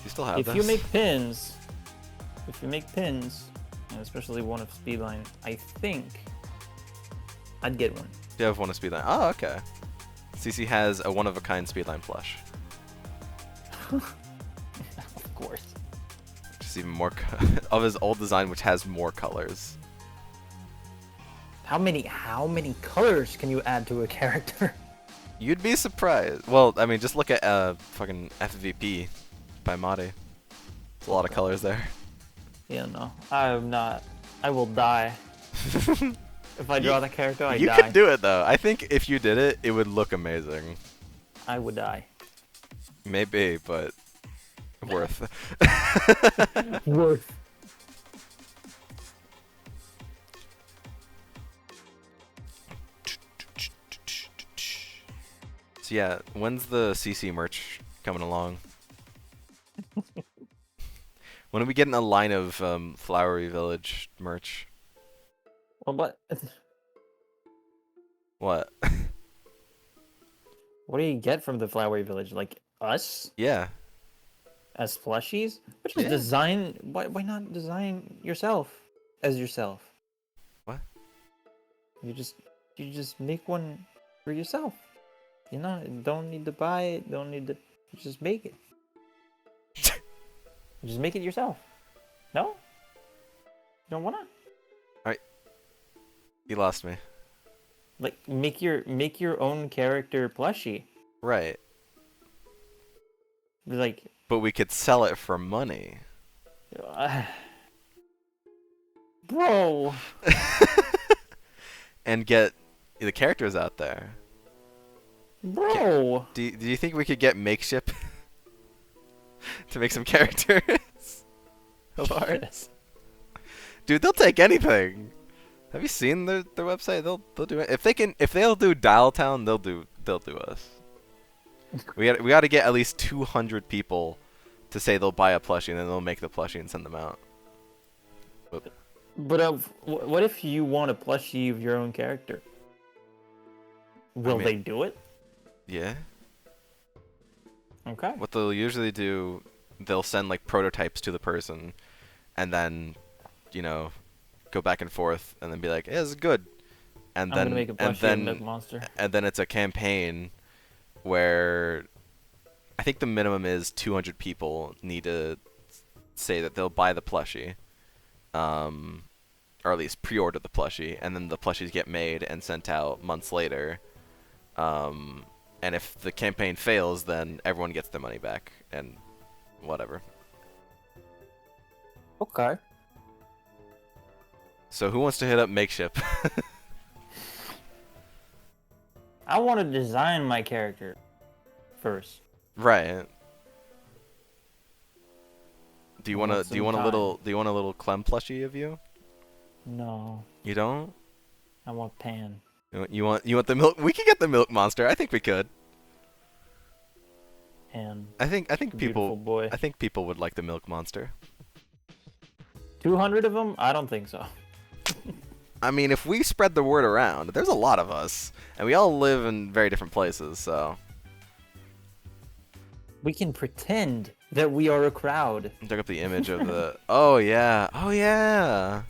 You still have
If
those?
you make pins, and especially one of Speedline, I think I'd get one.
You have one of Speedline. Oh, okay. CC has a one-of-a-kind Speedline plush.
Of course.
Which is even more of his old design, which has more colors.
How many colors can you add to a character?
You'd be surprised. Well, I mean, just look at fucking FVP by Madi. There's a lot of colors there.
Yeah, no. I'm not. I will die. If I draw the character, I
You
die.
could do it though. I think if you did it, it would look amazing.
I would die.
Maybe, but worth.
Worth.
So yeah, when's the CC merch coming along? When are we getting a line of Flowery Village merch?
Well, but
What?
what do you get from the Flowery Village? Like us
Yeah.
as plushies? Which is
Yeah.
design. Why not design yourself as yourself?
What?
You just make one for yourself. You know, don't need to buy it. Don't need to. You just make it. You just make it yourself. No? You don't wanna?
You lost me.
Like make your own character plushie.
Right.
Like
But we could sell it for money.
bro.
And get the characters out there.
Bro.
Do you think we could get Makeship to make some characters of ours? Dude, they'll take anything. Have you seen their website? They'll do it. If they'll do Dial Town, they'll do us. We got to get at least 200 people to say they'll buy a plushie, and then they'll make the plushie and send them out.
But what if you want a plushie of your own character? Will
mean-
they do it?
Yeah.
Okay.
What they'll usually do, they'll send like prototypes to the person, and then, you know, go back and forth, and then be like, "Yeah, this is good," and
I'm
then
gonna make a
and
plushie
then
of Milk Monster.
and then it's a campaign where I think the minimum is 200 people need to say that they'll buy the plushie, or at least pre-order the plushie, and then the plushies get made and sent out months later. And if the campaign fails, then everyone gets their money back and whatever.
Okay.
So who wants to hit up Makeship?
I want to design my character first.
Right. Do you
I
want
want
to? Do you
some
want a
time.
little Clem plushie of you?
No,
You don't?
I want Pan.
You want the milk? We could get the Milk Monster. I think we could.
And
I think
beautiful
people.
boy.
I think people would like the Milk Monster.
200 of them? I don't think so.
I mean, if we spread the word around, there's a lot of us, and we all live in very different places. So
We can pretend that we are a crowd.
look up the image of the. Oh yeah. Oh yeah.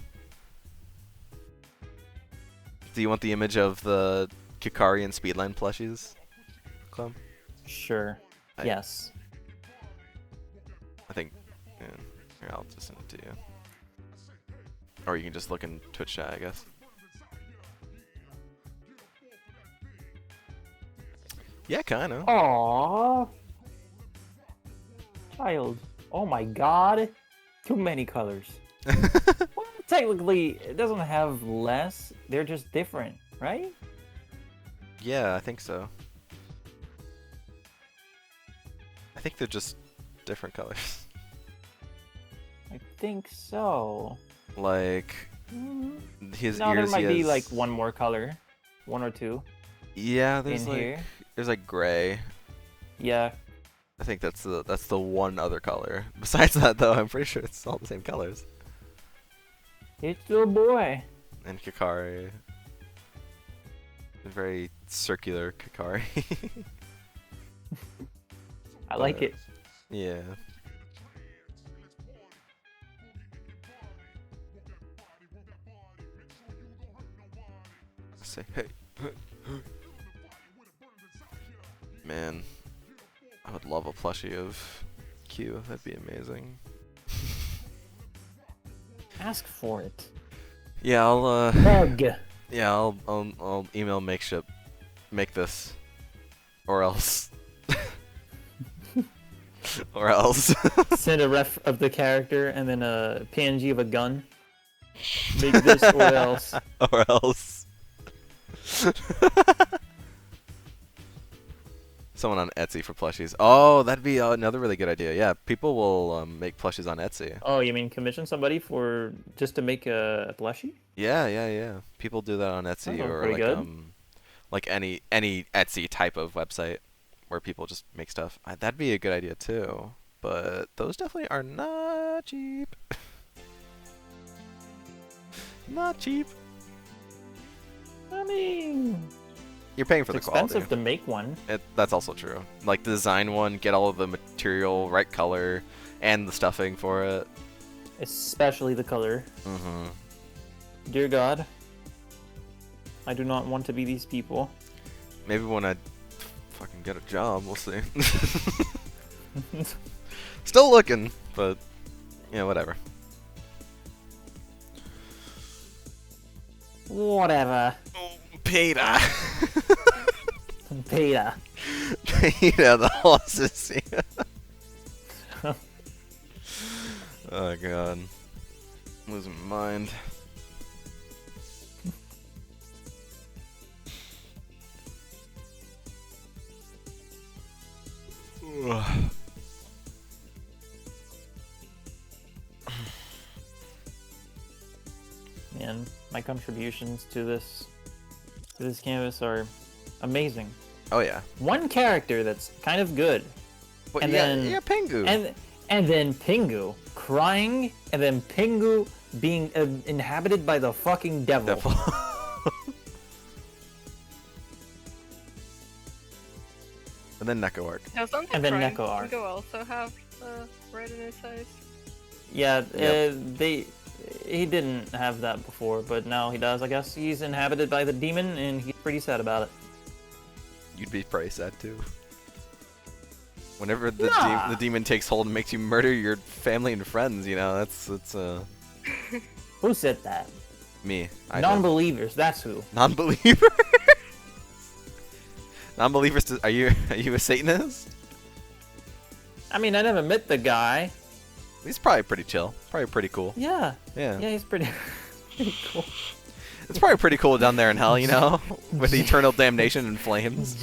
Do you want the image of the Kikari and Speedline plushies?
Sure.
I-
Yes.
I think. Yeah, here, I'll just send it to you. Or you can just look in Twitch chat, I guess. Yeah, kind of.
Aww. Child. Oh my god. Too many colors. Well, technically, it doesn't have less. They're just different, right?
Yeah, I think so. I think they're just different colors.
I think so.
Like his
No, there
ears.
might
he
be
has-
like one more color. One or two
Yeah, there's
in
like
here.
there's like gray.
Yeah.
I think that's the one other color. Besides that, though, I'm pretty sure it's all the same colors.
It's the boy.
And Kakari. A very circular Kakari.
I like it.
Yeah. Say hey. Man, I would love a plushie of Q. That'd be amazing.
Ask for it.
Yeah, I'll
Bug.
yeah, I'll email Makeship, make this, or else, or else.
Send a ref of the character and then a PNG of a gun. Make this or else.
Or else. Someone on Etsy for plushies. Oh, that'd be another really good idea. Yeah, people will make plushies on Etsy.
Oh, you mean commission somebody for just to make a plushie?
Yeah. People do that on Etsy
Oh,
or
pretty
like
good.
like any Etsy type of website where people just make stuff. That'd be a good idea too. But those definitely are not cheap. Not cheap.
I mean,
You're paying for
it's
the quality.
expensive to make one.
That's also true. Like the design one, get all of the material, right color, and the stuffing for it.
Especially the color.
Mm-hmm.
Dear God, I do not want to be these people.
Maybe when I fucking get a job, we'll see. Still looking, but yeah, whatever.
Whatever.
Peter.
Peter.
Peter the horses. Oh god, I'm losing my mind.
Man, my contributions to this canvas are amazing.
Oh yeah.
One character that's kind of good,
But
And
yeah,
then-
yeah, Pingu.
and then Pingu crying, and then Pingu being inhabited by the fucking devil.
Devil. And then Neko arc.
Doesn't
And then
Brian
Neko arc.
Pingu also have red in his eyes?
Yeah,
Yep.
he didn't have that before, but now he does. I guess he's inhabited by the demon, and he's pretty sad about it.
You'd be pretty sad too. Whenever the
Nah.
the demon takes hold and makes you murder your family and friends, you know, that's
Who said that?
me. I did.
Non-believers. That's who.
Non-believer. Non-believers. Are you a Satanist?
I mean, I never met the guy.
He's probably pretty chill. Probably pretty cool.
Yeah,
Yeah.
yeah, he's pretty, pretty cool.
It's probably pretty cool down there in hell, you know, with eternal damnation and flames.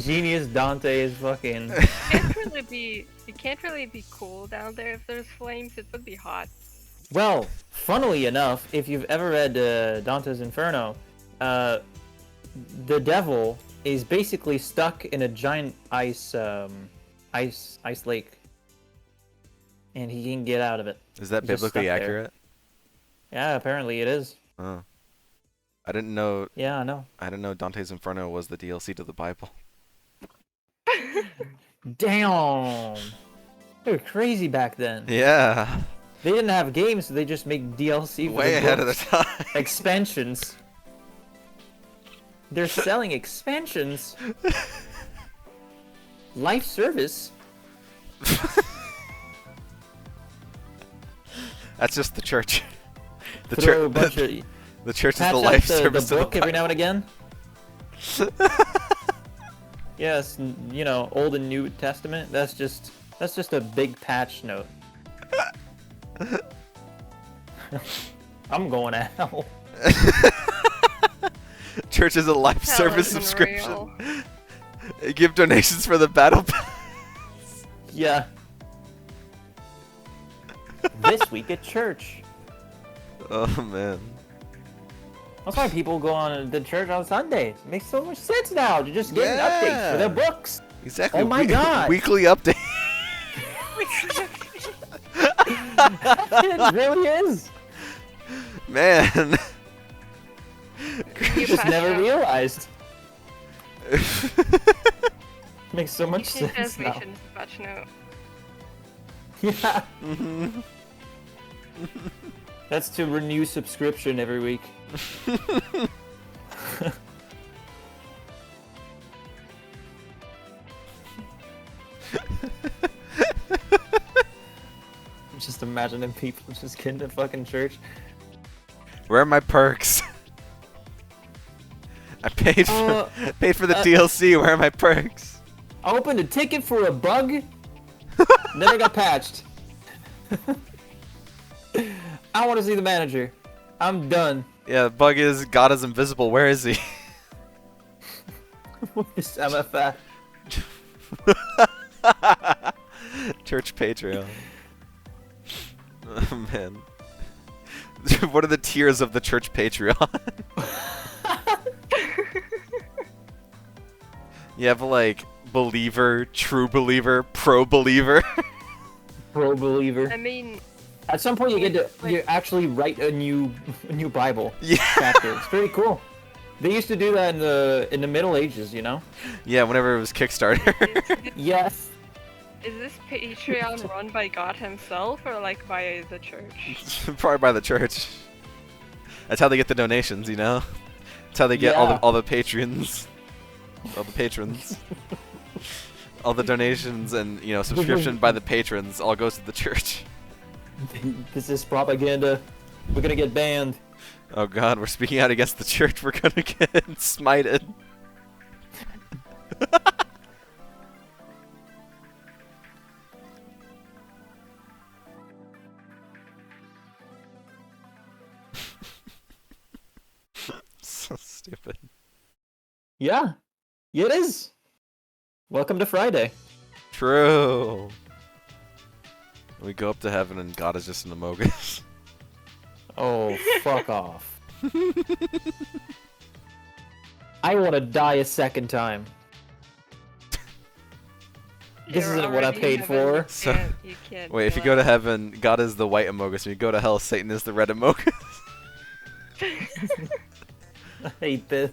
Genius Dante is fucking.
It can't really be cool down there if there's flames. It would be hot.
Well, funnily enough, if you've ever read Dante's Inferno, the devil is basically stuck in a giant ice lake, and he can get out of it.
Is that
He's just
biblically
stuck there.
accurate?
Yeah, apparently it is.
Oh. I didn't know.
Yeah, I know.
I didn't know Dante's Inferno was the DLC to the Bible.
Damn, they were crazy back then.
Yeah.
They didn't have games, so they just make DLC for
Way
the
ahead of the
books.
time.
Expansions. They're selling expansions. Life service?
That's just the church. The
Throw a
church.
bunch of
The church is
patch
the
out
life
the
service to
book
the
every now
Bible.
and again. Yes, you know, Old and New Testament. That's just a big patch note. I'm going to hell.
Church is a life
Hell
service
isn't
subscription.
real.
Give donations for the battle pass.
Yeah. This week at church.
Oh man.
That's why people go on to church on Sundays. It makes so much sense now to just get updates for their books.
Exactly.
Oh my God.
Weekly update.
It really is.
Man.
You
Just
patch
never
out.
realized. Makes so
You
much
can
sense now.
translation is a patch note.
Yeah.
Mhm.
That's to renew subscription every week. I'm just imagining people just getting to fucking church.
Where are my perks? I paid for paid for the DLC. Where are my perks?
I opened a ticket for a bug. Never got patched. I want to see the manager. I'm done.
Yeah, the bug is God is invisible. Where is he?
What is MFA?
Church Patreon. Oh man. What are the tiers of the church Patreon? You have like believer, true believer, pro believer.
Pro believer.
I mean,
At some point, you get to
Like-
you actually write a new Bible
Yeah.
chapter. It's pretty cool. They used to do that in the Middle Ages, you know.
Yeah, whenever it was Kickstarter.
Yes.
is this Patreon run by God himself or like by the church?
Probably by the church. That's how they get the donations, you know. That's how they get
Yeah.
all the patrons, all the patrons, all the donations and subscription by the patrons all goes to the church.
This is propaganda. We're gonna get banned.
Oh God, we're speaking out against the church. We're gonna get smited. So stupid.
Yeah. Yeah, it is. Welcome to Friday.
True. We go up to heaven and God is just an Amogus.
Oh, fuck off. I want to die a second time. This
You're
isn't what I
already in
paid
heaven,
for.
So-
you can't
Wait, if you
be
go to
like-
heaven, God is the white Amogus. When you go to hell, Satan is the red Amogus.
I hate this.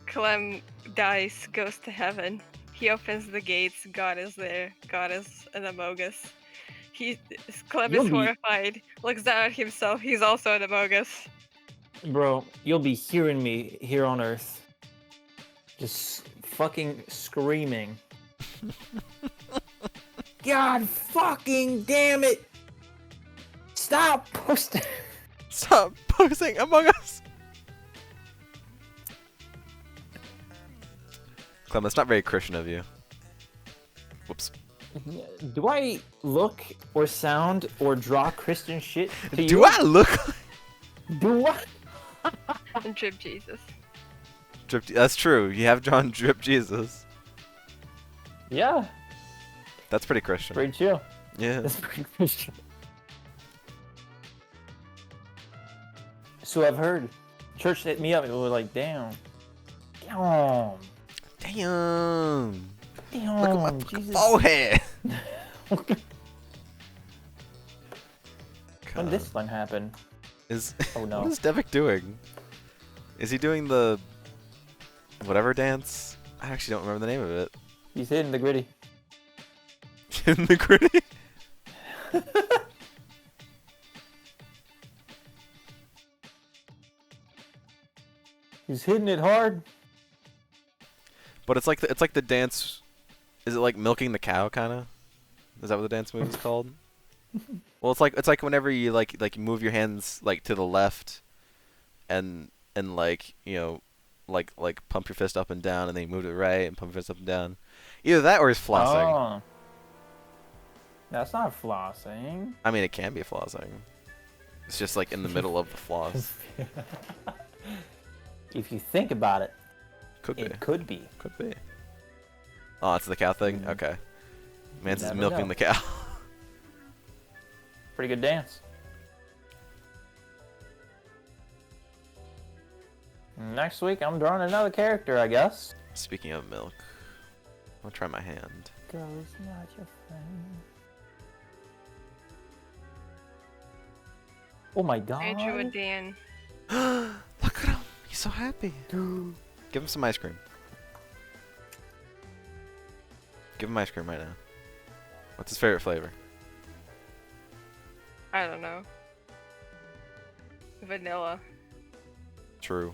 Clem dies, goes to heaven. He opens the gates. God is there. God is an Amogus. Clem
You'll
is
be-
horrified. Looks down at himself. He's also an Amogus.
Bro, you'll be hearing me here on Earth. Just fucking screaming. God fucking damn it! Stop posting!
Stop posting Among Us. Clem, that's not very Christian of you. Whoops.
Do I look or sound or draw Christian shit to you?
Do I look?
Do I?
And Drip Jesus.
Drip, that's true. You have drawn Drip Jesus.
Yeah,
That's pretty Christian.
pretty chill.
Yeah.
That's pretty Christian. So I've heard. Church hit me up and was like, damn. Damn.
Damn.
Damn.
Look at my
Jesus.
forehead.
When
God.
this one happened?
Is
Oh no.
what is Devik doing? Is he doing the whatever dance? I actually don't remember the name of it.
He's hitting the gritty.
In the gritty.
He's hitting it hard.
But it's like the dance. Is it like milking the cow, kind of? Is that what the dance move is called? Well, it's like whenever you like you move your hands like to the left, and like like pump your fist up and down, and then you move to the right and pump your fist up and down. Either that or he's flossing.
Oh. That's not flossing.
I mean, it can be flossing. It's just like in the middle of the floss.
If you think about it,
Could be.
it could be.
Could be. Oh, it's the cow thing? Okay. Man's is
Never
milking
know.
the cow.
Pretty good dance. Next week, I'm drawing another character, I guess.
Speaking of milk, I'll try my hand.
Girl is not your friend. Oh my god.
Andrew and Dan.
Look at him. He's so happy. Give him some ice cream. Give him ice cream right now. What's his favorite flavor?
I don't know. Vanilla.
True.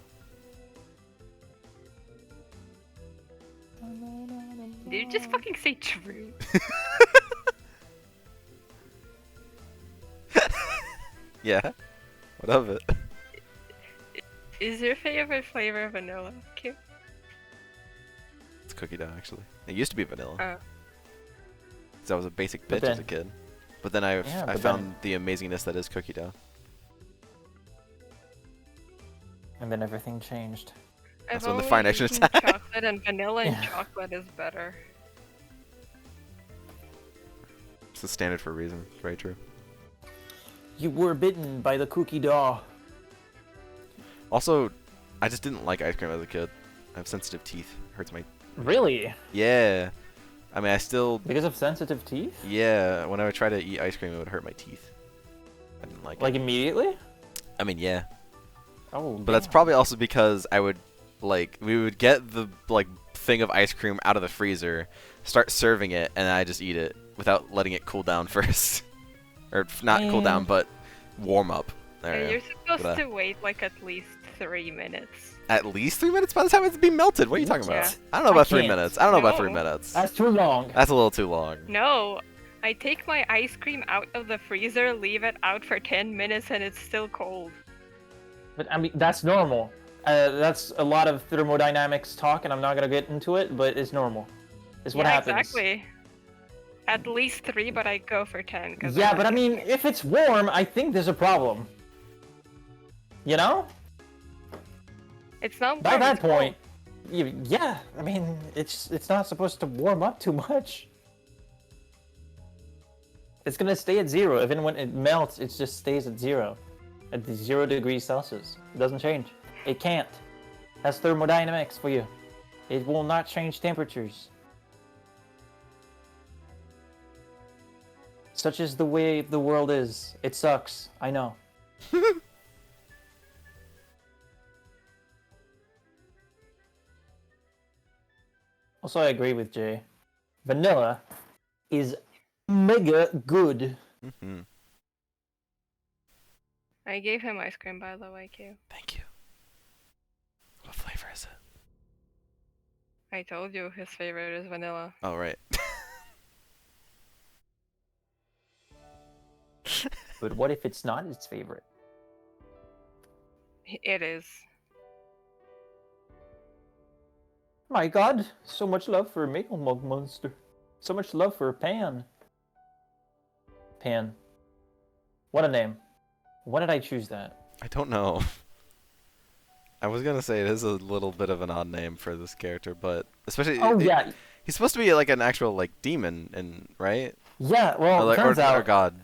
Did you just fucking say true?
Yeah? What of it?
Is your favorite flavor vanilla? Cute.
It's cookie dough, actually. It used to be vanilla.
Oh.
'Cause I was a basic
But
bitch as a
then-
kid. But then I
but
found the amazingness that is cookie dough.
And then everything changed.
That's
I've
when the
only
Fire Nation
eaten
attacked.
chocolate and vanilla and
Yeah.
chocolate is better.
It's the standard for a reason. Very true.
You were bitten by the cookie dough.
Also, I just didn't like ice cream as a kid. I have sensitive teeth. Hurts my...
Really?
Yeah. I mean, I still...
Because of sensitive teeth?
Yeah, when I would try to eat ice cream, it would hurt my teeth. I didn't like
Like
it.
immediately?
I mean, yeah.
Oh,
But that's probably also because I would, like, we would get the, like, thing of ice cream out of the freezer, start serving it, and I just eat it without letting it cool down first. Or not cool down, but warm up. There
And
you
you're
go.
supposed to wait like at least 3 minutes.
At least 3 minutes by the time it's being melted. What are you talking about?
Yeah.
I don't know about 3
can't.
minutes. I don't know about 3
No.
minutes.
That's too long.
That's a little too long.
No, I take my ice cream out of the freezer, leave it out for 10 minutes, and it's still cold.
But I mean, that's normal. That's a lot of thermodynamics talk, and I'm not gonna get into it, but it's normal. It's what
yeah,
happens.
exactly. At least 3, but I go for 10. 'cause
Yeah,
I
but I
like
mean, if it's warm, I think there's a problem. You know?
it's not
By
warm,
that
it's cold.
point, yeah. I mean, it's not supposed to warm up too much. It's gonna stay at 0. Even when it melts, it just stays at 0. At the 0 degrees Celsius. It doesn't change. It can't. That's thermodynamics for you. It will not change temperatures. Such is the way the world is. It sucks. I know. Also, I agree with Jay. Vanilla is mega good.
Mm-hmm.
I gave him ice cream, by the way, Q.
Thank you. What flavor is it?
I told you his favorite is vanilla.
Oh, right.
But what if it's not his favorite?
It is.
My god, so much love for Maple Mug Monster. So much love for Pan. Pan. What a name. Why did I choose that?
I don't know. I was gonna say it is a little bit of an odd name for this character, but especially
Oh, yeah.
he's supposed to be like an actual like demon, and right?
Yeah, well,
or, like,
turns
or
out...
god.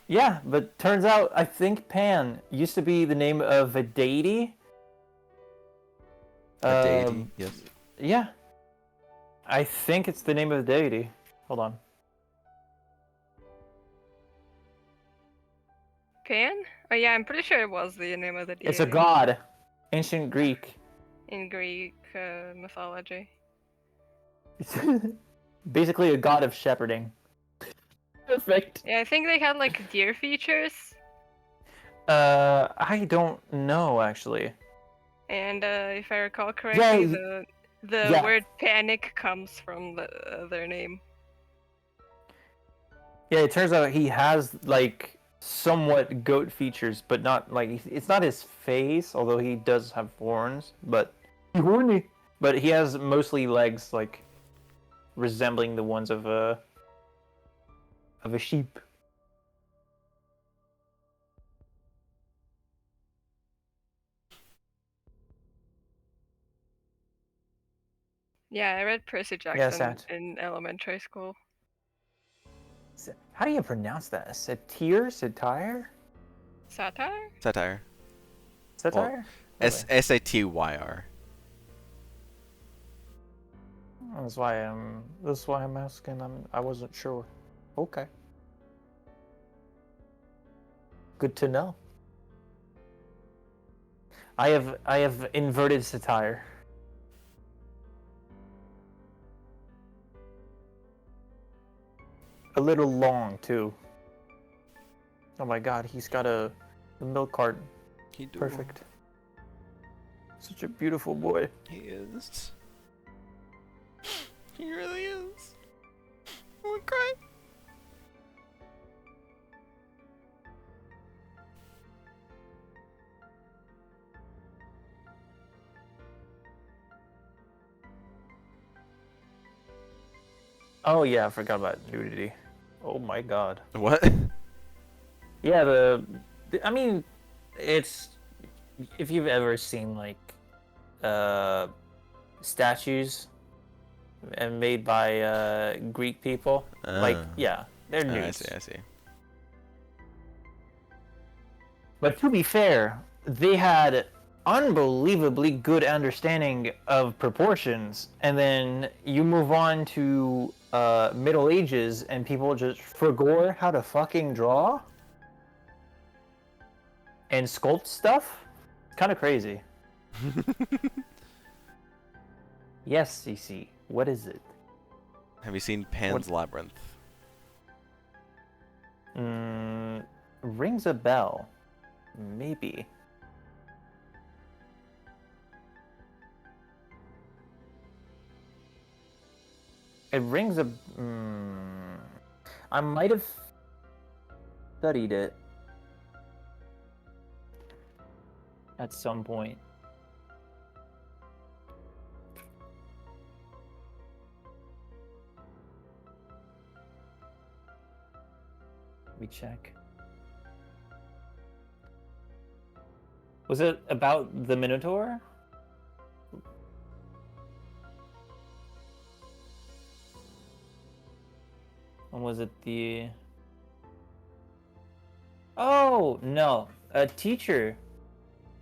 Yeah, but turns out I think Pan used to be the name of a deity.
A deity.
Um,
Yes.
Yeah. I think it's the name of the deity. Hold on.
Pan? Oh yeah, I'm pretty sure it was the name of the deity.
It's a god. Ancient Greek.
In Greek mythology.
It's basically a god of shepherding. Perfect.
Yeah, I think they had like deer features.
I don't know actually.
And if I recall correctly, the
yeah.
word panic comes from their name.
Yeah, it turns out he has like somewhat goat features, but not like it's not his face, although he does have horns. But but he has mostly legs like resembling the ones of a sheep.
Yeah, I read Percy
Yeah,
Jackson
Sat.
in elementary school.
How do you pronounce that? Satire?
Satire?
Satire.
Satire?
Satyr.
That's why I'm asking. I wasn't sure. Okay. Good to know. I have inverted satire. A little long too. Oh my god, he's got a milk carton.
He do.
Perfect. Such a beautiful boy.
He is. He really is. I'm gonna cry.
Oh yeah, I forgot about nudity. Oh my god.
What?
Yeah, I mean, it's if you've ever seen like statues and made by Greek people, like yeah, they're
I
nudes.
see. I see.
But to be fair, they had unbelievably good understanding of proportions, and then you move on to Middle Ages, and people just forgot how to fucking draw and sculpt stuff. It's kind of crazy. Yes, CC. What is it?
Have you seen Pan's Labyrinth?
Rings a bell. Maybe. It rings a. I might have studied it at some point. Let me check. Was it about the Minotaur? Or was it the... Oh, no. A teacher.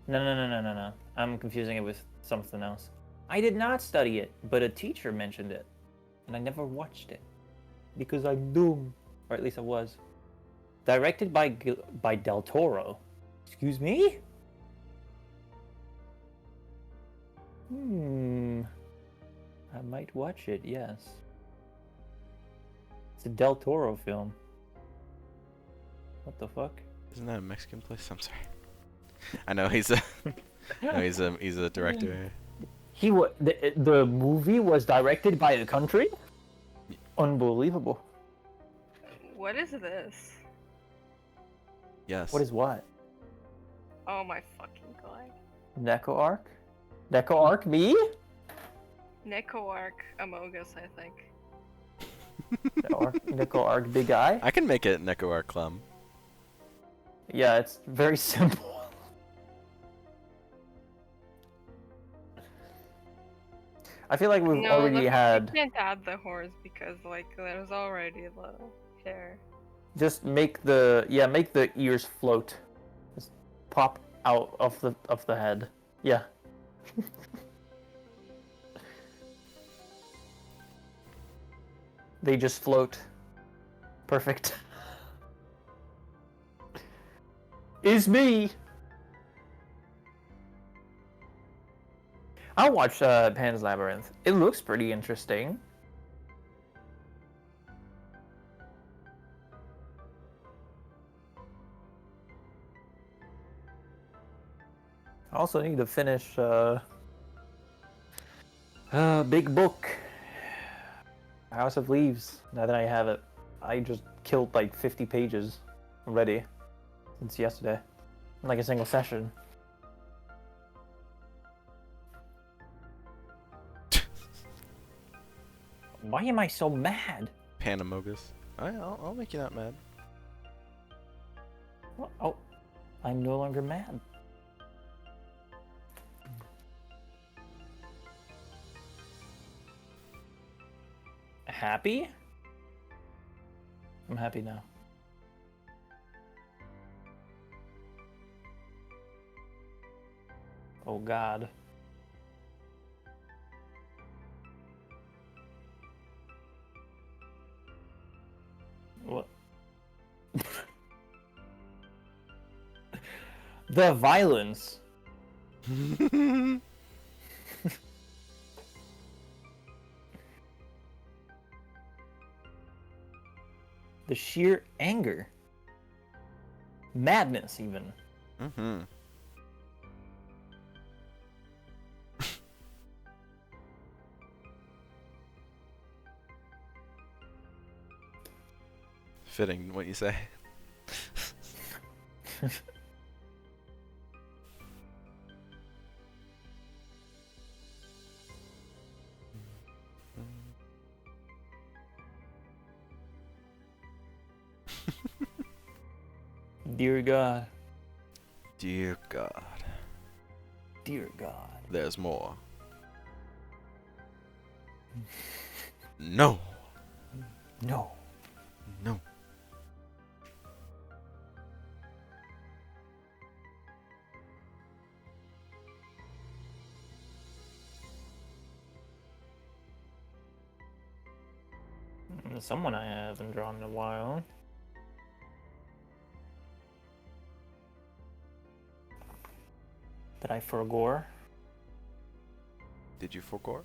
No. I'm confusing it with something else. I did not study it, but a teacher mentioned it. And I never watched it. Because I'm dumb. Or at least I was. Directed by Del Toro. Excuse me? I might watch it, yes. It's a Del Toro film. What the fuck?
Isn't that a Mexican place? I'm sorry. I know he's a. No, he's a director.
The movie was directed by a country? Unbelievable.
What is this?
Yes.
What is what?
Oh my fucking god.
Neko Arc? Neko Arc me?
Neko Arc Among Us, I think.
Neko Arc Big Eye?
I can make it Neko Arclum.
Yeah, it's very simple. I feel like we've already had...
You can't add the horns because, like, there's already the hair.
Just make the ears float. Just pop out of the head. Yeah. They just float. Perfect. Is me. I watched Pan's Labyrinth. It looks pretty interesting. I also need to finish Big Book, House of Leaves. Now that I have it, I just killed like 50 pages already since yesterday, in like a single session. Why am I so mad?
Panamogus. I'll make you not mad.
Oh, I'm no longer mad. Happy? I'm happy now. Oh God. What? The violence. The sheer anger. Madness, even.
Mm-hmm. Fitting what you say.
Dear God.
Dear God.
Dear God.
There's more. No.
No.
No.
Someone I haven't drawn in a while. Did I forgore?
Did you forgore?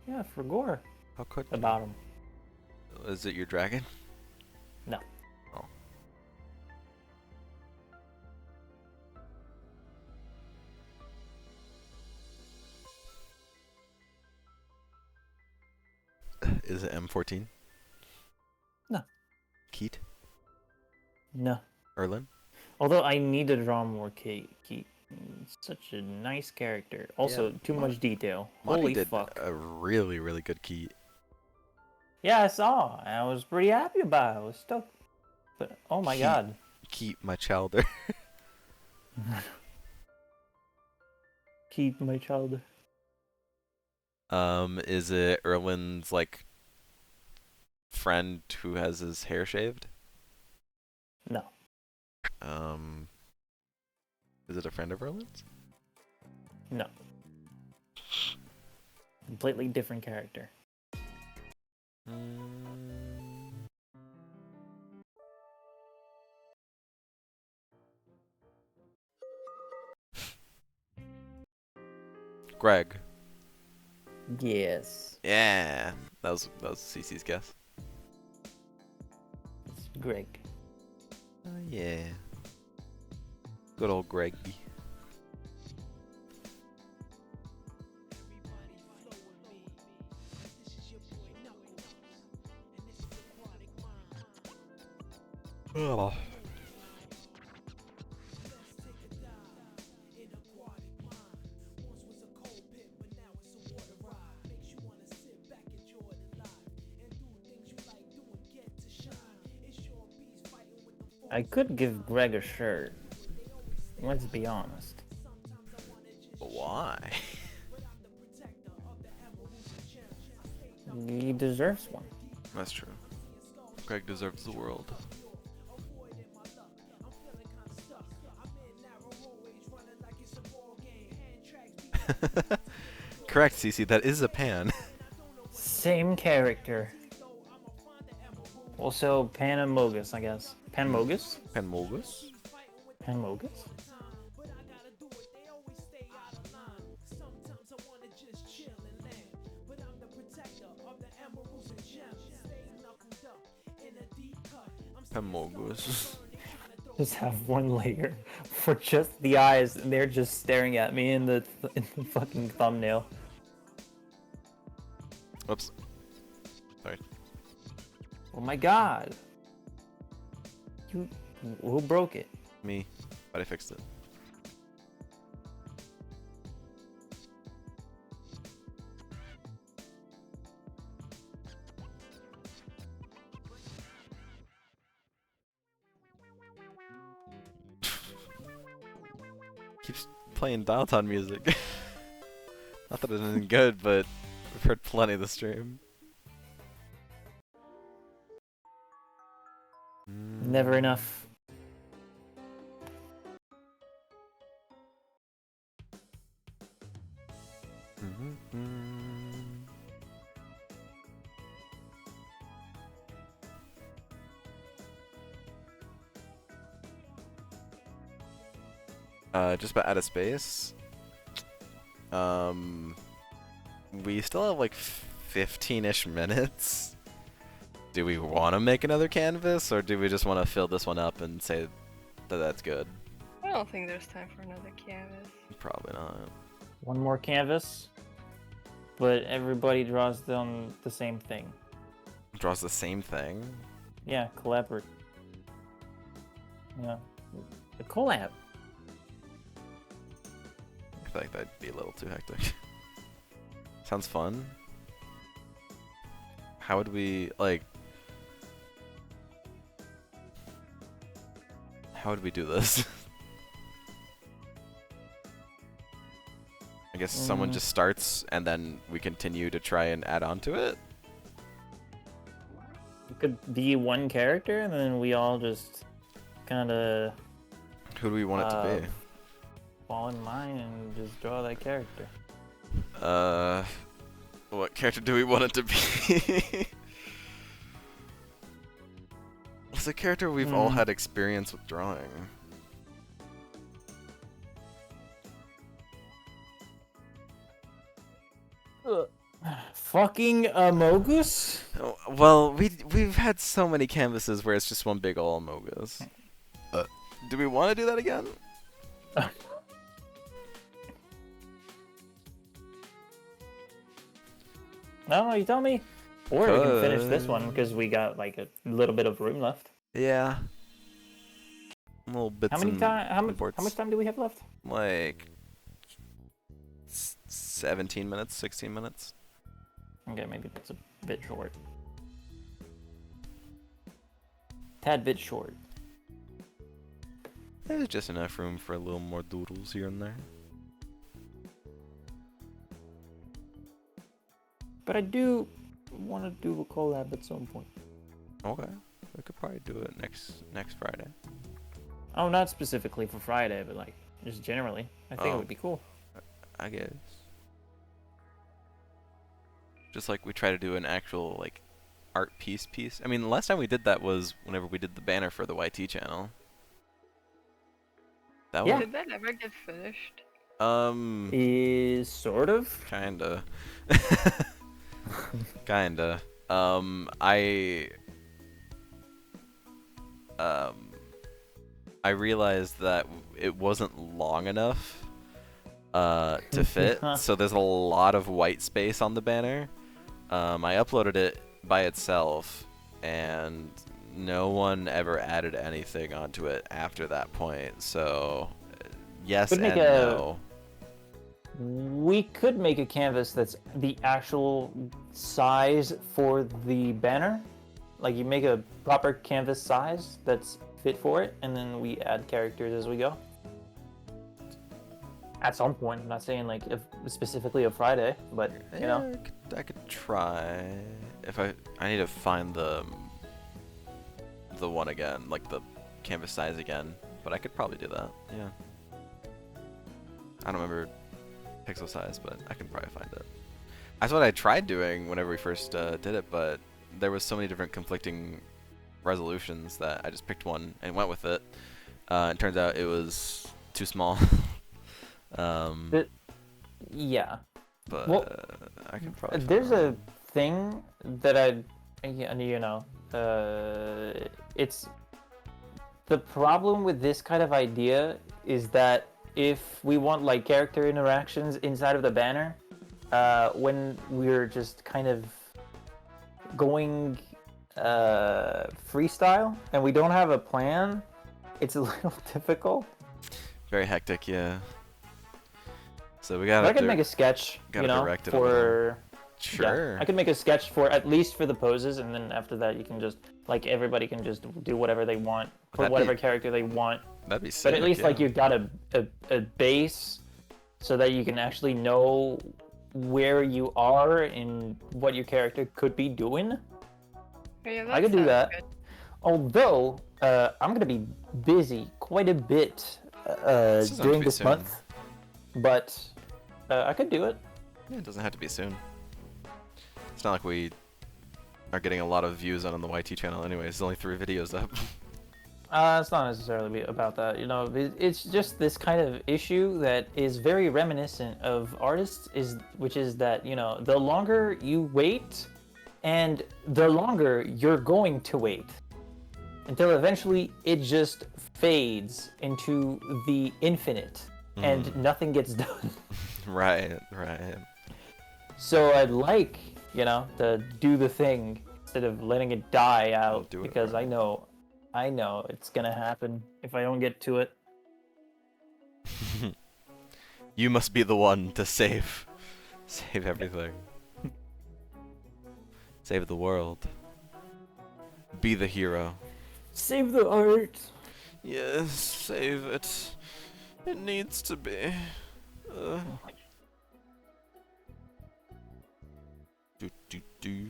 Yeah, forgore.
How could you?
About him.
Is it your dragon?
No.
Oh. Is it M14?
No.
Keat?
No.
Erlin?
Although I need to draw more Keat. Such a nice character. Also, too much detail.
Monty
Holy
did
fuck.
a really, really good Keat.
Yeah, I saw. I was pretty happy about it. I was stoked. But, oh my God.
Keep my childer.
Keep my child.
Is it Erlin's, like, friend who has his hair shaved?
No.
Is it a friend of Erlin's?
No. Completely different character.
Greg.
Yes.
Yeah, that was CC's guess.
It's Greg.
Yeah. Good old Greg. Oh.
I could give Greg a shirt. Let's be honest.
Why?
He deserves one.
That's true. Greg deserves the world. Correct, CC. That is a pan.
Same character. Also, Panamogus, I guess. Panmogus?
Panmogus?
Panmogus?
Panmogus.
Just have one layer for just the eyes, and they're just staring at me in the fucking thumbnail.
Oops. Sorry.
Oh my god. Who broke it?
Me. But I fixed it. Keeps playing Dialton music. Not that it isn't good, but we've heard plenty of the stream.
Never enough.
Just about out of space. We still have like 15-ish minutes. Do we want to make another canvas, or do we just want to fill this one up and say that that's good?
I don't think there's time for another canvas.
Probably not.
One more canvas, but everybody draws them the same thing.
Draws the same thing.
Yeah, collaborate. Yeah, a collab.
I feel like that'd be a little too hectic. Sounds fun. How would we, like... How would we do this? I guess someone just starts and then we continue to try and add on to it?
It could be one character, and then we all just kind of
Who do we want it to be?
fall in line and just draw that character.
What character do we want it to be? What's a character we've all had experience with drawing?
Fucking Amogus?
Oh, well, we've had so many canvases where it's just one big ol' Amogus. Do we want to do that again?
No, you tell me. Or we can finish this one because we got like a little bit of room left.
Yeah. Little bits
How many
and
time? How much
imports.
time do we have left?
Like 17 minutes, 16 minutes.
Okay, maybe that's a bit short. Tad bit short.
There's just enough room for a little more doodles here and there.
But I do want to do a collab at some point.
Okay, we could probably do it next Friday.
Oh, not specifically for Friday, but like just generally. I think it
Oh.
would be cool.
I guess. Just like we try to do an actual like art piece. I mean, the last time we did that was whenever we did the banner for the YT channel. That
Yeah.
Did that ever get finished?
one.
Is sort of.
Kinda. Kinda. I realized that it wasn't long enough to fit, so there's a lot of white space on the banner. I uploaded it by itself, and no one ever added anything onto it after that point, so yes
Could
and
make
no.
We could make a canvas that's the actual size for the banner. Like you make a proper canvas size that's fit for it, and then we add characters as we go. At some point, I'm not saying like if specifically a Friday, but you know.
I could try. If I need to find the one again, like the canvas size again, but I could probably do that. Yeah. I don't remember pixel size, but I can probably find it. That's what I tried doing whenever we first did it, but there was so many different conflicting resolutions that I just picked one and went with it. It turns out it was too small.
Yeah.
But
Well,
I can probably.
There's
find
a thing that it's the problem with this kind of idea is that if we want like character interactions inside of the banner, when we're just kind of going freestyle and we don't have a plan, it's a little difficult.
Very hectic, yeah. So we
But
gotta.
I could make a sketch,
gotta
you know,
direct it a
for
Sure.
yeah, I could make a sketch for at least for the poses, and then after that you can just like everybody can just do whatever they want, put
That'd
whatever
be-
character they want.
That'd be sick.
But at least like
yeah.
you've got a base so that you can actually know where you are and what your character could be doing.
Yeah,
I could do
sounds
that.
good.
Although I'm gonna be busy quite a bit
doesn't have to
during
be
this
soon.
month, but I could do it.
Yeah, it doesn't have to be soon. It's not like we are getting a lot of views on the YT channel anyways. There's only 3 videos up.
It's not necessarily about that, you know. It's just this kind of issue that is very reminiscent of artists, which is that, you know, the longer you wait, and the longer you're going to wait, until eventually it just fades into the infinite, and nothing gets done.
Right.
So I'd like, you know, to do the thing instead of letting it die out,
Do it
because
right.
I know it's gonna happen if I don't get to it.
You must be the one to save everything. Save the world. Be the hero.
Save the art.
Yes, save it. It needs to be. Do.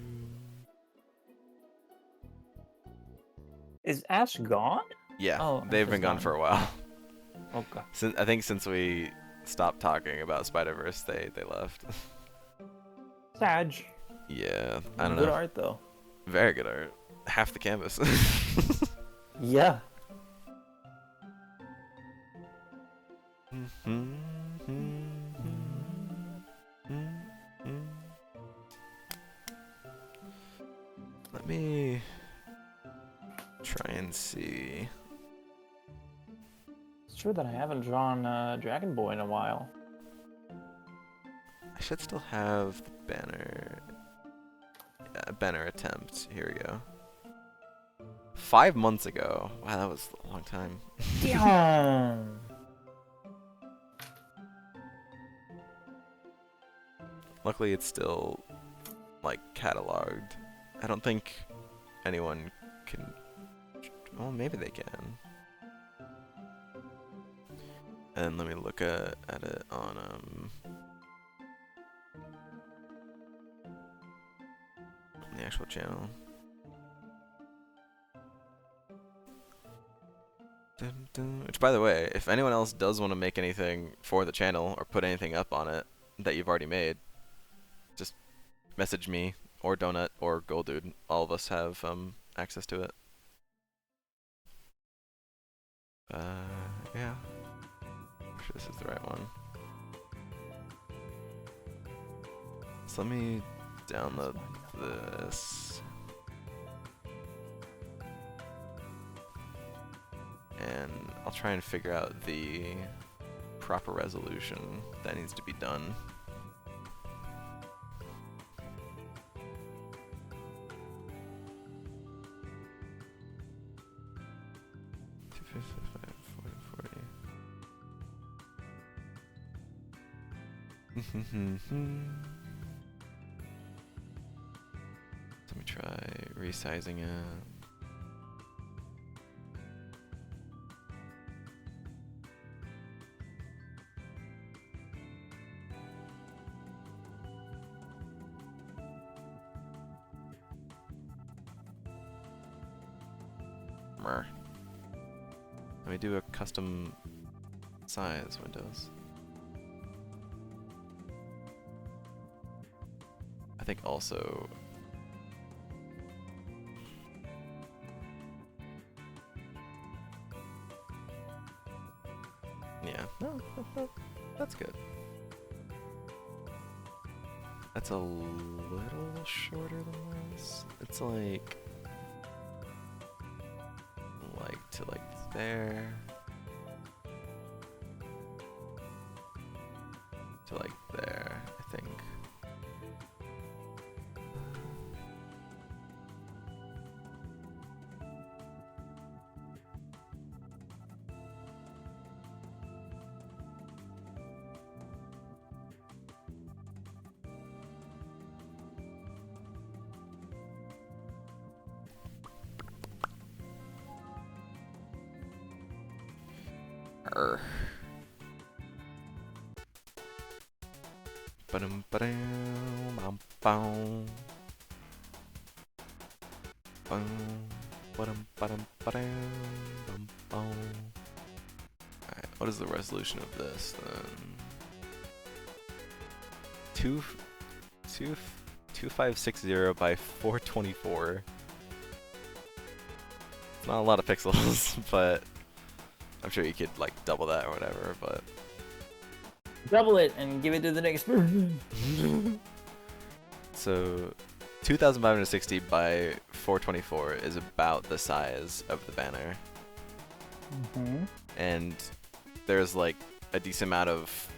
Is Ash gone?
Yeah,
Oh,
they've
Ash
been
is
gone
gone.
for a while.
Okay.
I think since we stopped talking about Spider-Verse, they left.
Sag.
Yeah, I don't
Good
know.
art though.
Very good art. Half the canvas.
Yeah.
Let me try and see.
It's true that I haven't drawn Dragon Boy in a while.
I should still have the banner. Yeah, banner attempt. Here we go. 5 months ago. Wow, that was a long time.
Damn.
Luckily, it's still like cataloged. I don't think anyone can. Well, maybe they can. And let me look at it on the actual channel. Which, by the way, if anyone else does want to make anything for the channel or put anything up on it that you've already made, just message me or Donut or Goldude. All of us have access to it. Yeah. I'm sure this is the right one. So let me download this. And I'll try and figure out the proper resolution that needs to be done. Let me try resizing it. Let me do a custom size windows. I think also yeah, no, that's good. That's a little shorter than this. It's like to like there. Arr. Ba-dum, ba-dum, bum, bum. Bum, ba-dum, ba-dum, ba-dum, bum, bum. Alright, what is the resolution of this then? 2560 by 424. It's not a lot of pixels, but I'm sure you could like double that or whatever, but
Double it and give it to the next person.
so 2560 by 424 is about the size of the banner. And there's like a decent amount of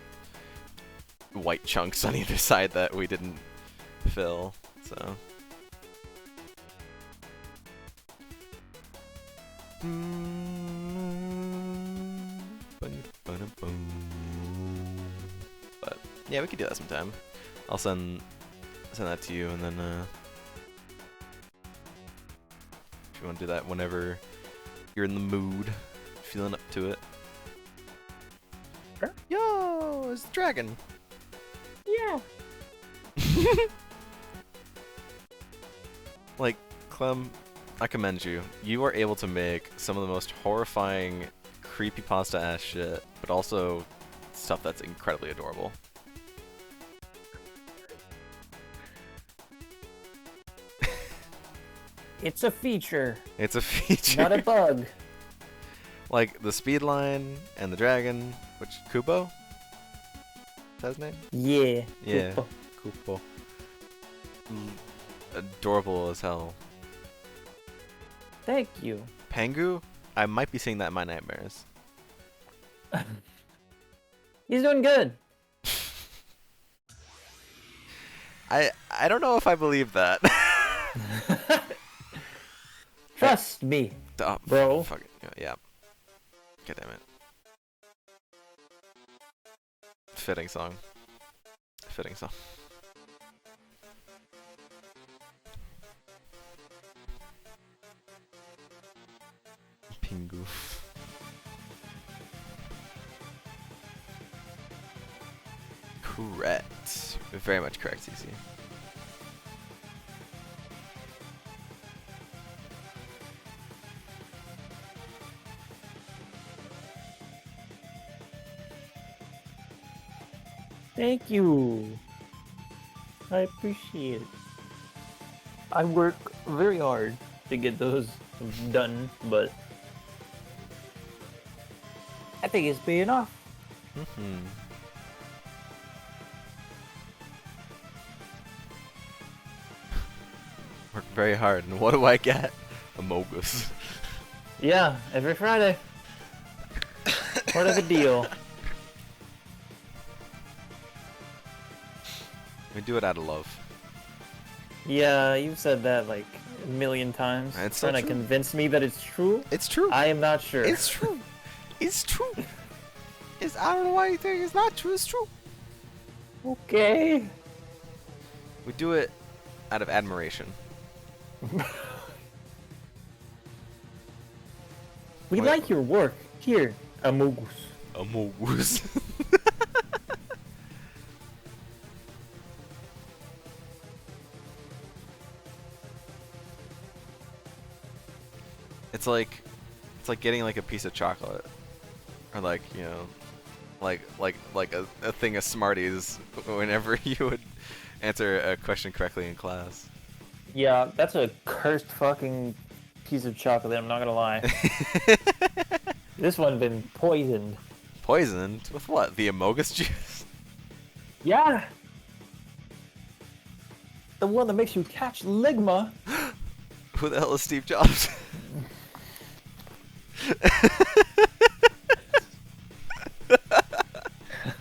white chunks on either side that we didn't fill, so. But yeah, we could do that sometime. I'll send that to you, and then if you want to do that whenever you're in the mood, feeling up to it.
Sure.
Yo, it's the dragon.
Yeah.
Like, Clem, I commend you. You are able to make some of the most horrifying, creepypasta ass shit, but also stuff that's incredibly adorable.
It's a feature,
It's a feature.
not a bug.
Like the speed line and the dragon, which Kubo? Is that his name?
Yeah.
Yeah.
Koopa.
Kubo. Adorable as hell.
Thank you.
Pengu? I might be seeing that in my nightmares.
He's doing good.
I don't know if I believe that.
Trust me.
Oh,
Bro.
Fuck it. Yeah. God damn it. Fitting song. Fitting song. Pingu. Correct. Very much correct, CC.
Thank you. I appreciate it. I work very hard to get those done, but I think it's paying off.
Mm-hmm. Work very hard, and what do I get? Amogus.
Yeah, every Friday. Part of the deal.
We do it out of love.
Yeah, you've said that like a million times.
It's so
trying to
true.
convince me that it's true.
It's true.
I am not sure.
It's true. It's true. It's, I don't know why you think it's not true. It's true.
Okay.
We do it out of admiration.
We
Wait.
like your work. Here, Amogus.
Amogus. It's like getting like a piece of chocolate, or like, you know, like a thing of Smarties whenever you would answer a question correctly in class.
Yeah, that's a cursed fucking piece of chocolate, I'm not gonna lie. This one been poisoned.
Poisoned with what? The Amogus juice?
Yeah! The one that makes you catch Ligma.
Who the hell is Steve Jobs?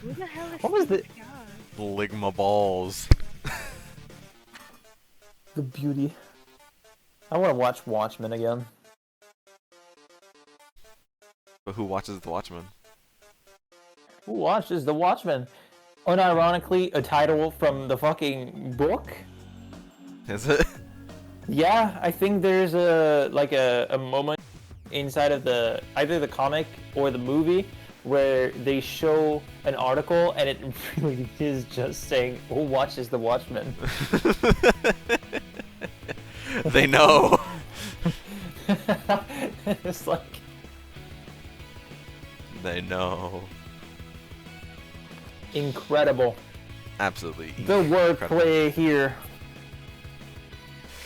Who the hell is
What was
Steve
the-
Jobs?
Ligma balls.
The beauty. I wanna watch Watchmen again.
But who watches The Watchmen?
Who watches The Watchmen? Unironically, a title from the fucking book?
Is it?
Yeah, I think there's a moment inside of the either the comic or the movie where they show an article and it really is just saying, "Who watches The Watchmen?"
They know.
It's like
They know.
incredible.
Absolutely.
The
incredible.
wordplay here.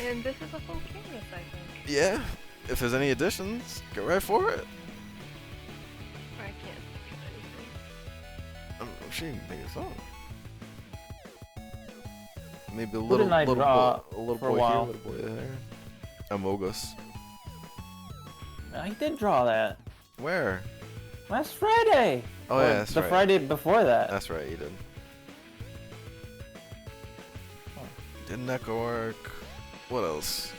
And this is a full canvas, I think.
Yeah. If there's any additions, go right for it.
I can't think of anything.
I'm sure you can think of something. Maybe a
Who
little,
didn't I draw
a little
for a
boy
while?
here, little boy there. Amogus.
I did draw that
Where?
last Friday.
Oh
Or
yeah, that's
the
right.
Friday before that.
That's right, you did.
Oh.
Didn't Echo Arc. What else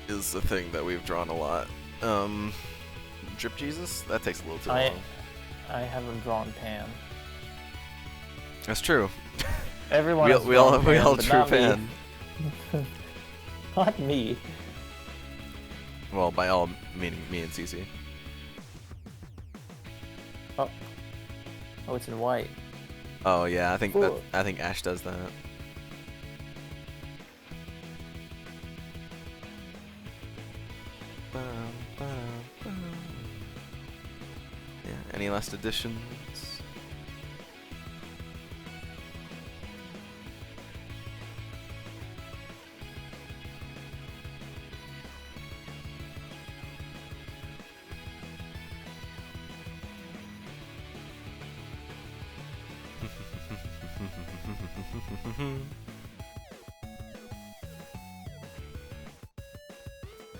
is the thing that we've drawn a lot? Drip Jesus? That takes a little too long.
I haven't drawn Pan.
That's true.
Everyone
We
has
all
drawn Pan, but
drew
not me.
Pan.
Not me.
Well, by all meaning me and Cece.
Oh, it's in white.
Oh yeah, I think
Cool.
I think Ash does that. Yeah. Any last additions?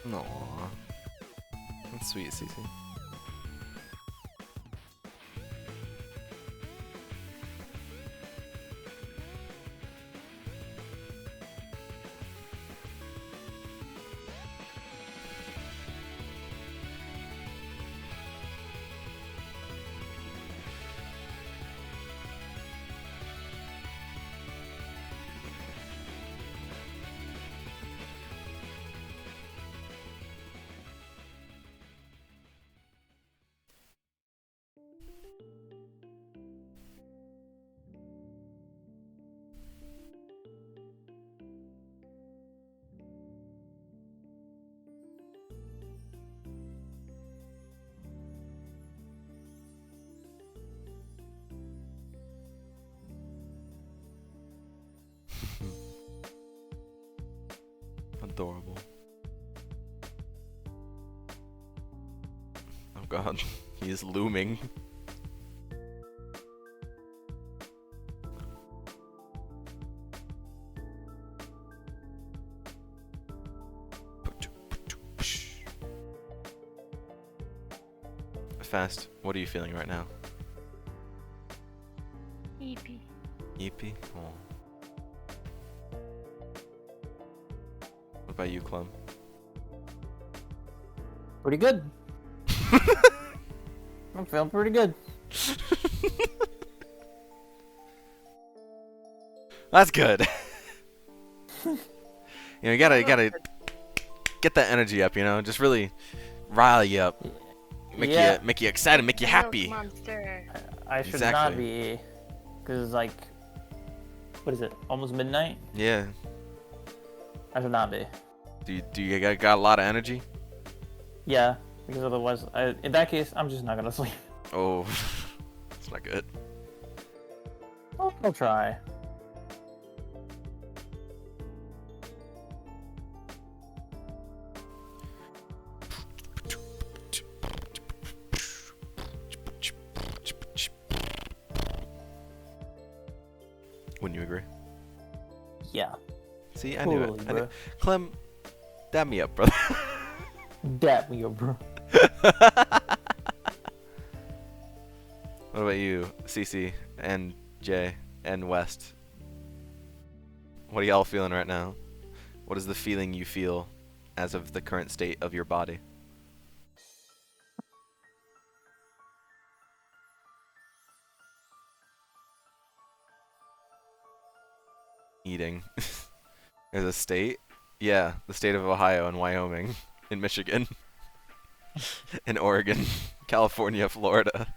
Aww. That's sweet, Cece. Adorable. Oh god, he is looming. Fast, what are you feeling right now?
EP.
Eepy? Oh. What about you, Clem?
Pretty good. I'm feeling pretty good.
That's good. You gotta get that energy up, just really rile you up. Make you excited, make you happy.
Monster.
I should
Exactly.
not be, because it's like, what is it? Almost midnight.
Yeah.
I should not be.
Do you got a lot of energy?
Yeah, because otherwise, in that case, I'm just not gonna sleep.
Oh, it's not good.
I'll try.
Wouldn't you agree?
Yeah.
See, I knew it.
Totally,
I knew
bro.
it. Clem, dab me up, brother.
Dap me up, bro.
What about you, Cece and Jay and West? What are y'all feeling right now? What is the feeling you feel as of the current state of your body? Eating. There's a state? Yeah, the state of Ohio and Wyoming, in Michigan, in Oregon, California, Florida.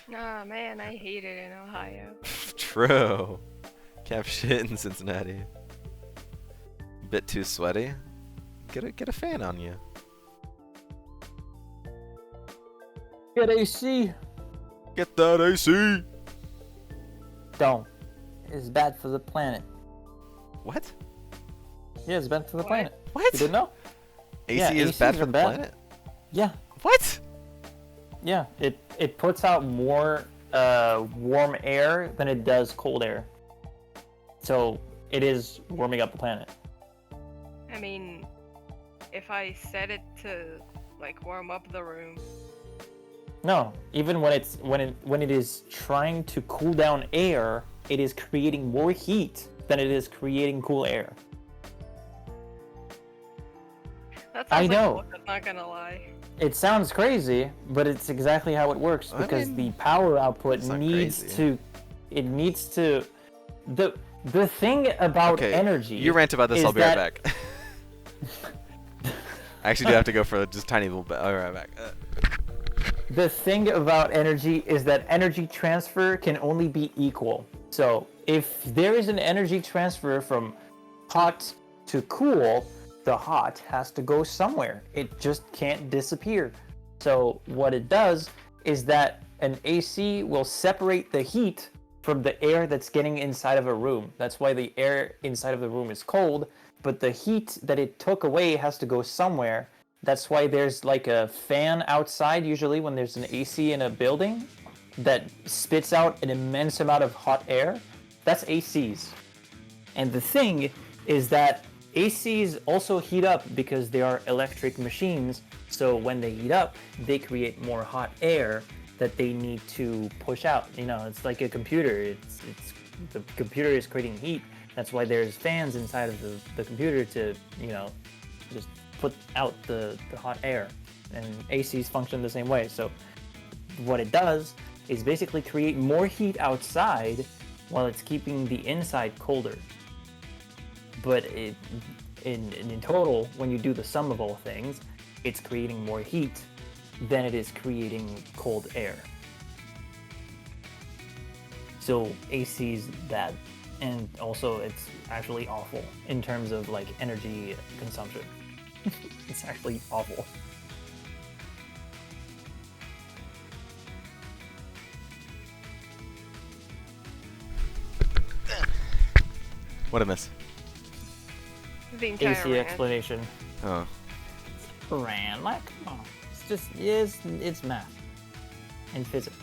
Nah, man, I hate it in Ohio.
True. Can't have shit in Cincinnati. Bit too sweaty. Get a fan on you.
Get AC.
Get that AC.
Don't. It's bad for the planet.
What?
Yeah, it's bad for the
What?
planet.
What?
You didn't know?
AC
Yeah,
is
ACs
bad
are
for the
bad.
planet?
Yeah.
What?
Yeah. It puts out more warm air than it does cold air. So it is warming up the planet.
I mean, if I set it to like warm up the room,
No, even when it is trying to cool down air, it is creating more heat than it is creating cool air.
that
I
sounds like
know.
bullshit, not gonna lie.
It sounds crazy, but it's exactly how it works
I
because
mean,
the power output
it's not
needs
crazy.
the thing about
Okay,
energy.
you rant about this,
is
I'll be right
that-
back. I actually do have to go for just a tiny little bit. I'll be right back.
The thing about energy is that energy transfer can only be equal. So if there is an energy transfer from hot to cool, the hot has to go somewhere. It just can't disappear. So what it does is that an AC will separate the heat from the air that's getting inside of a room. That's why the air inside of the room is cold, but the heat that it took away has to go somewhere. That's why there's like a fan outside usually when there's an AC in a building that spits out an immense amount of hot air. That's ACs. And the thing is that ACs also heat up because they are electric machines. So when they heat up, they create more hot air that they need to push out. You know, it's like a computer. It's the computer is creating heat. That's why there's fans inside of the computer to, you know, just put out the hot air. And ACs function the same way. So what it does is basically create more heat outside while it's keeping the inside colder. But in total, when you do the sum of all things, it's creating more heat than it is creating cold air. So AC's bad, and also it's actually awful in terms of like energy consumption. It's actually awful.
What a miss.
The entire
AC
rant.
explanation.
Oh.
Ran like, come on. It's just it's math and physics.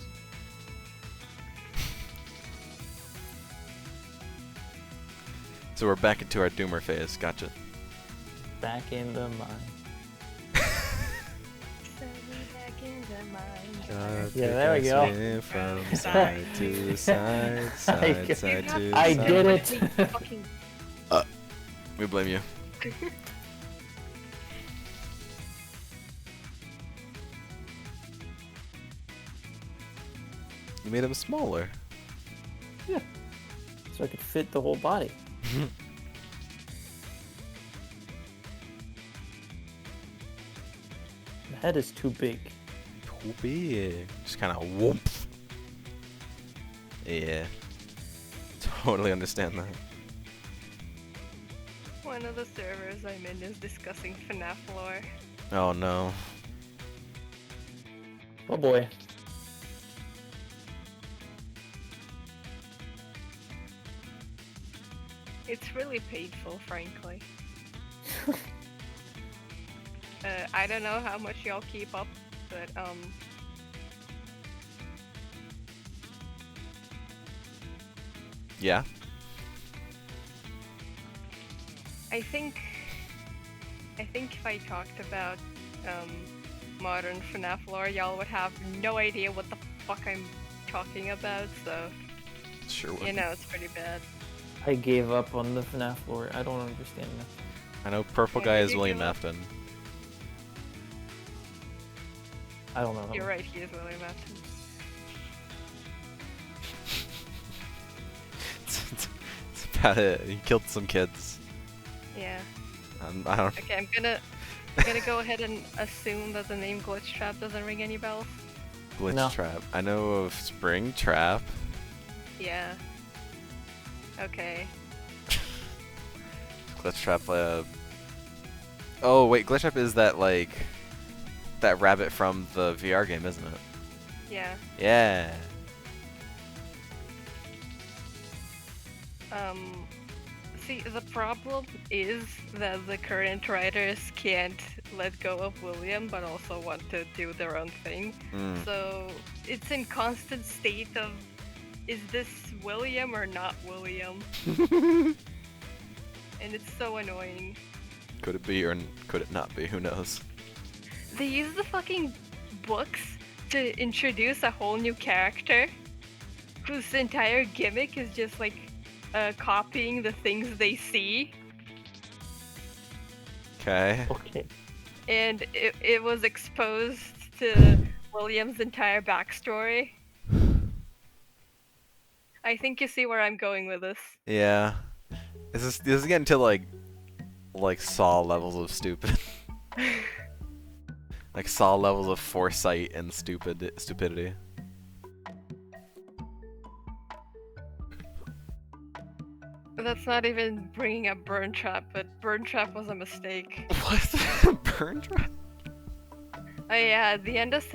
So we're back into our doomer phase. Gotcha.
Back in the mind. Yeah, there we go.
From side to side, side, side to
I
side.
did it.
Fucking
We blame you. You made him smaller.
So I could fit the whole body. The head is too big.
Too big. Just kind of whoop. Yeah. Totally understand that.
one of the servers I'm in is discussing FNAF lore.
Oh no.
Oh boy.
It's really painful, frankly. I don't know how much y'all keep up, but
Yeah.
I think if I talked about modern FNAF lore, y'all would have no idea what the fuck I'm talking about. So
Sure would.
you know, it's pretty bad.
I gave up on the FNAF lore. I don't understand that.
I know purple
Yeah,
guy
did
is
you
William
give up?
Afton.
I don't know.
You're right, he is William Afton.
It's about it. He killed some kids.
Yeah.
I don't.
Okay, I'm gonna go ahead and assume that the name Glitch Trap doesn't ring any bells.
Glitch
No.
Trap. I know of Spring Trap.
Yeah. Okay.
Glitch Trap. Oh wait, Glitch Trap is that like that rabbit from the VR game, isn't it?
Yeah.
Yeah.
See, the problem is that the current writers can't let go of William, but also want to do their own thing.
Mm.
So it's in constant state of, is this William or not William? And it's so annoying.
Could it be or could it not be? Who knows?
They use the fucking books to introduce a whole new character whose entire gimmick is just like copying the things they see.
Okay.
Okay.
And it was exposed to William's entire backstory. I think you see where I'm going with this.
Yeah. This is getting to like Saw levels of stupid. Like Saw levels of foresight and stupidity.
That's not even bringing up Burn Trap, but Burn Trap was a mistake.
What? Burn Trap?
Oh yeah, at the end of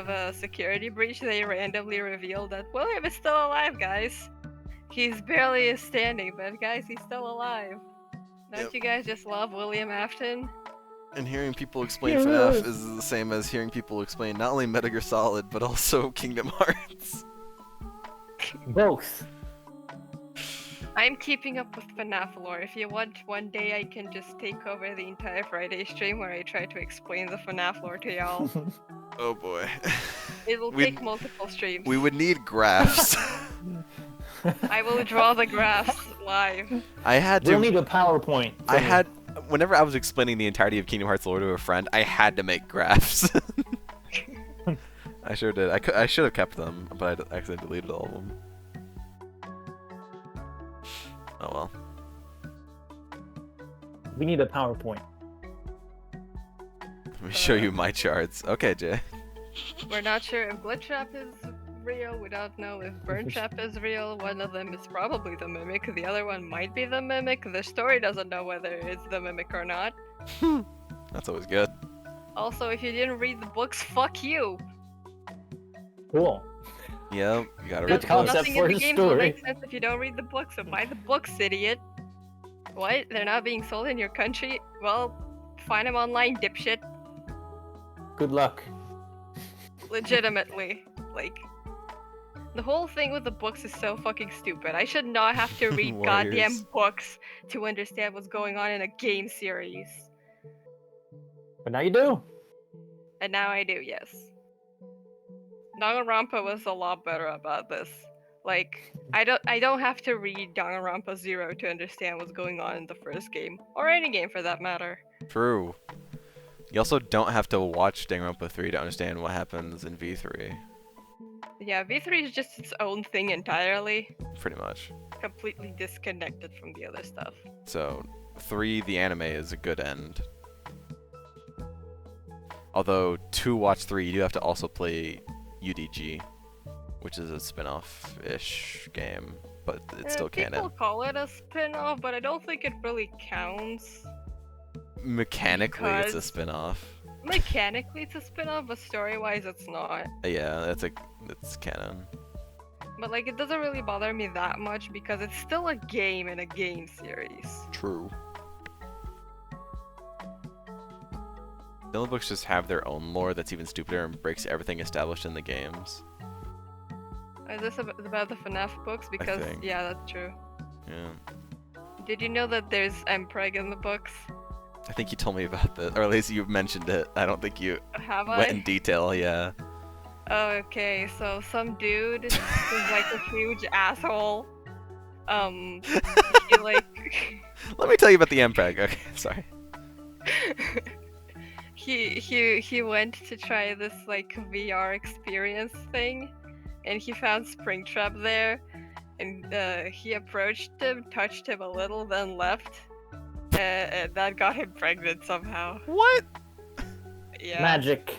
a security breach, they randomly revealed that William is still alive, guys. He's barely standing, but guys, he's still alive. Don't
Yep.
you guys just love William Afton?
And hearing people explain FNAF is the same as hearing people explain not only Metal Gear Solid, but also Kingdom Hearts.
Both.
I'm keeping up with FNAF lore. If you want, one day I can just take over the entire Friday stream where I try to explain the FNAF lore to y'all.
Oh boy.
It will
We'd-
take multiple streams.
We would need graphs.
I will draw the graphs live.
I had
We'll
to.
need a PowerPoint.
I had. Whenever I was explaining the entirety of Kingdom Hearts lore to a friend, I had to make graphs. I sure did. I should have kept them, but I accidentally deleted all of them. Oh well.
We need a PowerPoint.
Let me show you my charts. Okay, Jay.
We're not sure if Glitch Trap is real. We don't know if Burn Trap is real. One of them is probably the Mimic. The other one might be the Mimic. The story doesn't know whether it's the Mimic or not.
That's always good.
Also, if you didn't read the books, fuck you.
Cool.
Yep, you gotta
Good
read the
concept
books.
Nothing
for
in the
his
game will
story.
make sense if you don't read the books. So buy the books, idiot. What? They're not being sold in your country? Well, find them online, dipshit.
Good luck.
Legitimately. Like, the whole thing with the books is so fucking stupid. I should not have to read goddamn
Warriors.
books to understand what's going on in a game series.
But now you do.
And now I do, yes. Danganronpa was a lot better about this. Like, I don't have to read Danganronpa 0 to understand what's going on in the first game. Or any game for that matter.
True. You also don't have to watch Danganronpa 3 to understand what happens in V3.
Yeah, V3 is just its own thing entirely.
Pretty much.
Completely disconnected from the other stuff.
So, 3, the anime, is a good end. Although, to watch 3, you do have to also play UDG, which is a spin-off-ish game, but it's still
People
canon.
call it a spin-off, but I don't think it really counts.
Mechanically, it's a
because-
spin-off.
Mechanically, it's a spin-off, but story-wise, it's not.
Yeah, it's canon.
But like, it doesn't really bother me that much because it's still a game in a game series.
True. The other books just have their own lore that's even stupider and breaks everything established in the games.
Is this about the FNAF books? Because
think.
yeah, that's true.
Yeah.
Did you know that there's Mpreg in the books?
I think you told me about this, or at least you mentioned it. I don't think you
Have
went in
I?
detail, yeah.
Oh, okay. So some dude who's like a huge asshole. He like
Let me tell you about the MPEG. Okay, sorry.
he went to try this like VR experience thing, and he found Springtrap there, and he approached him, touched him a little, then left, and that got him pregnant somehow.
What?
Yeah.
Magic.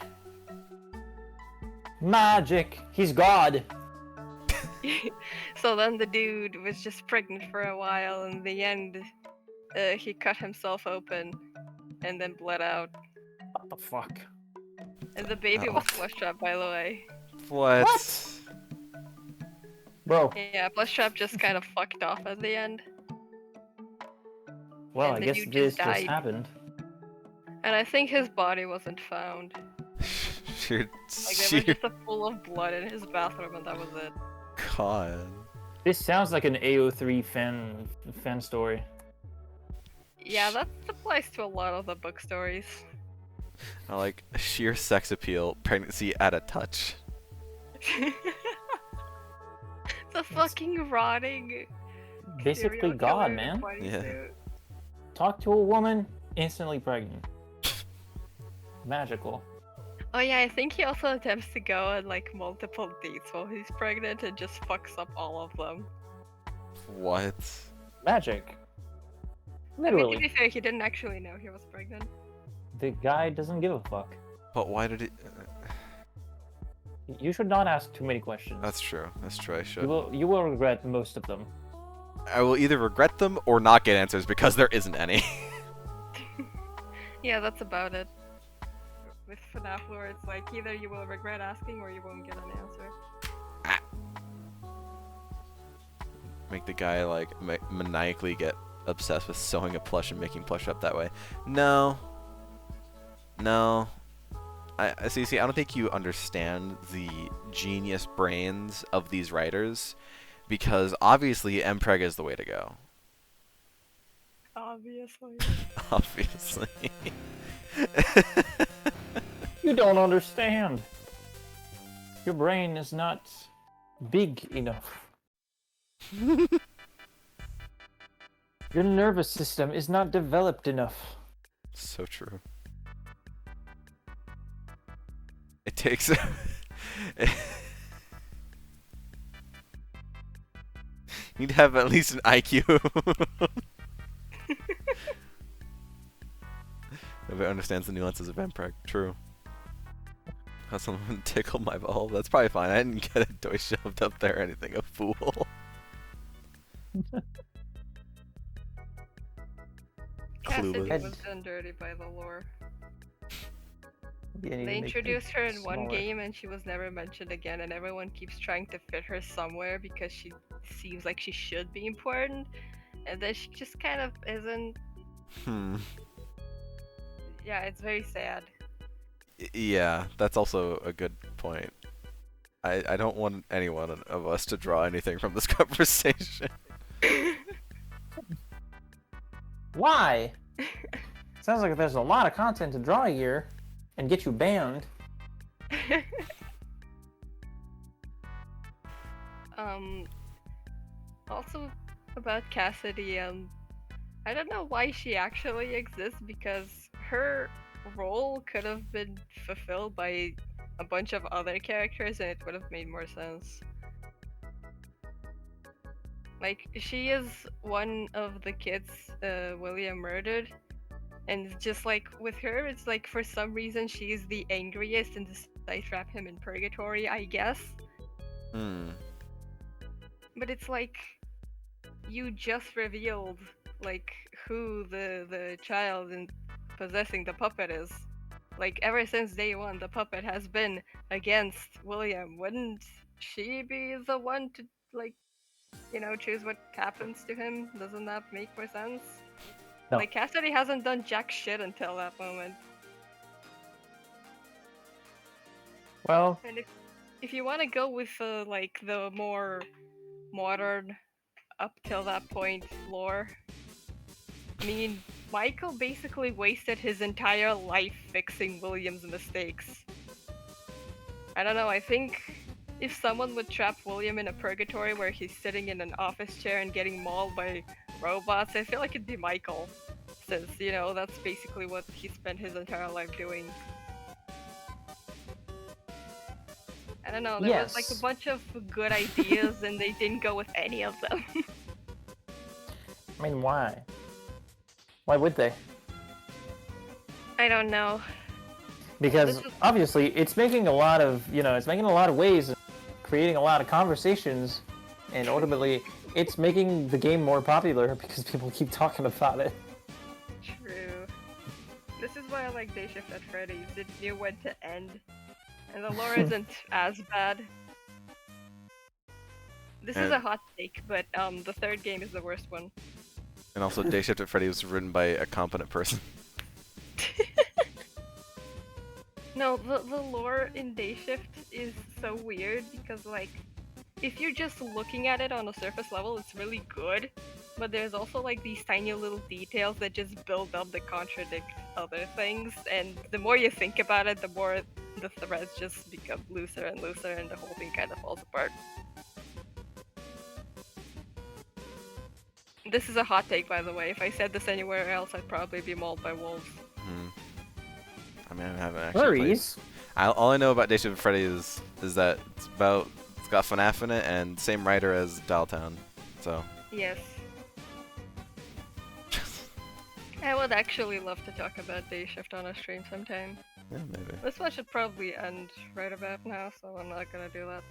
Magic! He's God!
So then the dude was just pregnant for a while, and in the end, he cut himself open and then bled out.
What the fuck?
And the baby was
Ouch.
Plushtrap, by the way.
What?
Bro,
Yeah, Plushtrap just kind of fucked off at the end.
well,
And
I
the
guess
dude
this
just
just
died.
happened.
And I think his body wasn't found.
Sheer,
Like, there was
sheer
just a pool of blood in his bathroom, and that was it.
God.
This sounds like an AO3 fan story.
Yeah, that applies to a lot of the book stories.
I like sheer sex appeal, pregnancy at a touch.
The fucking rotting.
Basically
serial
God,
killer
man.
bodysuit.
Talk to a woman, instantly pregnant. Magical.
Oh yeah, I think he also attempts to go on like multiple dates while he's pregnant and just fucks up all of them.
What?
Magic.
I mean, to
Literally.
be fair, he didn't actually know he was pregnant.
The guy doesn't give a fuck.
But why did it?
You should not ask too many questions.
That's true. That's true. I
You
should.
will regret most of them.
I will either regret them or not get answers because there isn't any.
Yeah, that's about it. With FNAF lore, it's like either you will regret asking or you won't get an answer.
Make the guy like maniacally get obsessed with sewing a plush and making plush up that way. No. No. I see. I don't think you understand the genius brains of these writers, because obviously Mpreg is the way to go.
Obviously.
Obviously.
You don't understand. Your brain is not big enough. Your nervous system is not developed enough.
So true. It takes. You'd have at least an IQ. Nobody understands the nuances of Mpreg. True. How someone tickle my ball. That's probably fine. I didn't get a toy shoved up there or anything. A fool.
Cassidy
Clueless.
was done dirty by the lore.
Yeah, you
They
make
introduced her in one
smaller.
game and she was never mentioned again, and everyone keeps trying to fit her somewhere because she seems like she should be important, and then she just kind of isn't.
Hmm.
Yeah, it's very sad.
Yeah, that's also a good point. I don't want anyone of us to draw anything from this conversation.
Why? Sounds like there's a lot of content to draw here and get you banned.
Also about Cassidy, I don't know why she actually exists because her role could have been fulfilled by a bunch of other characters and it would have made more sense. Like, she is one of the kids William murdered, and just like with her, it's like for some reason she's the angriest and I trap him in purgatory, I guess.
Hmm.
But it's like you just revealed like who the child in possessing the puppet is. Like ever since day one, the puppet has been against William. Wouldn't she be the one to like, you know, choose what happens to him? Doesn't that make more sense?
No.
Like Cassidy hasn't done jack shit until that moment.
Well,
And if you want to go with like the more modern up till that point lore, I mean, Michael basically wasted his entire life fixing William's mistakes. I don't know, I think if someone would trap William in a purgatory where he's sitting in an office chair and getting mauled by robots, I feel like it'd be Michael. Since, you know, that's basically what he spent his entire life doing. I don't know, there was like a
Yes.
bunch of good ideas and they didn't go with any of them.
I mean, why? Why would they?
I don't know.
Because
This is-
obviously it's making a lot of, it's making a lot of waves, and creating a lot of conversations, and ultimately it's making the game more popular because people keep talking about it.
True. This is why I like Day Shift at Freddy's. It knew when to end. And the lore isn't as bad. This is
And-
a hot take, but the third game is the worst one.
And also, Day Shift at Freddy was written by a competent person.
No, the lore in Day Shift is so weird because, like, if you're just looking at it on a surface level, it's really good. But there's also, like, these tiny little details that just build up that contradict other things. And the more you think about it, the more the threads just become looser and looser, and the whole thing kind of falls apart. This is a hot take, by the way. If I said this anywhere else, I'd probably be mauled by wolves.
Hmm. I mean, I haven't actually played.
Furries?
All I know about Day Shift at Freddy is that it's got FNAF in it and same writer as Dialtown. So.
Yes. I would actually love to talk about Day Shift on a stream sometime.
Yeah, maybe.
This one should probably end right about now, so I'm not gonna do that.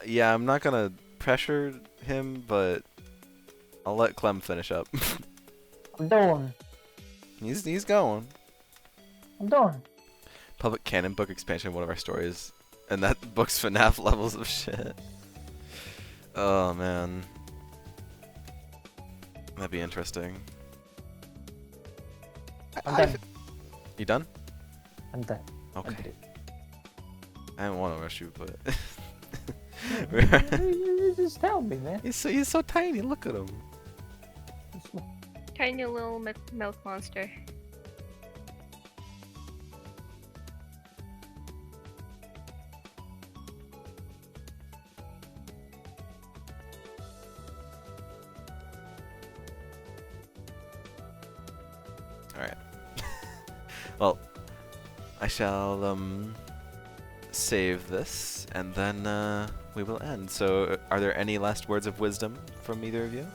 Yeah, I'm not gonna pressure him, but I'll let Clem finish up.
I'm done.
he's going.
I'm done.
Public canon book expansion of one of our stories, and that book's FNAF levels of shit. Oh man, that'd be interesting.
I'm done.
You done?
I'm done. I
Okay.
did it.
I didn't want to rush you, but
You just tell me, man.
he's so tiny. Look at him.
Tiny little milk monster.
All right. Well, I shall save this, and then we will end. So, are there any last words of wisdom from either of you?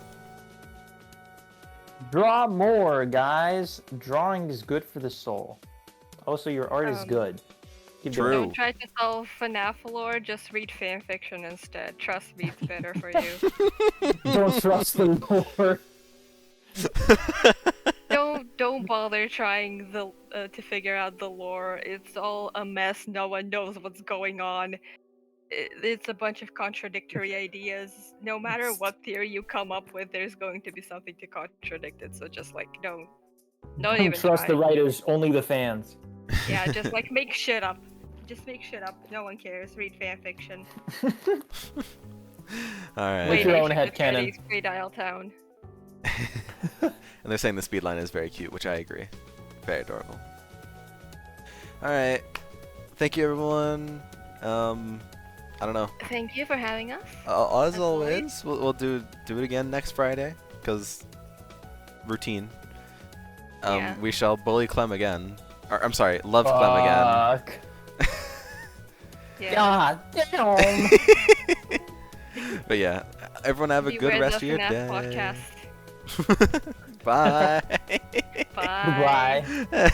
Draw more, guys. Drawing is good for the soul. Also, your art is
Um,
good. Keep
True.
doing
Don't try to solve FNAF lore, just read fanfiction instead. Trust me, it's better for you.
it. Don't trust the lore.
Don't bother trying to figure out the lore. It's all a mess. No one knows what's going on. It's a bunch of contradictory ideas. No matter what theory you come up with, there's going to be something to contradict it. So just like don't
Don't
even
trust
try.
the writers, only the fans.
Yeah, just like make shit up. Just make shit up. No one cares. Read fanfiction.
All right.
Make your own
Day Shift at
headcanon.
Freddy's, Free Dial Town.
And they're saying the speed line is very cute, which I agree. Very adorable. Alright. Thank you, everyone. I don't know.
Thank you for having us.
As
As
always, we'll do it again next Friday, because routine.
Yeah.
We shall bully Clem again. Or, I'm sorry, love Clem again.
Fuck.
Yeah.
God damn.
But yeah, everyone have a good
Beware
rest
the
of your
FNAF
day.
podcast.
Bye.
Bye.
Goodbye.